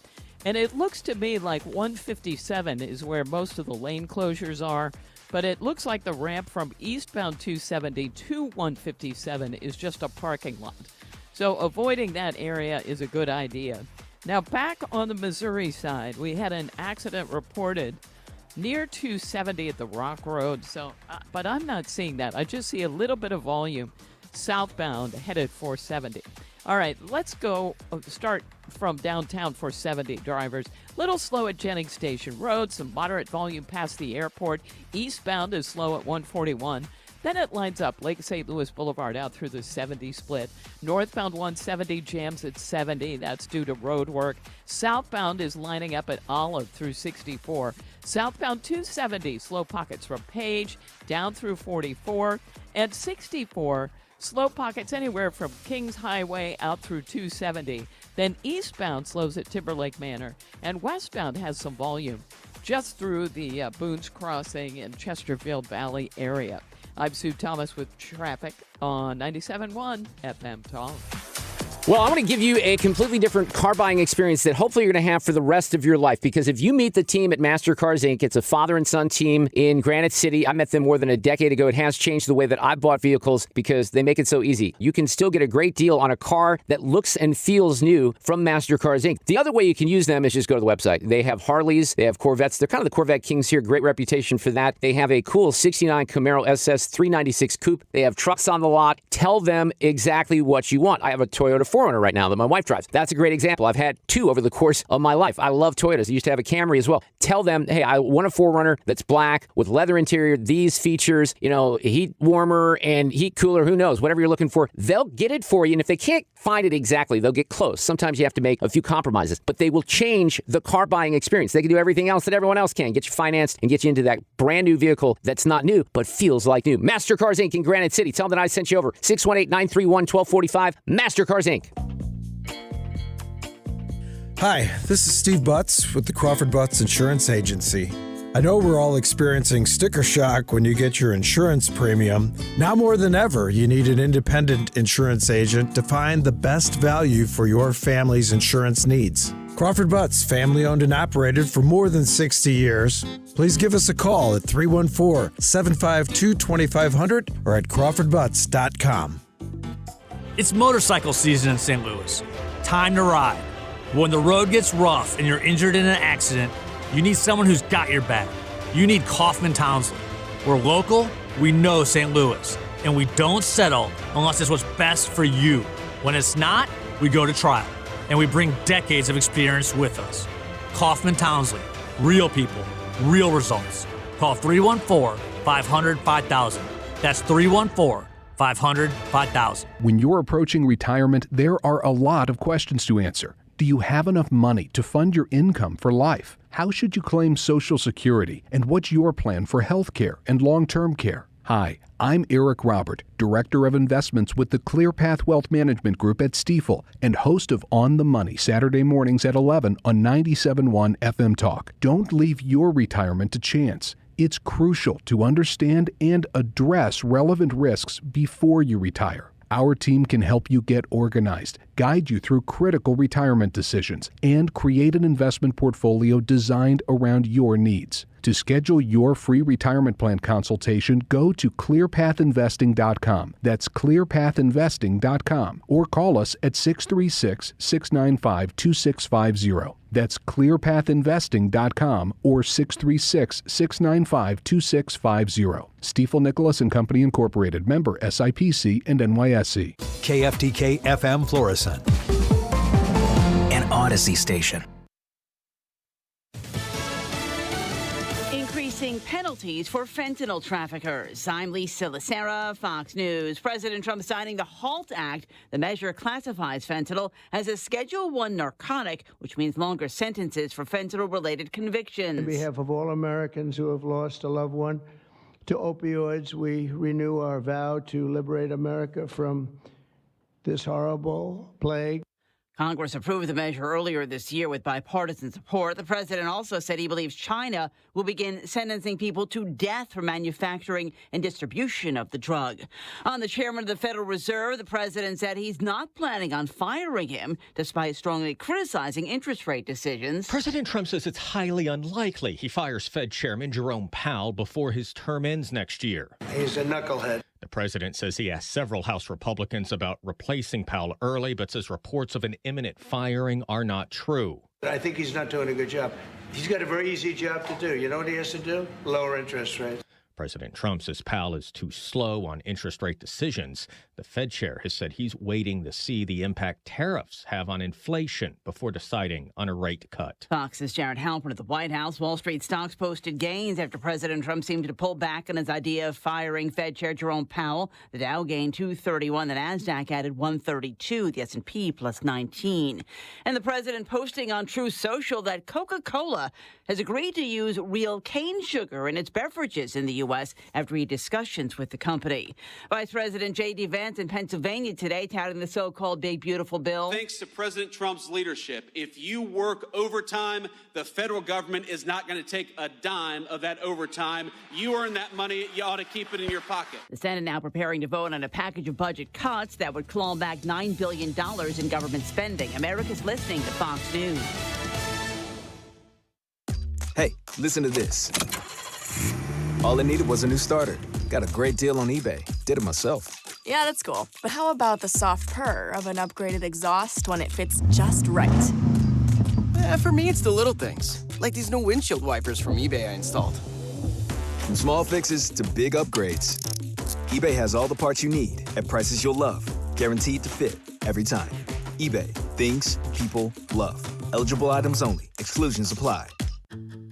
And it looks to me like 157 is where most of the lane closures are, but it looks like the ramp from eastbound 270 to 157 is just a parking lot. So avoiding that area is a good idea. Now, back on the Missouri side, we had an accident reported near 270 at the Rock Road. But I'm not seeing that. I just see a little bit of volume southbound headed 470. All right, let's go start from downtown 470 drivers. Little slow at Jennings Station Road, some moderate volume past the airport. Eastbound is slow at 141. Then it lines up Lake St. Louis Boulevard out through the 70 split. Northbound 170 jams at 70. That's due to road work. Southbound is lining up at Olive through 64. Southbound 270, slow pockets from Page down through 44. And 64, slow pockets anywhere from Kings Highway out through 270. Then eastbound slows at Timberlake Manor. And westbound has some volume just through the Boone's Crossing and Chesterfield Valley area. I'm Sue Thomas with traffic on 97.1 FM Talk. Well, I'm going to give you a completely different car buying experience that hopefully you're going to have for the rest of your life. Because if you meet the team at MasterCars Inc., it's a father and son team in Granite City. I met them more than a decade ago. It has changed the way that I've bought vehicles because they make it so easy. You can still get a great deal on a car that looks and feels new from MasterCars Inc. The other way you can use them is just go to the website. They have Harleys. They have Corvettes. They're kind of the Corvette kings here. Great reputation for that. They have a cool 69 Camaro SS 396 Coupe. They have trucks on the lot. Tell them exactly what you want. I have a Toyota 4Runner right now that my wife drives. That's a great example. I've had 2 over the course of my life. I love Toyotas. I used to have a Camry as well. Tell them, hey, I want a 4Runner that's black with leather interior, these features, heat warmer and heat cooler, who knows, whatever you're looking for. They'll get it for you. And if they can't find it exactly, they'll get close. Sometimes you have to make a few compromises, but they will change the car buying experience. They can do everything else that everyone else can. Get you financed and get you into that brand new vehicle that's not new, but feels like new. Mastercars Inc. in Granite City. Tell them that I sent you over. 618-931-1245. Mastercars Inc. Hi, this is Steve Butts with the Crawford Butts Insurance Agency. I know we're all experiencing sticker shock when you get your insurance premium. Now more than ever, you need an independent insurance agent to find the best value for your family's insurance needs. Crawford Butts, family owned and operated for more than 60 years. Please give us a call at 314-752-2500 or at crawfordbutts.com. It's motorcycle season in St. Louis. Time to ride. When the road gets rough and you're injured in an accident, you need someone who's got your back. You need Kaufman Townsley. We're local, we know St. Louis, and we don't settle unless it's what's best for you. When it's not, we go to trial, and we bring decades of experience with us. Kaufman Townsley, real people, real results. Call 314-500-5000. That's 314-500-5000. When you're approaching retirement, there are a lot of questions to answer. Do you have enough money to fund your income for life? How should you claim Social Security? And what's your plan for health care and long-term care? Hi, I'm Eric Robert, Director of Investments with the ClearPath Wealth Management Group at Stifel and host of On the Money Saturday mornings at 11 on 97.1 FM Talk. Don't leave your retirement to chance. It's crucial to understand and address relevant risks before you retire. Our team can help you get organized, guide you through critical retirement decisions, and create an investment portfolio designed around your needs. To schedule your free retirement plan consultation, go to clearpathinvesting.com. That's clearpathinvesting.com. Or call us at 636-695-2650. That's clearpathinvesting.com or 636-695-2650. Stifel Nicholas and Company Incorporated, member SIPC and NYSE. KFTK FM Florissant. An Odyssey station. Increasing penalties for fentanyl traffickers. I'm Lisa Lacera, Fox News. President Trump signing the HALT Act. The measure classifies fentanyl as a Schedule I narcotic, which means longer sentences for fentanyl-related convictions. On behalf of all Americans who have lost a loved one to opioids, we renew our vow to liberate America from this horrible plague. Congress approved the measure earlier this year with bipartisan support. The president also said he believes China will begin sentencing people to death for manufacturing and distribution of the drug. On the chairman of the Federal Reserve, the president said he's not planning on firing him, despite strongly criticizing interest rate decisions. President Trump says it's highly unlikely he fires Fed Chairman Jerome Powell before his term ends next year. He's a knucklehead. The president says he asked several House Republicans about replacing Powell early, but says reports of an imminent firing are not true. I think he's not doing a good job. He's got a very easy job to do. You know what he has to do? Lower interest rates. President Trump says Powell is too slow on interest rate decisions. The Fed chair has said he's waiting to see the impact tariffs have on inflation before deciding on a rate cut. Fox's Jared Halpern at the White House. Wall Street stocks posted gains after President Trump seemed to pull back on his idea of firing Fed Chair Jerome Powell. The Dow gained 231. The Nasdaq added 132. The S&P plus 19. And the president posting on Truth Social that Coca-Cola has agreed to use real cane sugar in its beverages in the U.S. after he had discussions with the company. Vice President J.D. Vance in Pennsylvania today touting the so-called Big Beautiful Bill. Thanks to President Trump's leadership, if you work overtime, the federal government is not going to take a dime of that overtime. You earn that money. You ought to keep it in your pocket. The Senate now preparing to vote on a package of budget cuts that would claw back $9 billion in government spending. America's listening to Fox News. Hey, listen to this. All I needed was a new starter. Got a great deal on eBay. Did it myself. Yeah, that's cool. But how about the soft purr of an upgraded exhaust when it fits just right? For me, it's the little things, like these new windshield wipers from eBay I installed. From small fixes to big upgrades, eBay has all the parts you need at prices you'll love, guaranteed to fit every time. eBay, things people love. Eligible items only. Exclusions apply.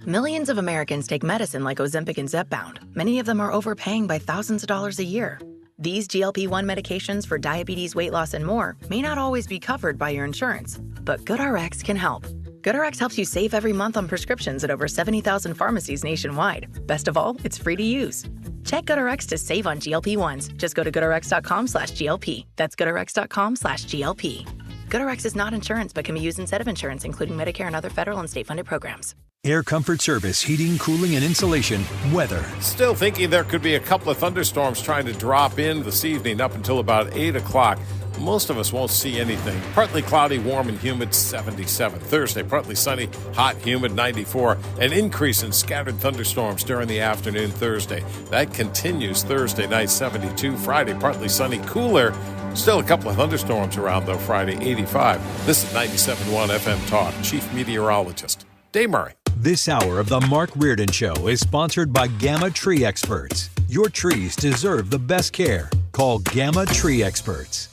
Millions of Americans take medicine like Ozempic and Zepbound. Many of them are overpaying by thousands of dollars a year. These GLP-1 medications for diabetes, weight loss, and more may not always be covered by your insurance, but GoodRx can help. GoodRx helps you save every month on prescriptions at over 70,000 pharmacies nationwide. Best of all, it's free to use. Check GoodRx to save on GLP-1s. Just go to GoodRx.com/GLP. That's GoodRx.com/GLP. GoodRx is not insurance, but can be used instead of insurance, including Medicare and other federal and state-funded programs. Air Comfort Service, heating, cooling, and insulation. Weather. Still thinking there could be a couple of thunderstorms trying to drop in this evening up until about 8 o'clock. Most of us won't see anything. Partly cloudy, warm and humid, 77. Thursday, partly sunny, hot, humid, 94. An increase in scattered thunderstorms during the afternoon Thursday. That continues Thursday night, 72. Friday, partly sunny, cooler. Still a couple of thunderstorms around, though, Friday, 85. This is 97.1 FM Talk. Chief Meteorologist Dave Murray. This hour of the Mark Reardon Show is sponsored by Gamma Tree Experts. Your trees deserve the best care. Call Gamma Tree Experts.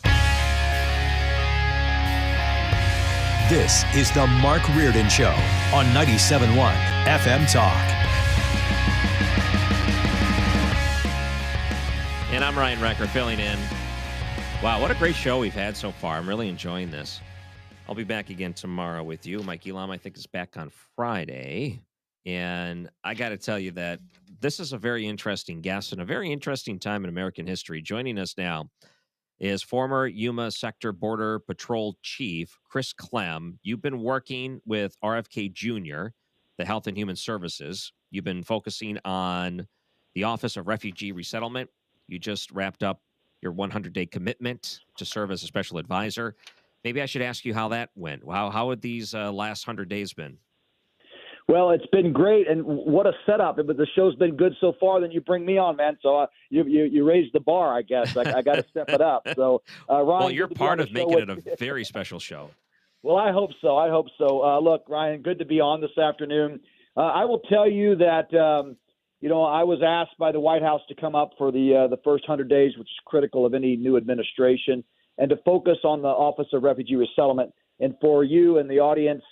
This is the Mark Reardon Show on 97.1 FM Talk. And I'm Ryan Recker filling in. Wow, what a great show we've had so far. I'm really enjoying this. I'll be back again tomorrow with you. Mike Elam, I think, is back on Friday. And I got to tell you that this is a very interesting guest and a very interesting time in American history. Joining us now is former Yuma Sector Border Patrol Chief Chris Clem. You've been working with RFK Jr., the Health and Human Services. You've been focusing on the Office of Refugee Resettlement. You just wrapped up your 100-day commitment to serve as a special advisor. Maybe I should ask you how that went. How had these last 100 days been? Well, it's been great, and what a setup! But the show's been good so far. Then you bring me on, man. So you raised the bar, I guess. I got to step it up. So, Ryan, well, you're part of making it a very special show. Well, I hope so. Look, Ryan, good to be on this afternoon. I will tell you that I was asked by the White House to come up for the first 100 days, which is critical of any new administration, and to focus on the Office of Refugee Resettlement. And for you and the audience,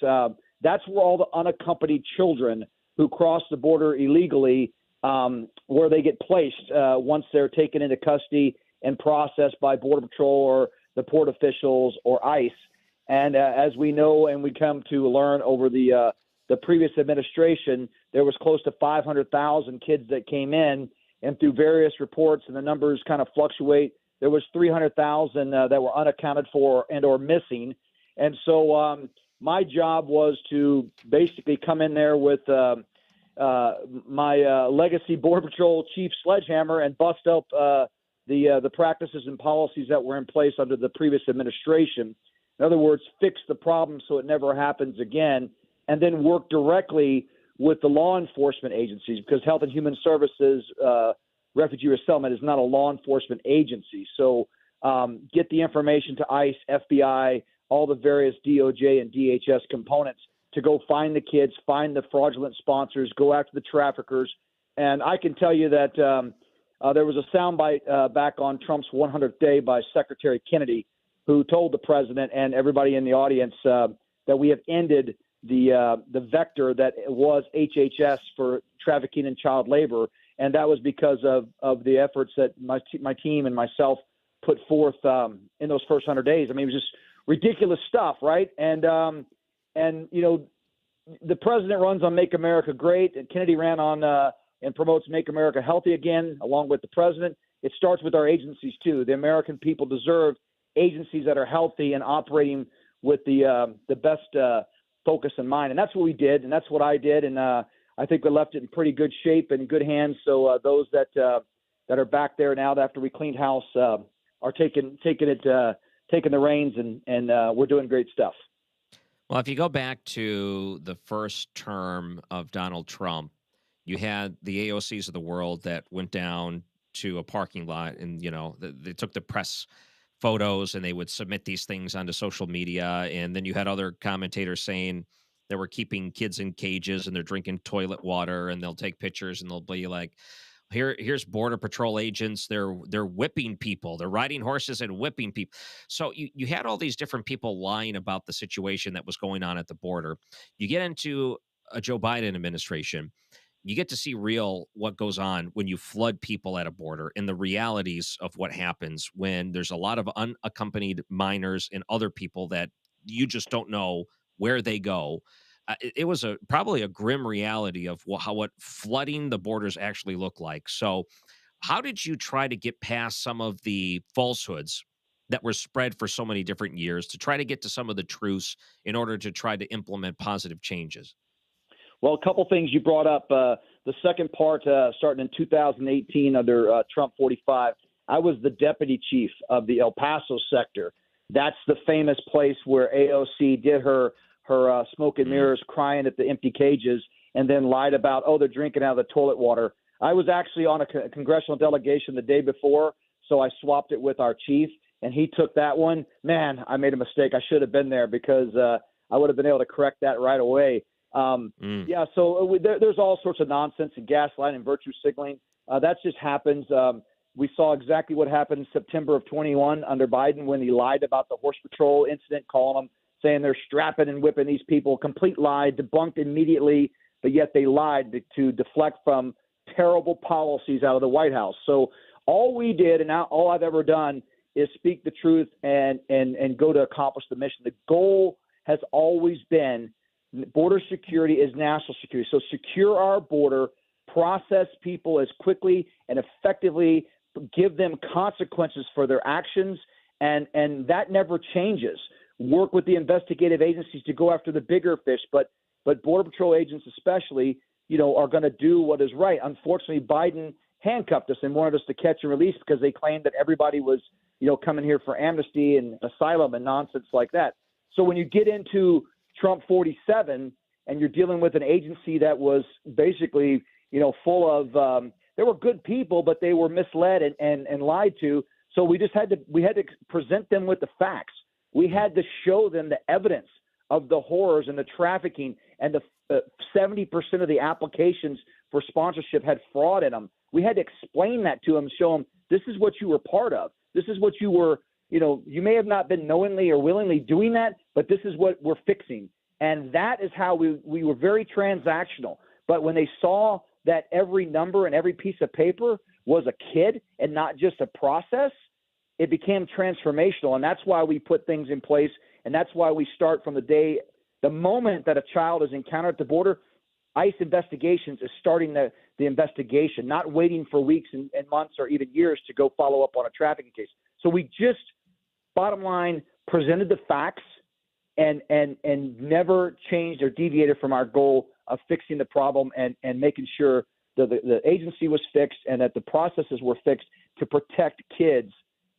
that's where all the unaccompanied children who cross the border illegally, where they get placed once they're taken into custody and processed by Border Patrol or the port officials or ICE. And as we know and we come to learn over the previous administration, there was close to 500,000 kids that came in, and through various reports, and the numbers kind of fluctuate, there was 300,000 that were unaccounted for and or missing. And so my job was to basically come in there with my legacy Border Patrol chief sledgehammer and bust up the practices and policies that were in place under the previous administration. In other words, fix the problem so it never happens again, and then work directly with the law enforcement agencies, because Health and Human Services Refugee Resettlement is not a law enforcement agency. So get the information to ICE, FBI, all the various DOJ and DHS components to go find the kids, find the fraudulent sponsors, go after the traffickers. And I can tell you that there was a soundbite back on Trump's 100th day by Secretary Kennedy, who told the president and everybody in the audience that we have ended the vector that was HHS for trafficking and child labor. And that was because of the efforts that my team and myself put forth in those first 100 days. I mean, it was just ridiculous stuff, right? And the president runs on Make America Great, and Kennedy ran on and promotes Make America Healthy Again, along with the president. It starts with our agencies, too. The American people deserve agencies that are healthy and operating with the best focus in mind. And that's what we did, and that's what I did. And I think we left it in pretty good shape and good hands. So those that are back there now after we cleaned house are taking the reins, and we're doing great stuff. Well, if you go back to the first term of Donald Trump, you had the AOCs of the world that went down to a parking lot, and they took the press photos and they would submit these things onto social media. And then you had other commentators saying they were keeping kids in cages and they're drinking toilet water, and they'll take pictures and they'll be like, Here's Border Patrol agents. They're whipping people. They're riding horses and whipping people. So you had all these different people lying about the situation that was going on at the border. You get into a Joe Biden administration. You get to see real what goes on when you flood people at a border and the realities of what happens when there's a lot of unaccompanied minors and other people that you just don't know where they go. It was probably a grim reality of what flooding the borders actually look like. So, how did you try to get past some of the falsehoods that were spread for so many different years to try to get to some of the truths in order to try to implement positive changes? Well, a couple things you brought up. The second part, starting in 2018 under Trump 45, I was the deputy chief of the El Paso sector. That's the famous place where AOC did her smoke and mirrors, crying at the empty cages, and then lied about, they're drinking out of the toilet water. I was actually on a congressional delegation the day before, so I swapped it with our chief, and he took that one. Man, I made a mistake. I should have been there because I would have been able to correct that right away. Yeah, so there's all sorts of nonsense and gaslighting and virtue signaling. That just happens. We saw exactly what happened in September of 21 under Biden when he lied about the horse patrol incident, calling them, saying they're strapping and whipping these people. Complete lie, debunked immediately, but yet they lied to deflect from terrible policies out of the White House. So all we did, and all I've ever done, is speak the truth and go to accomplish the mission. The goal has always been border security is national security. So secure our border, process people as quickly and effectively, give them consequences for their actions, and that never changes. Work with the investigative agencies to go after the bigger fish, but Border Patrol agents especially, are going to do what is right. Unfortunately, Biden handcuffed us and wanted us to catch and release because they claimed that everybody was, coming here for amnesty and asylum and nonsense like that. So when you get into Trump 47 and you're dealing with an agency that was basically, full of there were good people, but they were misled and lied to. So we had to present them with the facts. We had to show them the evidence of the horrors and the trafficking, and the 70% of the applications for sponsorship had fraud in them. We had to explain that to them, show them this is what you were part of. This is what you were, you may have not been knowingly or willingly doing that, but this is what we're fixing. And that is how we were very transactional. But when they saw that every number and every piece of paper was a kid and not just a process, it became transformational. And that's why we put things in place. And that's why we start from the moment that a child is encountered at the border. ICE Investigations is starting the investigation, not waiting for weeks and months or even years to go follow up on a trafficking case. So we just, bottom line, presented the facts and never changed or deviated from our goal of fixing the problem and making sure that the agency was fixed and that the processes were fixed to protect kids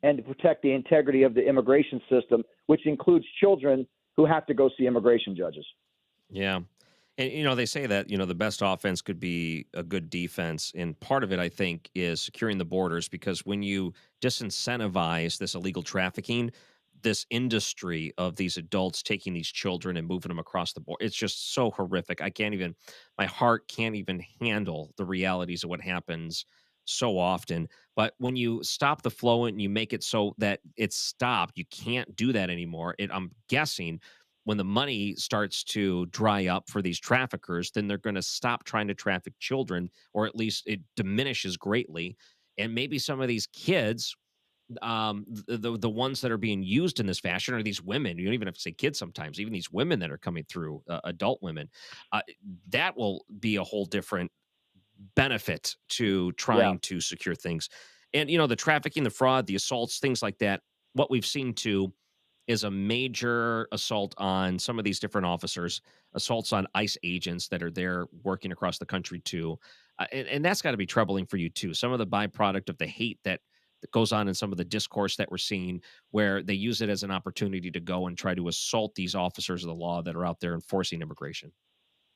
and to protect the integrity of the immigration system, which includes children who have to go see immigration judges. Yeah. And, they say that, the best offense could be a good defense. And part of it, I think, is securing the borders, because when you disincentivize this illegal trafficking, this industry of these adults taking these children and moving them across the border, it's just so horrific. My heart can't even handle the realities of what happens so often. But when you stop the flow and you make it so that it's stopped, you can't do that anymore. I'm guessing when the money starts to dry up for these traffickers, then they're going to stop trying to traffic children, or at least it diminishes greatly. And maybe some of these kids, the ones that are being used in this fashion are these women. You don't even have to say kids sometimes, even these women that are coming through, adult women. That will be a whole different benefit to trying to secure things. And, the trafficking, the fraud, the assaults, things like that, what we've seen too is a major assault on some of these different officers, assaults on ICE agents that are there working across the country too. And that's got to be troubling for you too. Some of the byproduct of the hate that goes on in some of the discourse that we're seeing, where they use it as an opportunity to go and try to assault these officers of the law that are out there enforcing immigration.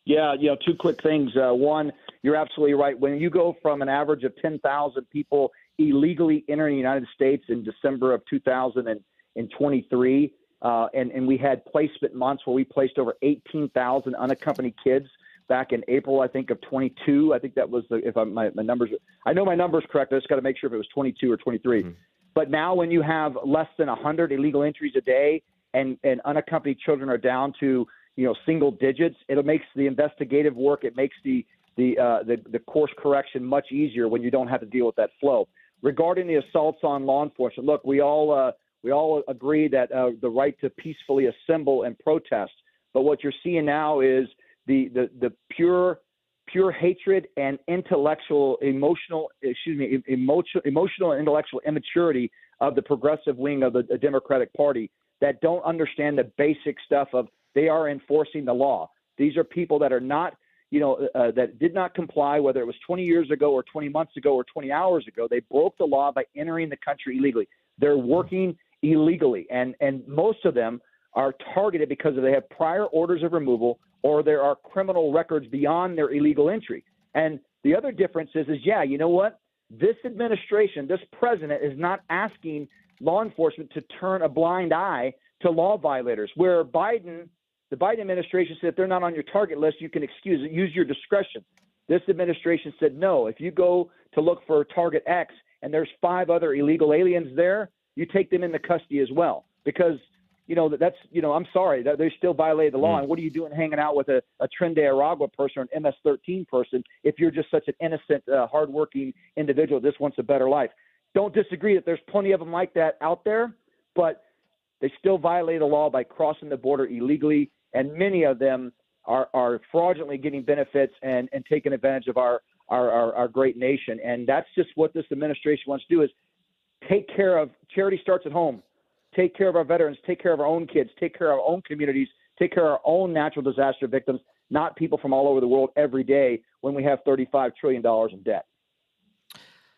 Yeah, two quick things. One, you're absolutely right. When you go from an average of 10,000 people illegally entering the United States in December of 2023, and we had placement months where we placed over 18,000 unaccompanied kids back in April, I think, of 22. I think that was my numbers. I know my numbers correct. I just got to make sure if it was 22 or 23. Mm-hmm. But now when you have less than 100 illegal entries a day and unaccompanied children are down to, single digits, it makes the investigative work, it makes the course correction much easier when you don't have to deal with that flow. Regarding the assaults on law enforcement, look, we all agree that the right to peacefully assemble and protest. But what you're seeing now is the pure hatred and emotional and intellectual immaturity of the progressive wing of the Democratic Party that don't understand the basic stuff of they are enforcing the law. These are people that are not, that did not comply, whether it was 20 years ago or 20 months ago or 20 hours ago. They broke the law by entering the country illegally. They're working illegally, and most of them are targeted because they have prior orders of removal or there are criminal records beyond their illegal entry. And the other difference is you know what? This administration, this president is not asking law enforcement to turn a blind eye to law violators, where the Biden administration said if they're not on your target list, you can excuse it, use your discretion. This administration said, no, if you go to look for target X and there's 5 other illegal aliens there, you take them into custody as well. Because, I'm sorry, that they still violated the law. And what are you doing hanging out with a Trinidad Aragua person or an MS-13 person if you're just such an innocent, hardworking individual that just wants a better life? Don't disagree that there's plenty of them like that out there, but they still violate the law by crossing the border illegally, and many of them are fraudulently getting benefits and taking advantage of our great nation. And that's just what this administration wants to do, is take care of – charity starts at home. Take care of our veterans, take care of our own kids, take care of our own communities, take care of our own natural disaster victims, not people from all over the world every day when we have $35 trillion in debt.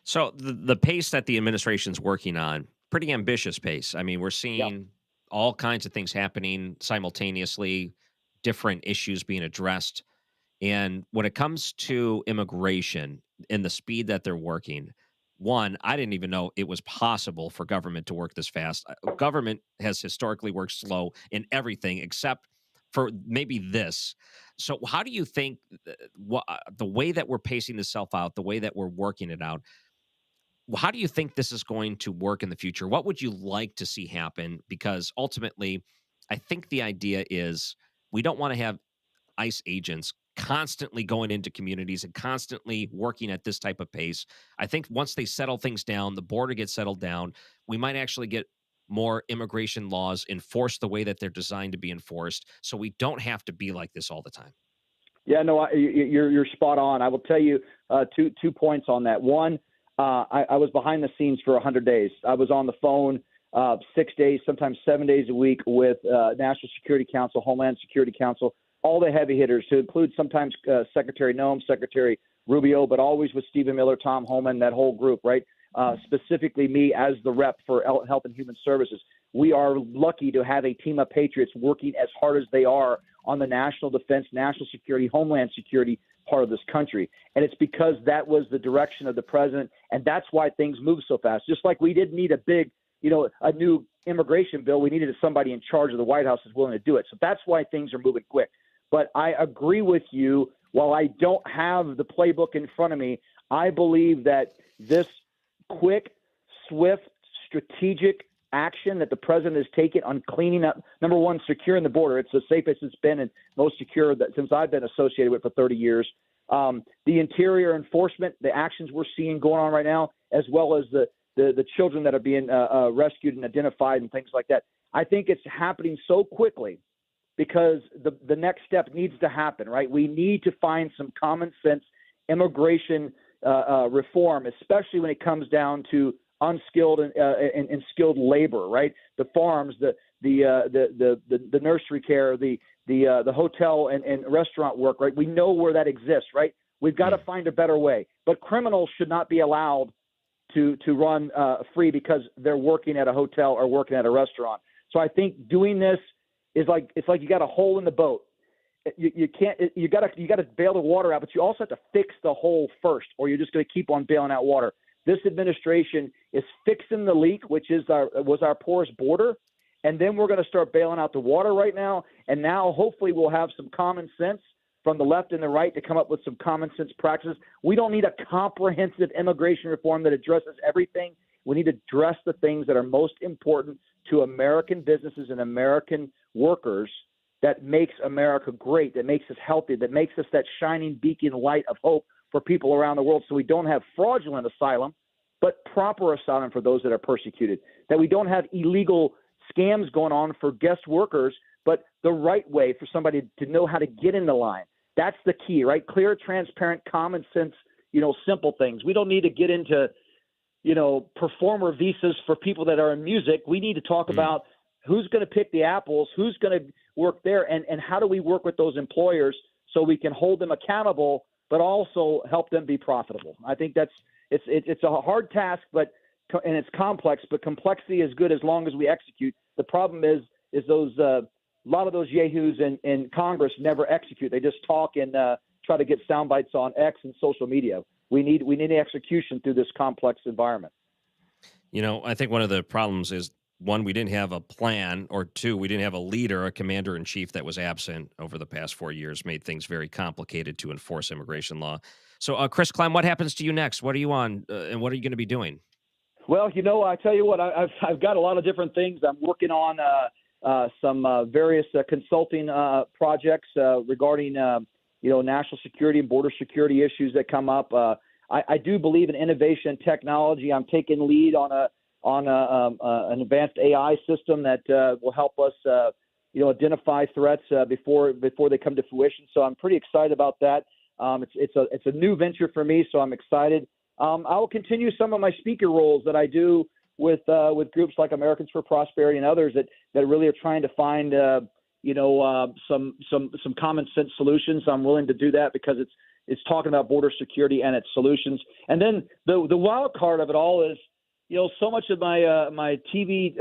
So the pace that the administration's working on, pretty ambitious pace. I mean, we're seeing all kinds of things happening simultaneously, different issues being addressed. And when it comes to immigration and the speed that they're working, one, I didn't even know it was possible for government to work this fast. Government has historically worked slow in everything except for maybe this. So how do you think the way that we're pacing this self out, the way that we're working it out, how do you think this is going to work in the future? What would you like to see happen? Because ultimately, I think the idea is we don't want to have ICE agents constantly going into communities and constantly working at this type of pace. I think once they settle things down, the border gets settled down, we might actually get more immigration laws enforced the way that they're designed to be enforced, so we don't have to be like this all the time. Yeah, no, you're spot on. I will tell you two points on that. One, I was behind the scenes for 100 days. I was on the phone 6 days, sometimes 7 days a week with National Security Council, Homeland Security Council, all the heavy hitters, to include sometimes Secretary Noem, Secretary Rubio, but always with Stephen Miller, Tom Homan, that whole group, right? Specifically me as the rep for Health and Human Services. We are lucky to have a team of patriots working as hard as they are on the national defense, national security, homeland security part of this country. And it's because that was the direction of the president, and that's why things move so fast. Just like we didn't need a big, a new immigration bill, we needed somebody in charge of the White House is willing to do it. So that's why things are moving quick. But I agree with you. While I don't have the playbook in front of me, I believe that this quick, swift, strategic action that the president has taken on cleaning up, number one, securing the border. It's the safest it's been and most secure since I've been associated with for 30 years. The interior enforcement, the actions we're seeing going on right now, as well as the children that are being rescued and identified and things like that. I think it's happening so quickly because the next step needs to happen, right? We need to find some common sense immigration reform, especially when it comes down to unskilled and skilled labor, right? The farms, the nursery care, the hotel and restaurant work, right? We know where that exists, right? We've got to find a better way. But criminals should not be allowed to run free because they're working at a hotel or working at a restaurant. So I think doing this is it's like you got a hole in the boat. You got to bail the water out, but you also have to fix the hole first, or you're just going to keep on bailing out water. This administration is fixing the leak, which was our porous border, and then we're going to start bailing out the water right now. And now hopefully we'll have some common sense from the left and the right to come up with some common sense practices. We don't need a comprehensive immigration reform that addresses everything. We need to address the things that are most important to American businesses and American workers that makes America great, that makes us healthy, that makes us that shining beacon light of hope for people around the world, so we don't have fraudulent asylum, but proper asylum for those that are persecuted, that we don't have illegal scams going on for guest workers, but the right way for somebody to know how to get in the line. That's the key, right? Clear, transparent, common sense, simple things. We don't need to get into, performer visas for people that are in music. We need to talk about who's going to pick the apples, who's going to work there, and how do we work with those employers so we can hold them accountable, but also help them be profitable. I think it's a hard task, and it's complex, but complexity is good as long as we execute. The problem is those a lot of those yahoos in Congress never execute. They just talk and try to get sound bites on X and social media. We need execution through this complex environment. I think one of the problems is, one, we didn't have a plan, or two, we didn't have a leader, a commander-in-chief that was absent over the past 4 years, made things very complicated to enforce immigration law. So, Chris Clem, what happens to you next? What are you on, and what are you going to be doing? Well, I tell you what, I've got a lot of different things. I'm working on some various consulting projects regarding, national security and border security issues that come up. I do believe in innovation and technology. I'm taking lead on an advanced AI system that will help us, identify threats before they come to fruition. So I'm pretty excited about that. It's a new venture for me, so I'm excited. I will continue some of my speaker roles that I do with groups like Americans for Prosperity and others that really are trying to find some common sense solutions. I'm willing to do that because it's talking about border security and its solutions. And then the wild card of it all is, so much of my TV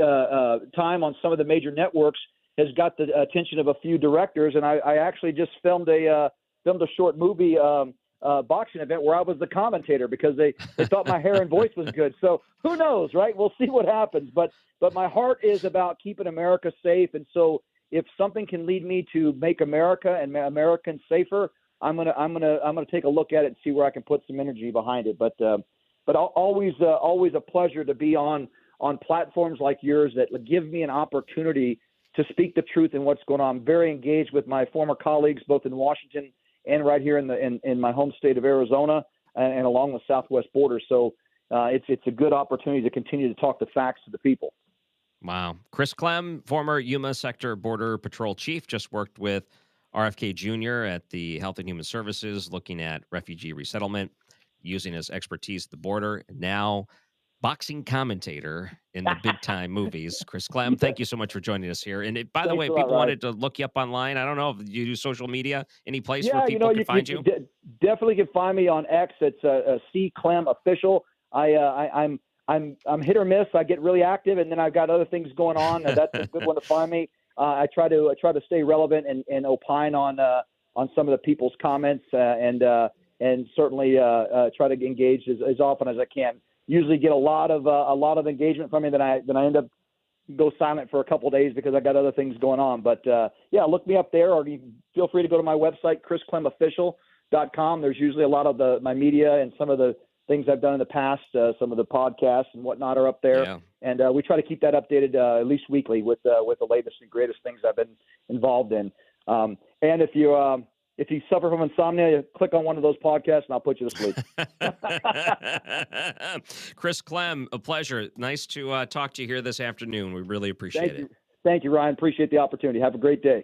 time on some of the major networks has got the attention of a few directors, and I actually just filmed a short movie boxing event where I was the commentator because they thought my hair and voice was good. So who knows, right? We'll see what happens. But my heart is about keeping America safe, and so if something can lead me to make America and Americans safer, I'm gonna take a look at it and see where I can put some energy behind it. But always a pleasure to be on platforms like yours that give me an opportunity to speak the truth in what's going on. I'm very engaged with my former colleagues, both in Washington and right here in my home state of Arizona and along the southwest border. So it's a good opportunity to continue to talk the facts to the people. Wow. Chris Clem, former Yuma Sector Border Patrol Chief, just worked with RFK Jr. at the Health and Human Services, looking at refugee resettlement, using his expertise at the border. Now, boxing commentator in the big-time movies. Chris Clem, thank you so much for joining us here. And by the way, if people wanted to look you up online, I don't know if you do social media, any place where people can find you? Definitely can find me on X. It's C Clem Official. I'm hit or miss. I get really active, and then I've got other things going on. That's a good one to find me. I try to stay relevant and opine on some of the people's comments, and certainly try to engage as often as I can. Usually get a lot of engagement from me. Then I end up go silent for a couple of days because I got other things going on. But look me up there, or you feel free to go to my website, chrisclemofficial.com. There's usually a lot of my media and some of the things I've done in the past, some of the podcasts and whatnot are up there. Yeah. And we try to keep that updated at least weekly with the latest and greatest things I've been involved in. And if you suffer from insomnia, click on one of those podcasts and I'll put you to sleep. Chris Clem, a pleasure. Nice to talk to you here this afternoon. We really appreciate it. Thank you, Ryan. Appreciate the opportunity. Have a great day.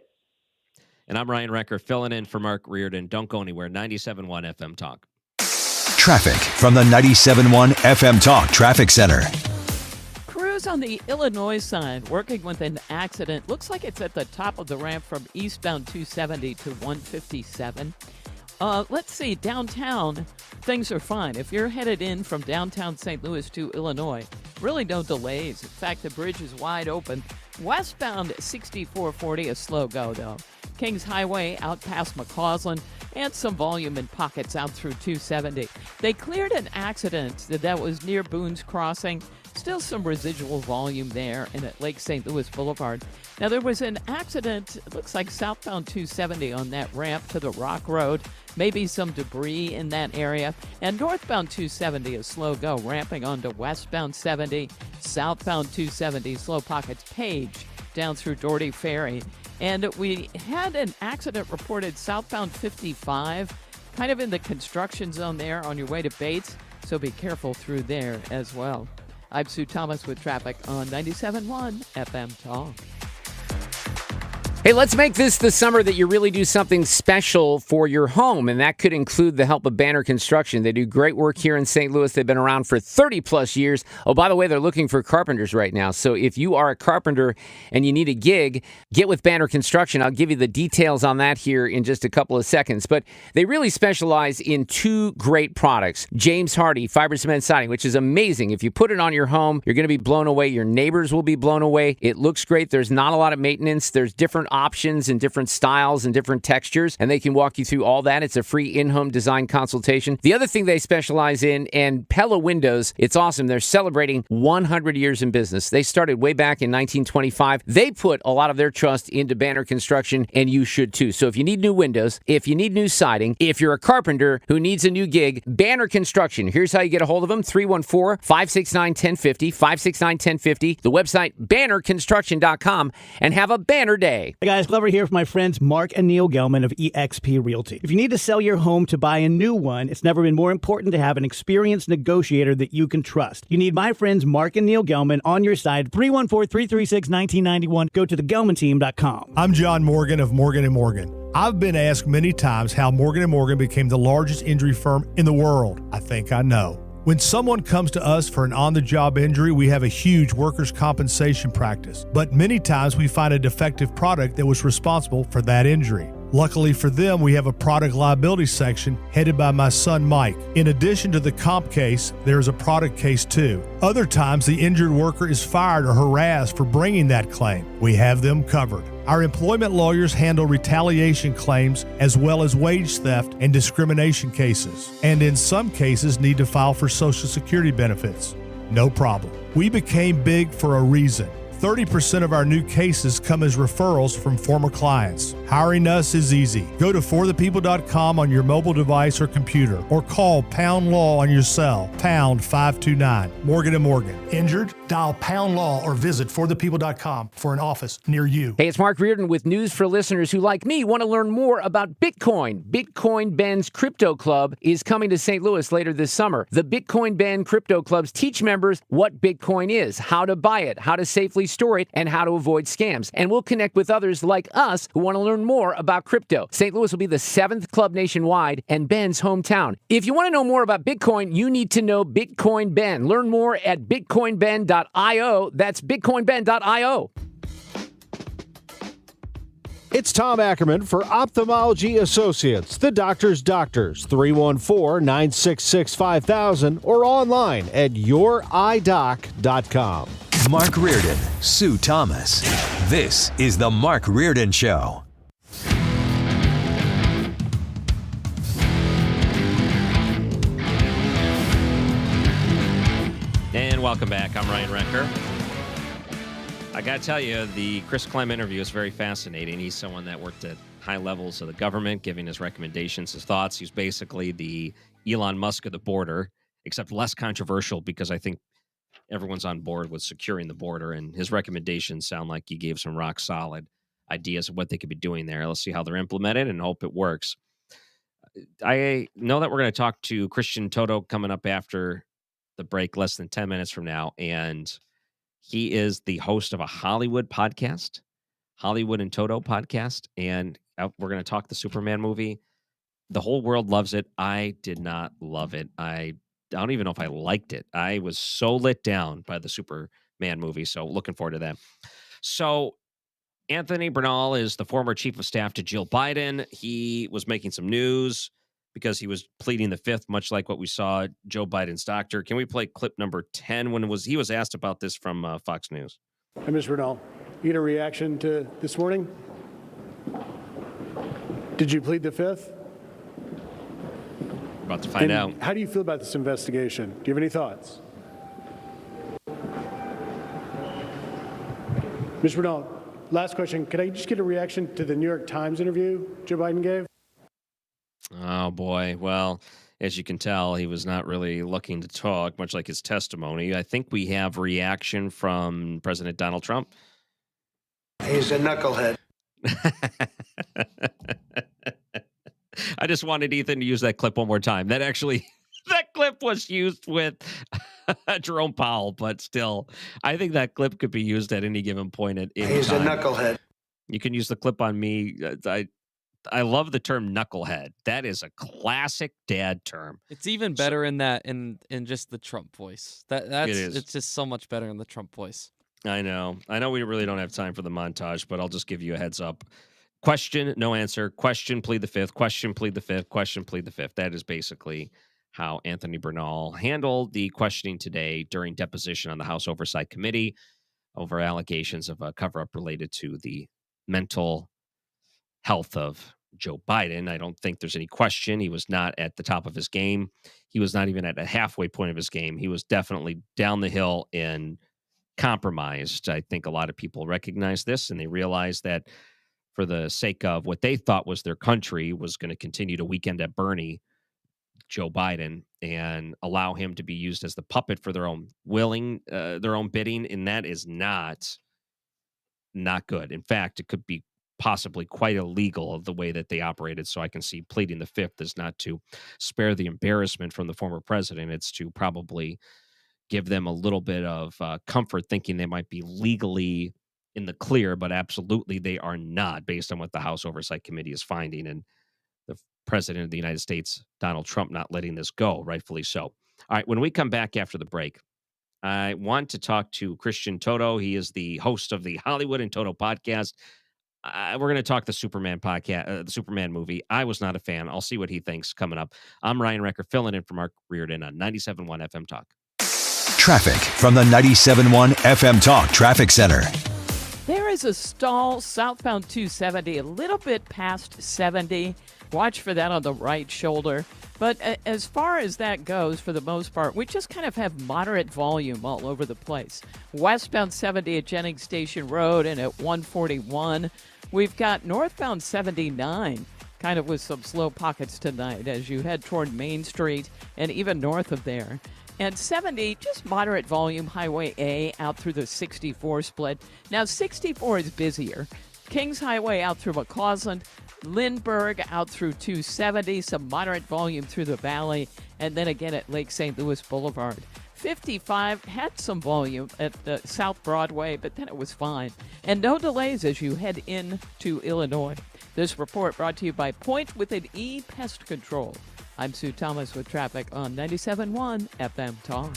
And I'm Ryan Recker, filling in for Mark Reardon. Don't go anywhere. 97.1 FM Talk. Traffic from the 97.1 FM Talk Traffic Center. Crews on the Illinois side working with an accident. Looks like it's at the top of the ramp from eastbound 270 to 157. Let's see, downtown, things are fine. If you're headed in from downtown St. Louis to Illinois, really no delays. In fact, the bridge is wide open. Westbound 6440, a slow go, though. Kings Highway out past McCausland, and some volume in pockets out through 270. They cleared an accident that was near Boone's Crossing. still some residual volume there and at Lake St. Louis Boulevard. Now, there was an accident, it looks like southbound 270 on that ramp to the Rock Road. Maybe some debris in that area. And northbound 270 is slow go, ramping onto westbound 70, southbound 270, slow pockets Page down through Doherty Ferry. And we had an accident reported southbound 55, kind of in the construction zone there on your way to Bates, so be careful through there as well. I'm Sue Thomas with traffic on 97.1 FM Talk. Hey, let's make this the summer that you really do something special for your home, and that could include the help of Banner Construction. They do great work here in St. Louis. They've been around for 30-plus years. Oh, by the way, they're looking for carpenters right now. So if you are a carpenter and you need a gig, get with Banner Construction. I'll give you the details on that here in just a couple of seconds. But they really specialize in two great products. James Hardy Fiber Cement Siding, which is amazing. If you put it on your home, you're going to be blown away. Your neighbors will be blown away. It looks great. There's not a lot of maintenance. There's different options and different styles and different textures, and they can walk you through all that. It's a free in-home design consultation. The other thing they specialize in, and Pella Windows, it's awesome. They're celebrating 100 years in business. They started way back in 1925. They put a lot of their trust into Banner Construction, and you should too. So if you need new windows, if you need new siding, if you're a carpenter who needs a new gig, Banner Construction. Here's how you get a hold of them: 314-569-1050, 569-1050, the website bannerconstruction.com, and have a banner day. Hey guys, Glover here with my friends Mark and Neil Gelman of eXp Realty. If you need to sell your home to buy a new one, it's never been more important to have an experienced negotiator that you can trust. You need my friends Mark and Neil Gelman on your side. 314-336-1991. Go to thegelmanteam.com. I'm John Morgan of Morgan & Morgan. I've been asked many times how Morgan & Morgan became the largest injury firm in the world. I think I know. When someone comes to us for an on-the-job injury, we have a huge workers' compensation practice. But many times we find a defective product that was responsible for that injury. Luckily for them, we have a product liability section headed by my son Mike. In addition to the comp case, there is a product case too. Other times, the injured worker is fired or harassed for bringing that claim. We have them covered. Our employment lawyers handle retaliation claims as well as wage theft and discrimination cases, and in some cases need to file for Social Security benefits. No problem. We became big for a reason. 30% of our new cases come as referrals from former clients. Hiring us is easy. Go to forthepeople.com on your mobile device or computer, or call Pound Law on your cell, pound 529. Morgan & Morgan. Injured? Dial Pound Law or visit forthepeople.com for an office near you. Hey, it's Mark Reardon with news for listeners who, like me, want to learn more about Bitcoin. Bitcoin Ben's Crypto Club is coming to St. Louis later this summer. The Bitcoin Ben Crypto Clubs teach members what Bitcoin is, how to buy it, how to safely store it, and how to avoid scams. And we'll connect with others like us who want to learn more about crypto. St. Louis will be the 7th club nationwide and Ben's hometown. If you want to know more about Bitcoin, you need to know Bitcoin Ben. Learn more at bitcoinben.io. That's bitcoinben.io. It's Tom Ackerman for Ophthalmology Associates, the doctor's doctors, 314-966-5000 or online at youridoc.com. Mark Reardon, Sue Thomas. This is The Mark Reardon Show. And welcome back. I'm Ryan Recker. I got to tell you, the Chris Clem interview is very fascinating. He's someone that worked at high levels of the government, giving his recommendations, his thoughts. He's basically the Elon Musk of the border, except less controversial because I think everyone's on board with securing the border, and his recommendations sound like he gave some rock solid ideas of what they could be doing there. Let's see how they're implemented and hope it works. I know that we're going to talk to Christian Toto coming up after the break, less than 10 minutes from now, and he is the host of a Hollywood podcast, Hollywood and Toto podcast, and we're going to talk the Superman movie. The whole world loves it. I did not love it. I don't even know if I liked it. I was so let down by the Superman movie, so looking forward to that. So Anthony Bernal is the former chief of staff to Jill Biden. He was making some news because he was pleading the fifth, much like what we saw Joe Biden's doctor. Can we play clip number 10 when he was asked about this from Fox News? Hey, Ms. Bernal, you get a reaction to this morning? Did you plead the fifth? About to find out. How do you feel about this investigation? Do you have any thoughts? Mr. Bernal, last question. Could I just get a reaction to the New York Times interview Joe Biden gave? Oh, boy. Well, as you can tell, he was not really looking to talk, much like his testimony. I think we have reaction from President Donald Trump. He's a knucklehead. I just wanted Ethan to use that clip one more time. That clip was used with Jerome Powell, but still, I think that clip could be used at any given point at any He's time. a knucklehead. You can use the clip on me. I love the term knucklehead. That is a classic dad term. It's even better in just the Trump voice. It's just so much better in the Trump voice. I know we really don't have time for the montage, but I'll just give you a heads up. Question, no answer. Question, plead the fifth. Question, plead the fifth. Question, plead the fifth. That is basically how Anthony Bernal handled the questioning today during deposition on the House Oversight Committee over allegations of a cover-up related to the mental health of Joe Biden. I don't think there's any question. He was not at the top of his game. He was not even at a halfway point of his game. He was definitely down the hill and compromised. I think a lot of people recognize this, and they realize that for the sake of what they thought was their country was going to continue to weekend at Bernie Joe Biden and allow him to be used as the puppet for their own bidding. And that is not good. In fact, it could be possibly quite illegal of the way that they operated. So I can see pleading the fifth is not to spare the embarrassment from the former president. It's to probably give them a little bit of comfort thinking they might be legally in the clear, but absolutely they are not, based on what the House Oversight Committee is finding, and the President of the United States, Donald Trump, not letting this go, rightfully so. All right, when we come back after the break, I want to talk to Christian Toto. He is the host of the Hollywood and Toto podcast. We're going to talk the Superman podcast, the Superman movie. I was not a fan. I'll see what he thinks coming up. I'm Ryan Recker, filling in for Mark Reardon on 97.1 FM Talk. Traffic from the 97.1 FM Talk Traffic Center. There is a stall southbound 270, a little bit past 70. Watch for that on the right shoulder. But as far as that goes, for the most part, we just kind of have moderate volume all over the place. Westbound 70 at Jennings Station Road and at 141. We've got northbound 79, kind of with some slow pockets tonight as you head toward Main Street and even north of there. And 70, just moderate volume, Highway A out through the 64 split. Now, 64 is busier. Kings Highway out through McCausland, Lindbergh out through 270, some moderate volume through the valley, and then again at Lake St. Louis Boulevard. 55 had some volume at the South Broadway, but then it was fine. And no delays as you head into Illinois. This report brought to you by Point with an E Pest Control. I'm Sue Thomas with traffic on 97.1 FM Talk.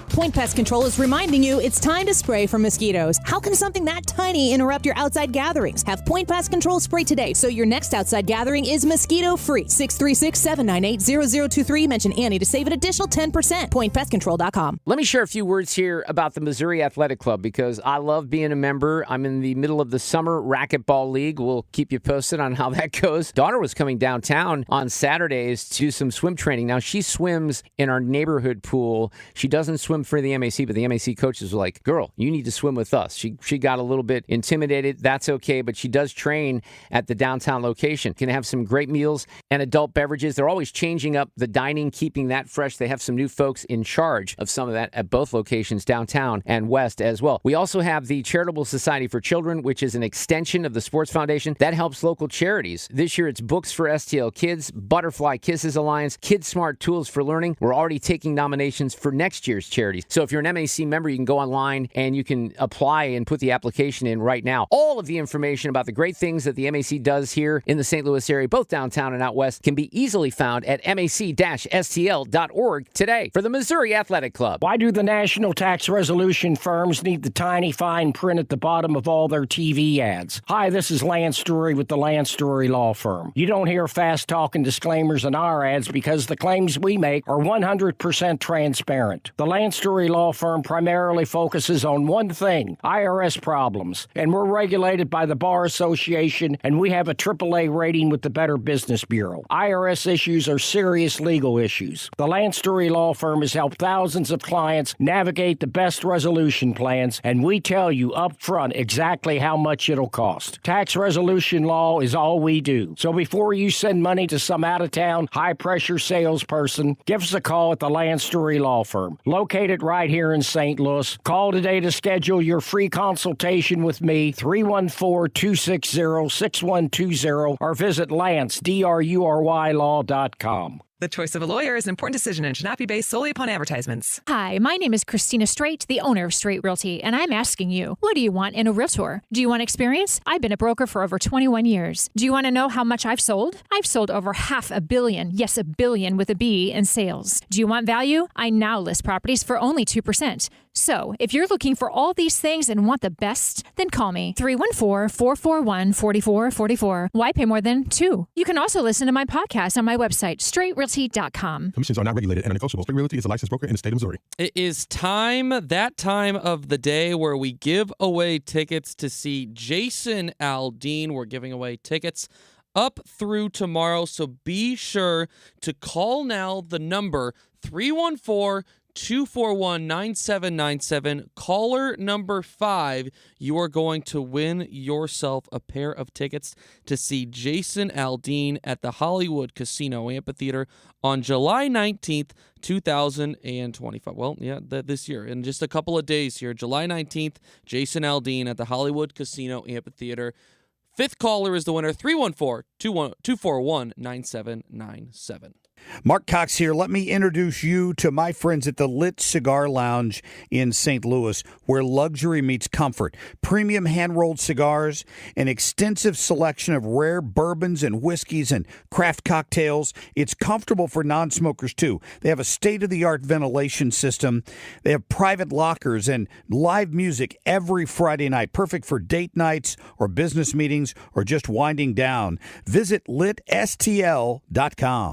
Point Pest Control is reminding you it's time to spray for mosquitoes. How can something that tiny interrupt your outside gatherings? Have Point Pest Control spray today so your next outside gathering is mosquito-free. 636-798-0023. Mention Annie to save an additional 10%. PointPestControl.com. Let me share a few words here about the Missouri Athletic Club because I love being a member. I'm in the middle of the Summer Racquetball League. We'll keep you posted on how that goes. Daughter was coming downtown on Saturdays to do some swim training. Now, she swims in our neighborhood pool. She doesn't swim for the MAC, but the MAC coaches were like, girl, you need to swim with us. She got a little bit intimidated. That's okay, but she does train at the downtown location. Can have some great meals and adult beverages. They're always changing up the dining, keeping that fresh. They have some new folks in charge of some of that at both locations, downtown and west as well. We also have the Charitable Society for Children, which is an extension of the Sports Foundation that helps local charities. This year, it's Books for STL Kids, Butterfly Kisses Alliance, Kids Smart Tools for Learning. We're already taking nominations for next year's charities. So if you're an MAC member, you can go online and you can apply and put the application in right now. All of the information about the great things that the MAC does here in the St. Louis area, both downtown and out west, can be easily found at mac-stl.org today. For the Missouri Athletic Club. Why do the national tax resolution firms need the tiny fine print at the bottom of all their TV ads? Hi, this is Lance Drury with the Lance Drury Law Firm. You don't hear fast-talking disclaimers in our ads because the claims we make are 100% transparent. The Lance Story Law Firm primarily focuses on one thing, IRS problems. And we're regulated by the Bar Association, and we have a AAA rating with the Better Business Bureau. IRS issues are serious legal issues. The Lance Story Law Firm has helped thousands of clients navigate the best resolution plans, and we tell you up front exactly how much it'll cost. Tax resolution law is all we do. So before you send money to some out-of-town, high-pressure salesperson, give us a call at the Lance Story Law Firm, located right here in St. Louis. Call today to schedule your free consultation with me, 314-260-6120, or visit LanceDruryLaw.com. The choice of a lawyer is an important decision and should not be based solely upon advertisements. Hi, my name is Christina Straight, the owner of Straight Realty, and I'm asking you, what do you want in a realtor? Do you want experience? I've been a broker for over 21 years. Do you want to know how much I've sold? I've sold over $500 million, yes, $1 billion with a B, in sales. Do you want value? I now list properties for only 2%. So, if you're looking for all these things and want the best, then call me, 314-441-4444. Why pay more than 2? You can also listen to my podcast on my website, straightrealty.com. Commissions are not regulated and are negotiable. Straight Realty is a licensed broker in the state of Missouri. It is that time of the day where we give away tickets to see Jason Aldean. We're giving away tickets up through tomorrow, so be sure to call now the number 314-241-9797. Caller number 5, you are going to win yourself a pair of tickets to see Jason Aldean at the Hollywood Casino Amphitheater on July 19th, 2025. Well, yeah, this year. In just a couple of days here, July 19th, Jason Aldean at the Hollywood Casino Amphitheater. 5th caller is the winner, 314-241-9797. Mark Cox here. Let me introduce you to my friends at the Lit Cigar Lounge in St. Louis, where luxury meets comfort. Premium hand-rolled cigars, an extensive selection of rare bourbons and whiskeys and craft cocktails. It's comfortable for non-smokers, too. They have a state-of-the-art ventilation system. They have private lockers and live music every Friday night, perfect for date nights or business meetings or just winding down. Visit litstl.com.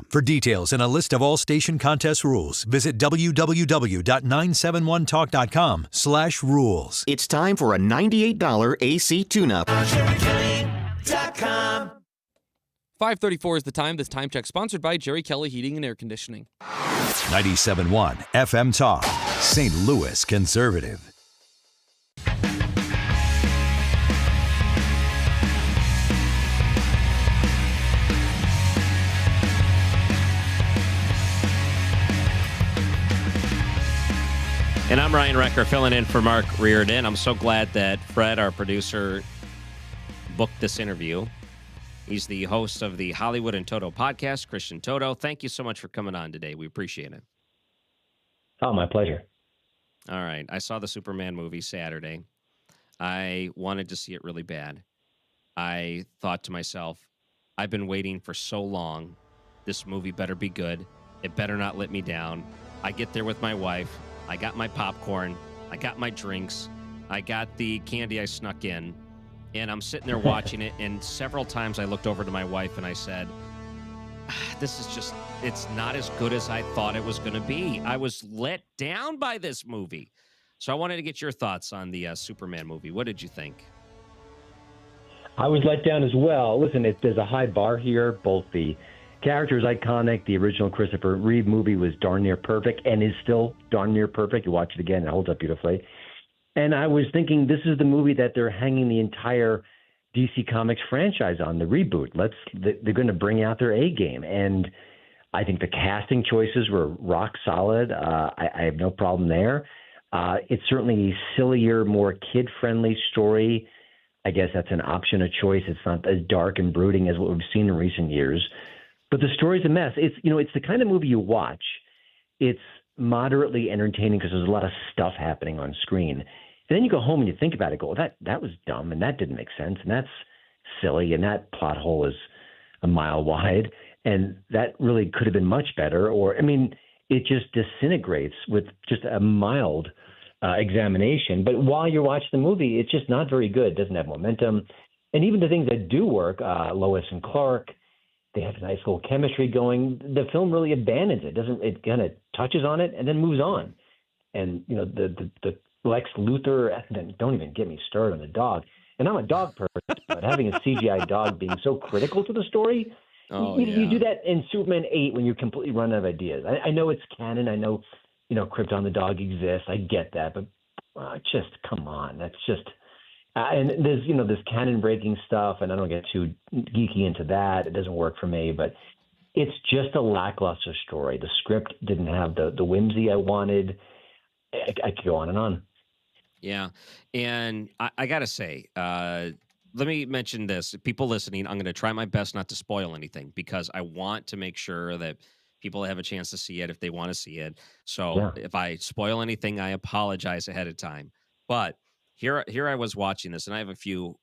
For details and a list of all station contest rules, visit www.971talk.com/rules. It's time for a $98 AC tune-up. 5:34 is the time. This time check sponsored by Jerry Kelly Heating and Air Conditioning. 97.1 FM Talk, St. Louis Conservative. And I'm Ryan Recker, filling in for Mark Reardon. I'm so glad that Fred, our producer, booked this interview. He's the host of the Hollywood and Toto podcast, Christian Toto. Thank you so much for coming on today. We appreciate it. Oh, my pleasure. All right. I saw the Superman movie Saturday. I wanted to see it really bad. I thought to myself, I've been waiting for so long. This movie better be good. It better not let me down. I get there with my wife. I got my popcorn, I got my drinks, I got the candy I snuck in, and I'm sitting there watching it, and several times I looked over to my wife and I said, this is just, it's not as good as I thought it was going to be. I was let down by this movie. So I wanted to get your thoughts on the Superman movie. What did you think? I was let down as well. Listen, there's a high bar here. Both the character is iconic. The original Christopher Reeve movie was darn near perfect and is still darn near perfect. You watch it again, it holds up beautifully. And I was thinking this is the movie that they're hanging the entire DC Comics franchise on, the reboot. They're going to bring out their A game. And I think the casting choices were rock solid. I have no problem there. It's certainly a sillier, more kid-friendly story. I guess that's an option, a choice. It's not as dark and brooding as what we've seen in recent years. But the story's a mess. It's the kind of movie you watch. It's moderately entertaining because there's a lot of stuff happening on screen. And then you go home and you think about it, go, that was dumb, and that didn't make sense, and that's silly, and that plot hole is a mile wide, and that really could have been much better. It just disintegrates with just a mild examination. But while you're watching the movie, it's just not very good. It doesn't have momentum. And even the things that do work, Lois and Clark, they have a nice little chemistry going. The film really abandons it. It kind of touches on it and then moves on. and the Lex Luthor. And then don't even get me started on the dog. And I'm a dog person, but having a CGI dog being so critical to the story, you do that in Superman 8 when you're completely run out of ideas. I know it's canon. I know, Krypton the dog exists. I get that, but just come on. That's just and there's this canon breaking stuff, and I don't get too geeky into that. It doesn't work for me, but it's just a lackluster story. The script didn't have the whimsy I wanted. I could go on and on. Yeah. And I got to say, let me mention this. People listening, I'm going to try my best not to spoil anything because I want to make sure that people have a chance to see it if they want to see it. So if I spoil anything, I apologize ahead of time. But here I was watching this, and I have a few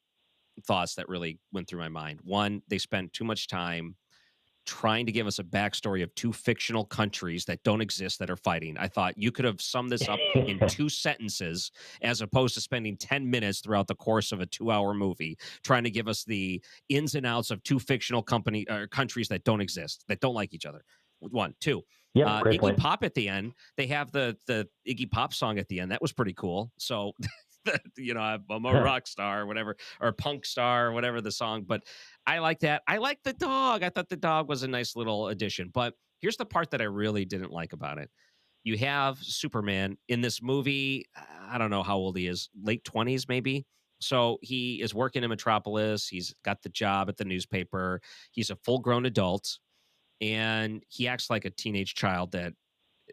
thoughts that really went through my mind. One, they spent too much time trying to give us a backstory of two fictional countries that don't exist that are fighting. I thought you could have summed this up in 2 sentences as opposed to spending 10 minutes throughout the course of a 2-hour movie trying to give us the ins and outs of two fictional countries that don't exist, that don't like each other. 1, 2. Great Iggy point. Pop at the end. They have the Iggy Pop song at the end. That was pretty cool. So I'm a rock star or whatever, or punk star or whatever the song. But I like that. I like the dog. I thought the dog was a nice little addition. But here's the part that I really didn't like about it. You have Superman in this movie. I don't know how old he is, late 20s maybe. So he is working in Metropolis. He's got the job at the newspaper. He's a full-grown adult, and he acts like a teenage child. That,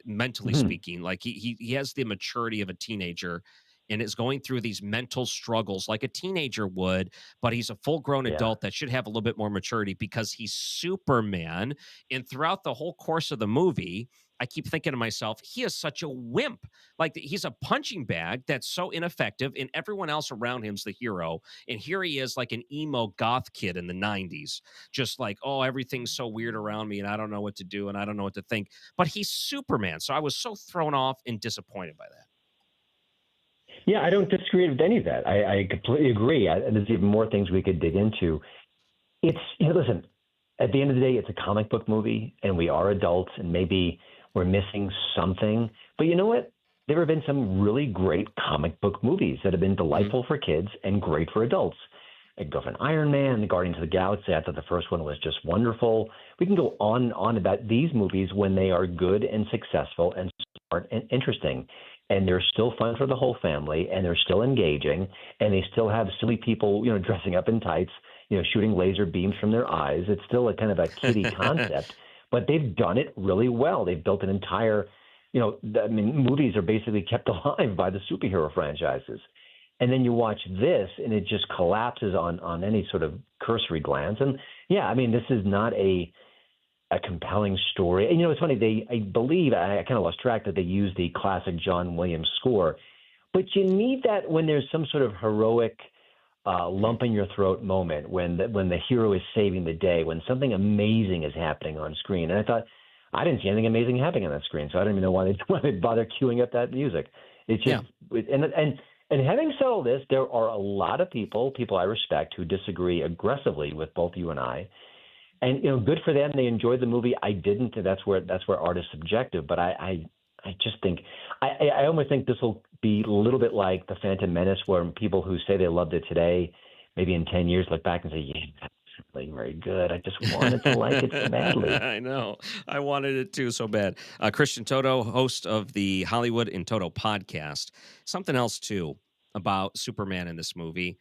mentally speaking, like he has the maturity of a teenager, and is going through these mental struggles like a teenager would, but he's a full-grown adult that should have a little bit more maturity because he's Superman. And throughout the whole course of the movie, I keep thinking to myself, he is such a wimp. Like, he's a punching bag that's so ineffective, and everyone else around him's the hero. And here he is, like an emo goth kid in the 90s, just like, oh, everything's so weird around me, and I don't know what to do, and I don't know what to think. But he's Superman, so I was so thrown off and disappointed by that. Yeah, I don't disagree with any of that. I completely agree. And there's even more things we could dig into. It's, listen, at the end of the day, it's a comic book movie, and we are adults, and maybe we're missing something. But you know what? There have been some really great comic book movies that have been delightful for kids and great for adults. I could go for an Iron Man, Guardians of the Galaxy. I thought the first one was just wonderful. We can go on and on about these movies when they are good and successful and smart and interesting. And they're still fun for the whole family, and they're still engaging, and they still have silly people, dressing up in tights, shooting laser beams from their eyes. It's still a kind of a kiddie concept, but they've done it really well. They've built an entire, movies are basically kept alive by the superhero franchises. And then you watch this, and it just collapses on any sort of cursory glance. And this is not a compelling story. And it's funny, I believe I kind of lost track that they used the classic John Williams score, but you need that when there's some sort of heroic lump in your throat moment, when the hero is saving the day, when something amazing is happening on screen. And I thought, I didn't see anything amazing happening on that screen, so I don't even know why they bother queuing up that music. It's just and having said all this, there are a lot of people I respect, who disagree aggressively with both you and I. And good for them. They enjoyed the movie. I didn't. That's where art is subjective. But I just think I almost think this will be a little bit like The Phantom Menace, where people who say they loved it today, maybe in 10 years, look back and say, "Yeah, that's really very good. I just wanted to like it so badly." I know. I wanted it too so bad. Christian Toto, host of the Hollywood in Toto podcast. Something else too about Superman in this movie.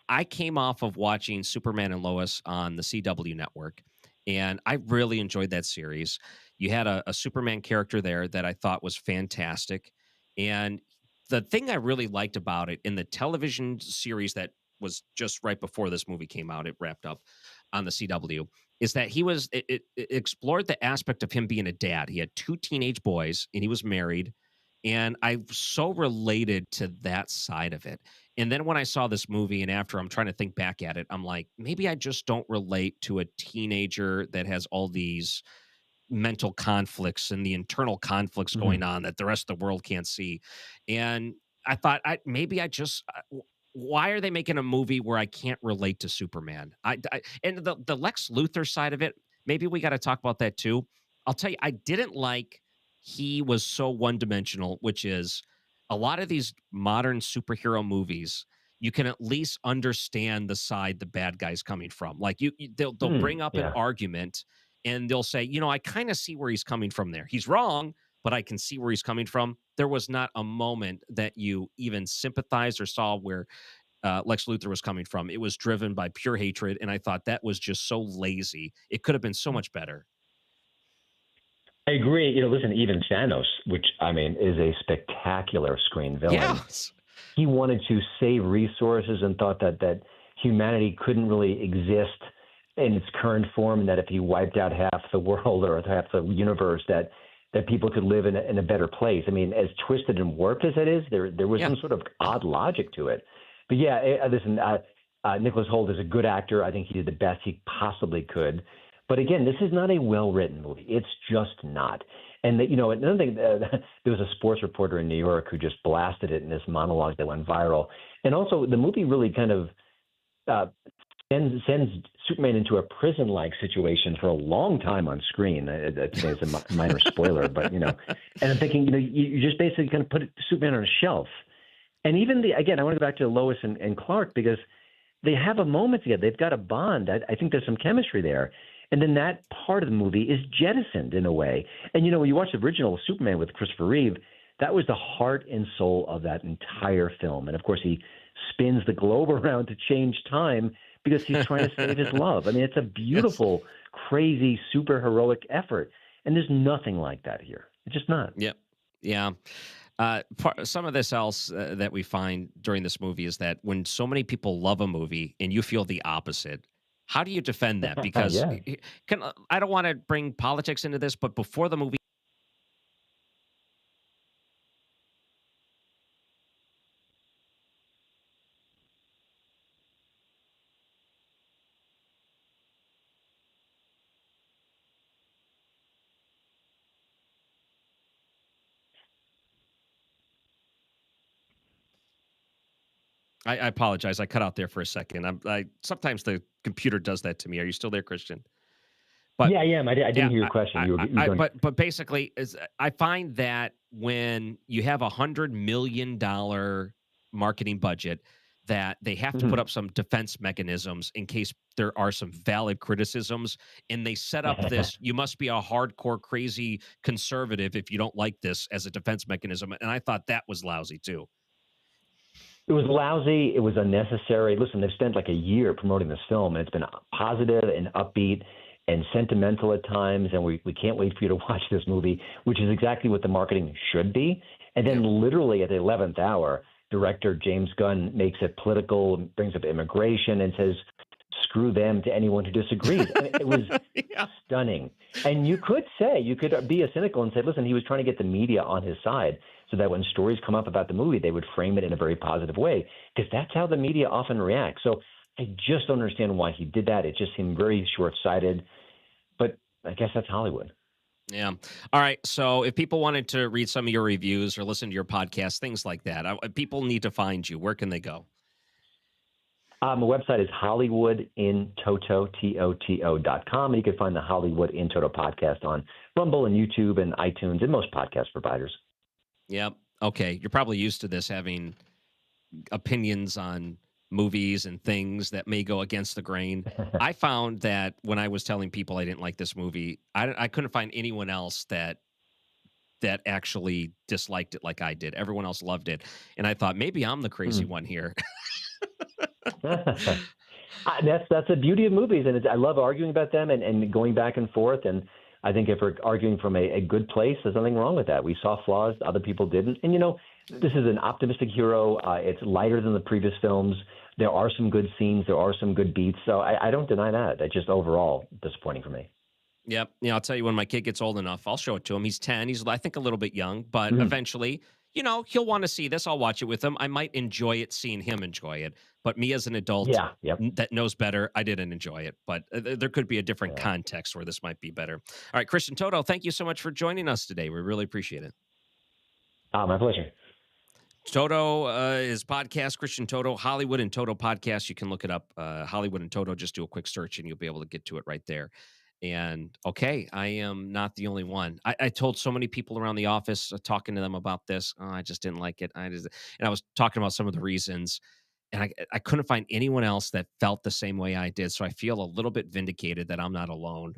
I came off of watching Superman and Lois on the CW network, and I really enjoyed that series. You had a Superman character there that I thought was fantastic. And the thing I really liked about it in the television series that was just right before this movie came out, it wrapped up on the CW, is that it explored the aspect of him being a dad. He had 2 teenage boys, and he was married. And I so related to that side of it. And then when I saw this movie, and after I'm trying to think back at it, I'm like, maybe I just don't relate to a teenager that has all these mental conflicts and the internal conflicts going on that the rest of the world can't see. And I thought, why are they making a movie where I can't relate to Superman? And the Lex Luthor side of it, maybe we got to talk about that too. I'll tell you, I didn't like he was so one-dimensional, which is a lot of these modern superhero movies, you can at least understand the side the bad guy's coming from. Like they'll bring up an argument and they'll say, I kind of see where he's coming from there. He's wrong, but I can see where he's coming from. There was not a moment that you even sympathized or saw where Lex Luthor was coming from. It was driven by pure hatred, and I thought that was just so lazy. It could have been so much better. I agree. Listen, even Thanos, which is a spectacular screen villain. Yes. He wanted to save resources and thought that humanity couldn't really exist in its current form, and that if he wiped out half the world or half the universe, that people could live in a better place. As twisted and warped as it is, there was some sort of odd logic to it. But listen, Nicholas Hoult is a good actor. I think he did the best he possibly could. But again, this is not a well-written movie. It's just not. And another thing, there was a sports reporter in New York who just blasted it in this monologue that went viral. And also, the movie really kind of sends Superman into a prison-like situation for a long time on screen. I'd say it's a minor spoiler, but and I'm thinking, you just basically kind of put Superman on a shelf. And even I want to go back to Lois and Clark, because they have a moment together. They've got a bond. I think there's some chemistry there. And then that part of the movie is jettisoned in a way. And, when you watch the original Superman with Christopher Reeve, that was the heart and soul of that entire film. And, of course, he spins the globe around to change time because he's trying to save his love. It's a beautiful, crazy, super heroic effort. And there's nothing like that here. It's just not. Yep. Yeah. Some of this else that we find during this movie is that when so many people love a movie and you feel the opposite, how do you defend that? Because I don't want to bring politics into this, but before the movie, I apologize. I cut out there for a second. Sometimes the computer does that to me. Are you still there, Christian? But I am. I didn't hear your question. But basically, I find that when you have $100 million marketing budget, that they have to put up some defense mechanisms in case there are some valid criticisms. And they set up this, you must be a hardcore, crazy conservative if you don't like this as a defense mechanism. And I thought that was lousy, too. It was lousy. It was unnecessary. Listen, they've spent like a year promoting this film, and it's been positive and upbeat and sentimental at times, and we can't wait for you to watch this movie, which is exactly what the marketing should be. And then literally at the 11th hour, director James Gunn makes it political, brings up immigration, and says, screw them to anyone who disagrees. It was stunning. And you could be a cynical and say, listen, he was trying to get the media on his side so that when stories come up about the movie, they would frame it in a very positive way, because that's how the media often reacts. So I just don't understand why he did that. It just seemed very short-sighted, but I guess that's Hollywood. Yeah. All right. So if people wanted to read some of your reviews or listen to your podcast, things like that, people need to find you. Where can they go? My website is HollywoodInToto, TOTO.com. And you can find the Hollywood in Toto podcast on Rumble and YouTube and iTunes and most podcast providers. Yep. Okay. You're probably used to this, having opinions on movies and things that may go against the grain. I found that when I was telling people I didn't like this movie, I couldn't find anyone else that actually disliked it like I did. Everyone else loved it. And I thought maybe I'm the crazy one here. That's the beauty of movies. And I love arguing about them and going back and forth. And I think if we're arguing from a good place, there's nothing wrong with that. We saw flaws, other people didn't. And, this is an optimistic hero. It's lighter than the previous films. There are some good scenes. There are some good beats. So I don't deny that. It's just overall disappointing for me. Yep. I'll tell you, when my kid gets old enough, I'll show it to him. He's 10. He's, I think, a little bit young, but eventually, he'll want to see this. I'll watch it with him. I might enjoy it, seeing him enjoy it. But me as an adult that knows better, I didn't enjoy it. But there could be a different context where this might be better. All right, Christian Toto, thank you so much for joining us today. We really appreciate it. My pleasure. Toto, his podcast, Christian Toto, Hollywood and Toto podcast. You can look it up, Hollywood and Toto. Just do a quick search and you'll be able to get to it right there. And okay, I am not the only one. I told so many people around the office, talking to them about this. Oh, I just didn't like it. And I was talking about some of the reasons, and I couldn't find anyone else that felt the same way I did. So I feel a little bit vindicated that I'm not alone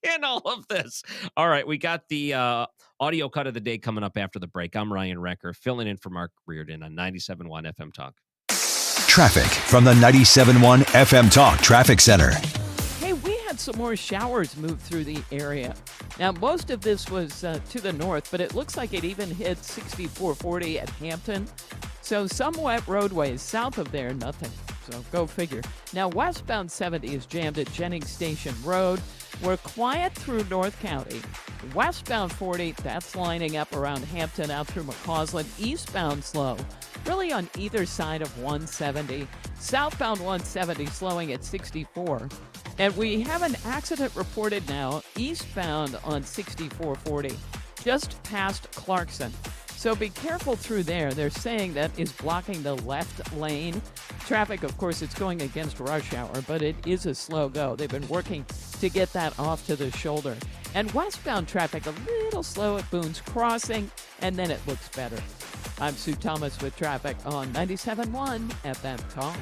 in all of this. All right, we got the audio cut of the day coming up after the break. I'm Ryan Recker, filling in for Mark Reardon on 97.1 FM Talk. Traffic from the 97.1 FM Talk Traffic Center. Hey, we had some more showers move through the area. Now, most of this was to the north, but it looks like it even hit 6440 at Hampton. So some wet roadways south of there, nothing. So go figure. Now, westbound 70 is jammed at Jennings Station Road. We're quiet through North County. Westbound 40, that's lining up around Hampton out through McCausland. Eastbound slow, really on either side of 170. Southbound 170 slowing at 64. And we have an accident reported now eastbound on 6440, just past Clarkson. So be careful through there. They're saying that is blocking the left lane. Traffic, of course, it's going against rush hour, but it is a slow go. They've been working to get that off to the shoulder. And westbound traffic a little slow at Boone's Crossing, and then it looks better. I'm Sue Thomas with traffic on 97.1 FM Talk.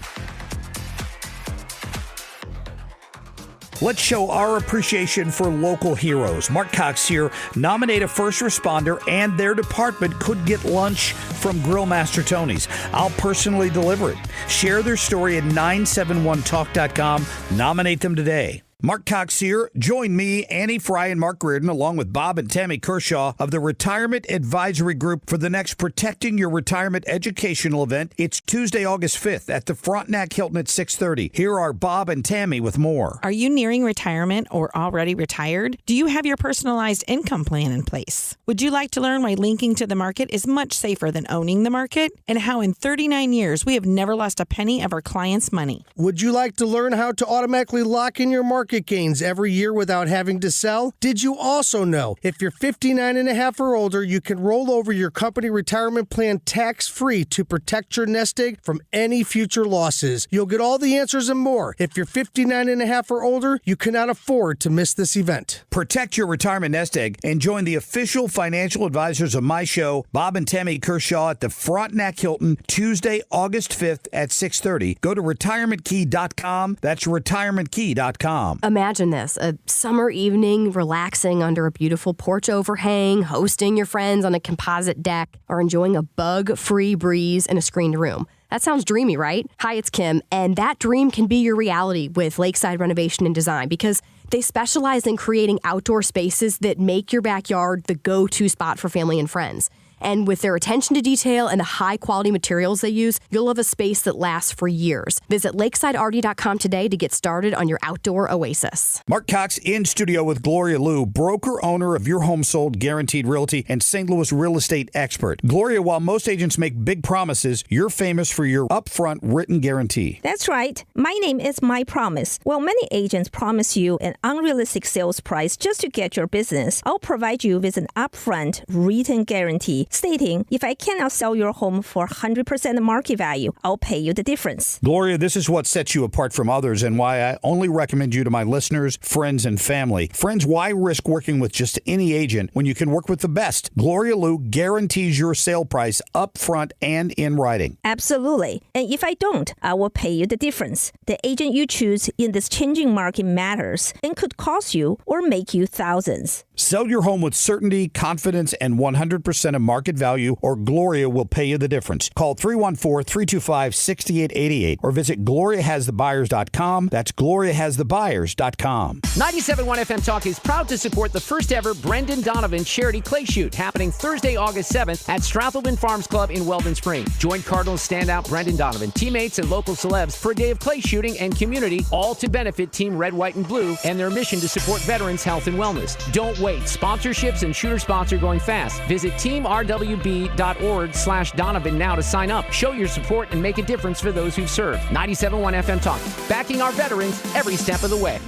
Let's show our appreciation for local heroes. Mark Cox here. Nominate a first responder and their department could get lunch from Grill Master Tony's. I'll personally deliver it. Share their story at 971talk.com. Nominate them today. Mark Cox here. Join me, Annie Fry, and Mark Reardon, along with Bob and Tammy Kershaw of the Retirement Advisory Group for the next Protecting Your Retirement educational event. It's Tuesday, August 5th at the Frontenac Hilton at 6:30. Here are Bob and Tammy with more. Are you nearing retirement or already retired? Do you have your personalized income plan in place? Would you like to learn why linking to the market is much safer than owning the market? And how in 39 years we have never lost a penny of our clients' money? Would you like to learn how to automatically lock in your market gains every year without having to sell? Did you also know if you're 59 and a half or older, you can roll over your company retirement plan tax-free to protect your nest egg from any future losses? You'll get all the answers and more. If you're 59 and a half or older, you cannot afford to miss this event. Protect your retirement nest egg and join the official financial advisors of my show, Bob and Tammy Kershaw, at the Frontenac Hilton, Tuesday, August 5th at 6:30. Go to retirementkey.com. That's retirementkey.com. Imagine this, a summer evening, relaxing under a beautiful porch overhang, hosting your friends on a composite deck, or enjoying a bug-free breeze in a screened room. That sounds dreamy, right? Hi, it's Kim, and that dream can be your reality with Lakeside Renovation and Design because they specialize in creating outdoor spaces that make your backyard the go-to spot for family and friends. And with their attention to detail and the high-quality materials they use, you'll have a space that lasts for years. Visit lakesiderd.com today to get started on your outdoor oasis. Mark Cox in studio with Gloria Liu, broker-owner of Your Home Sold Guaranteed Realty and St. Louis real estate expert. Gloria, while most agents make big promises, you're famous for your upfront written guarantee. That's right. My name is My Promise. While many agents promise you an unrealistic sales price just to get your business, I'll provide you with an upfront written guarantee stating, if I cannot sell your home for 100% market value, I'll pay you the difference. Gloria, this is what sets you apart from others and why I only recommend you to my listeners, friends, and family. Friends, why risk working with just any agent when you can work with the best? Gloria Liu guarantees your sale price up front and in writing. Absolutely. And if I don't, I will pay you the difference. The agent you choose in this changing market matters and could cost you or make you thousands. Sell your home with certainty, confidence, and 100% of market value, or Gloria will pay you the difference. Call 314-325-6888 or visit gloriahasthebuyers.com. That's gloriahasthebuyers.com. 97.1 FM Talk is proud to support the first ever Brendan Donovan Charity Clay Shoot happening Thursday, August 7th at Strathelbin Farms Club in Weldon Spring. Join Cardinals standout Brendan Donovan, teammates, and local celebs for a day of clay shooting and community, all to benefit Team Red, White, and Blue and their mission to support veterans' health and wellness. Don't wait. Sponsorships and shooter spots are going fast. Visit teamrwb.org/Donovan now to sign up. Show your support and make a difference for those who've served. 97.1 FM Talk, backing our veterans every step of the way.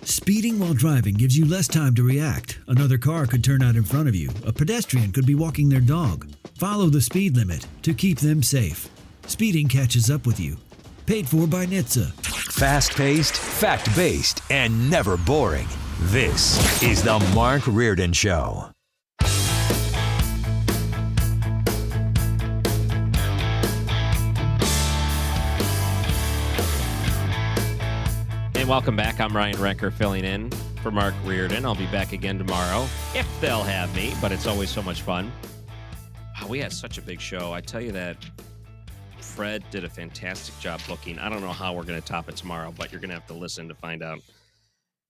Speeding while driving gives you less time to react. Another car could turn out in front of you. A pedestrian could be walking their dog. Follow the speed limit to keep them safe. Speeding catches up with you. Paid for by NHTSA. Fast-paced, fact-based, and never boring. This is the Mark Reardon Show. And welcome back. I'm Ryan Recker filling in for Mark Reardon. I'll be back again tomorrow if they'll have me, but it's always so much fun. Wow, we had such a big show. I tell you that Fred did a fantastic job booking. I don't know how we're going to top it tomorrow, but you're going to have to listen to find out.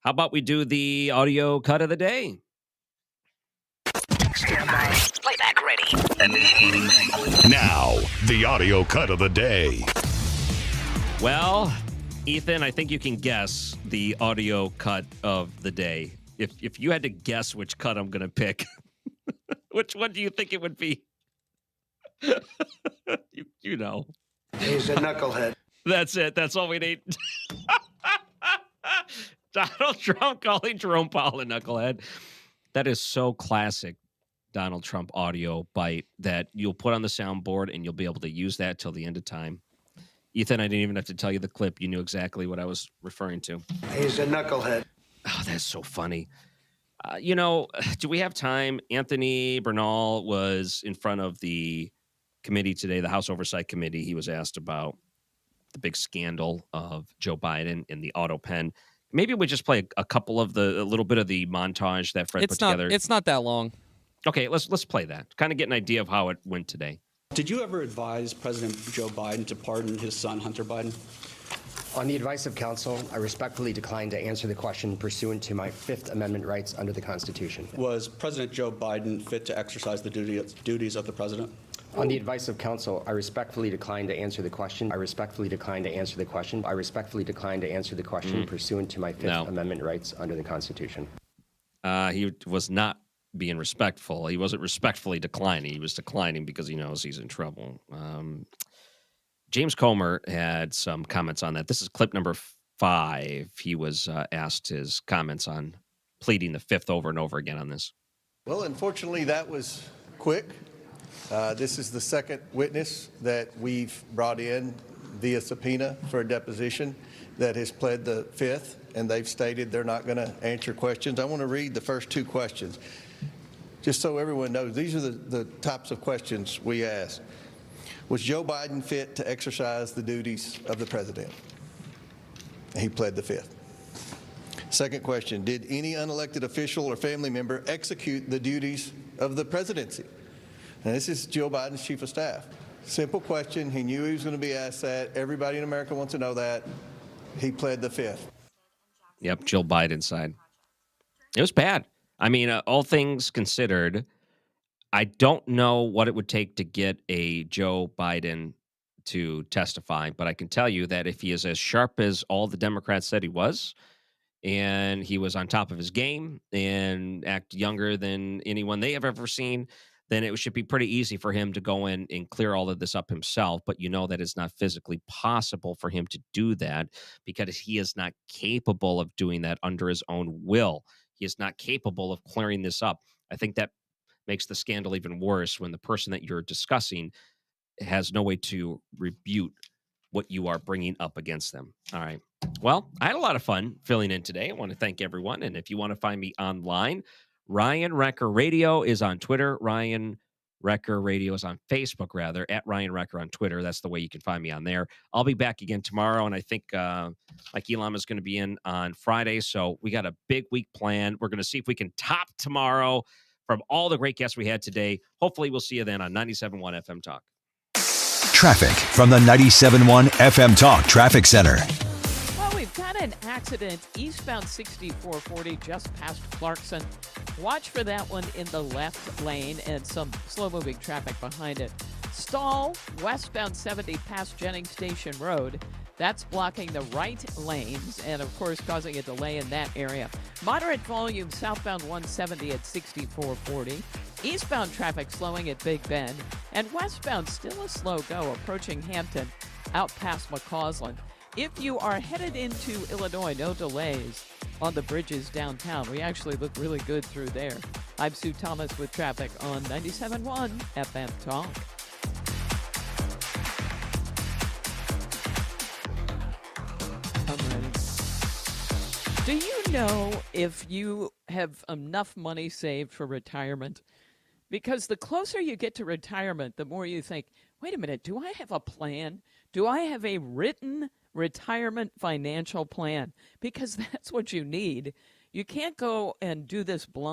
How about we do the audio cut of the day? Stand by. Playback ready. Now, the audio cut of the day. Well, Ethan, I think you can guess the audio cut of the day. If you had to guess which cut I'm going to pick, which one do you think it would be? you know. He's a knucklehead. That's it. That's all we need. Donald Trump calling Jerome Powell a knucklehead. That is so classic Donald Trump audio bite that you'll put on the soundboard and you'll be able to use that till the end of time. Ethan, I didn't even have to tell you the clip. You knew exactly what I was referring to. He's a knucklehead. Oh, that's so funny. Do we have time? Anthony Bernal was in front of the committee today, the House Oversight Committee. He was asked about the big scandal of Joe Biden in the auto pen. Maybe we just play a little bit of the montage that Fred put together. It's not that long. Okay, let's play that. Kind of get an idea of how it went today. Did you ever advise President Joe Biden to pardon his son, Hunter Biden? On the advice of counsel, I respectfully decline to answer the question pursuant to my Fifth Amendment rights under the Constitution. Was President Joe Biden fit to exercise the duties of the president? On the advice of counsel, I respectfully decline to answer the question. I respectfully decline to answer the question. I respectfully decline to answer the question pursuant to my Fifth Amendment rights under the Constitution. He was not being respectful. He wasn't respectfully declining. He was declining because he knows he's in trouble. James Comer had some comments on that. This is clip number 5. He was asked his comments on pleading the fifth over and over again on this. Well, unfortunately, that was quick. This is the second witness that we've brought in via subpoena for a deposition that has pled the fifth, and they've stated they're not going to answer questions. I want to read the first 2 questions. Just so everyone knows, these are the types of questions we ask. Was Joe Biden fit to exercise the duties of the president? He pled the fifth. Second question, did any unelected official or family member execute the duties of the presidency? And this is Joe Biden's chief of staff. Simple question. He knew he was going to be asked that. Everybody in America wants to know that. He pled the fifth. Yep, Jill Biden's side. It was bad. I mean, all things considered, I don't know what it would take to get a Joe Biden to testify, but I can tell you that if he is as sharp as all the Democrats said he was, and he was on top of his game and act younger than anyone they have ever seen, then it should be pretty easy for him to go in and clear all of this up himself. But you know that it's not physically possible for him to do that because he is not capable of doing that under his own will. He is not capable of clearing this up. I think that makes the scandal even worse when the person that you're discussing has no way to rebut what you are bringing up against them. All right. Well, I had a lot of fun filling in today. I want to thank everyone. And if you want to find me online, Ryan Recker Radio is on Twitter. Ryan Recker Radio is on Facebook, rather, at Ryan Recker on Twitter. That's the way you can find me on there. I'll be back again tomorrow, and I think Mike Elam is going to be in on Friday, so we got a big week planned. We're going to see if we can top tomorrow from all the great guests we had today. Hopefully, we'll see you then on 97.1 FM Talk. Traffic from the 97.1 FM Talk Traffic Center. Well, we've got an accident eastbound 6440 just past Clarkson. Watch for that one in the left lane and some slow-moving traffic behind it. Stall westbound 70 past Jennings Station Road. That's blocking the right lanes and, of course, causing a delay in that area. Moderate volume southbound 170 at 6440. Eastbound traffic slowing at Big Bend. And westbound still a slow go approaching Hampton out past McCausland. If you are headed into Illinois, no delays on the bridges downtown. We actually look really good through there. I'm Sue Thomas with traffic on 97.1 FM Talk. Do you know if you have enough money saved for retirement? Because the closer you get to retirement, the more you think, wait a minute, do I have a plan? Do I have a written retirement financial plan? Because that's what you need. You can't go and do this blind.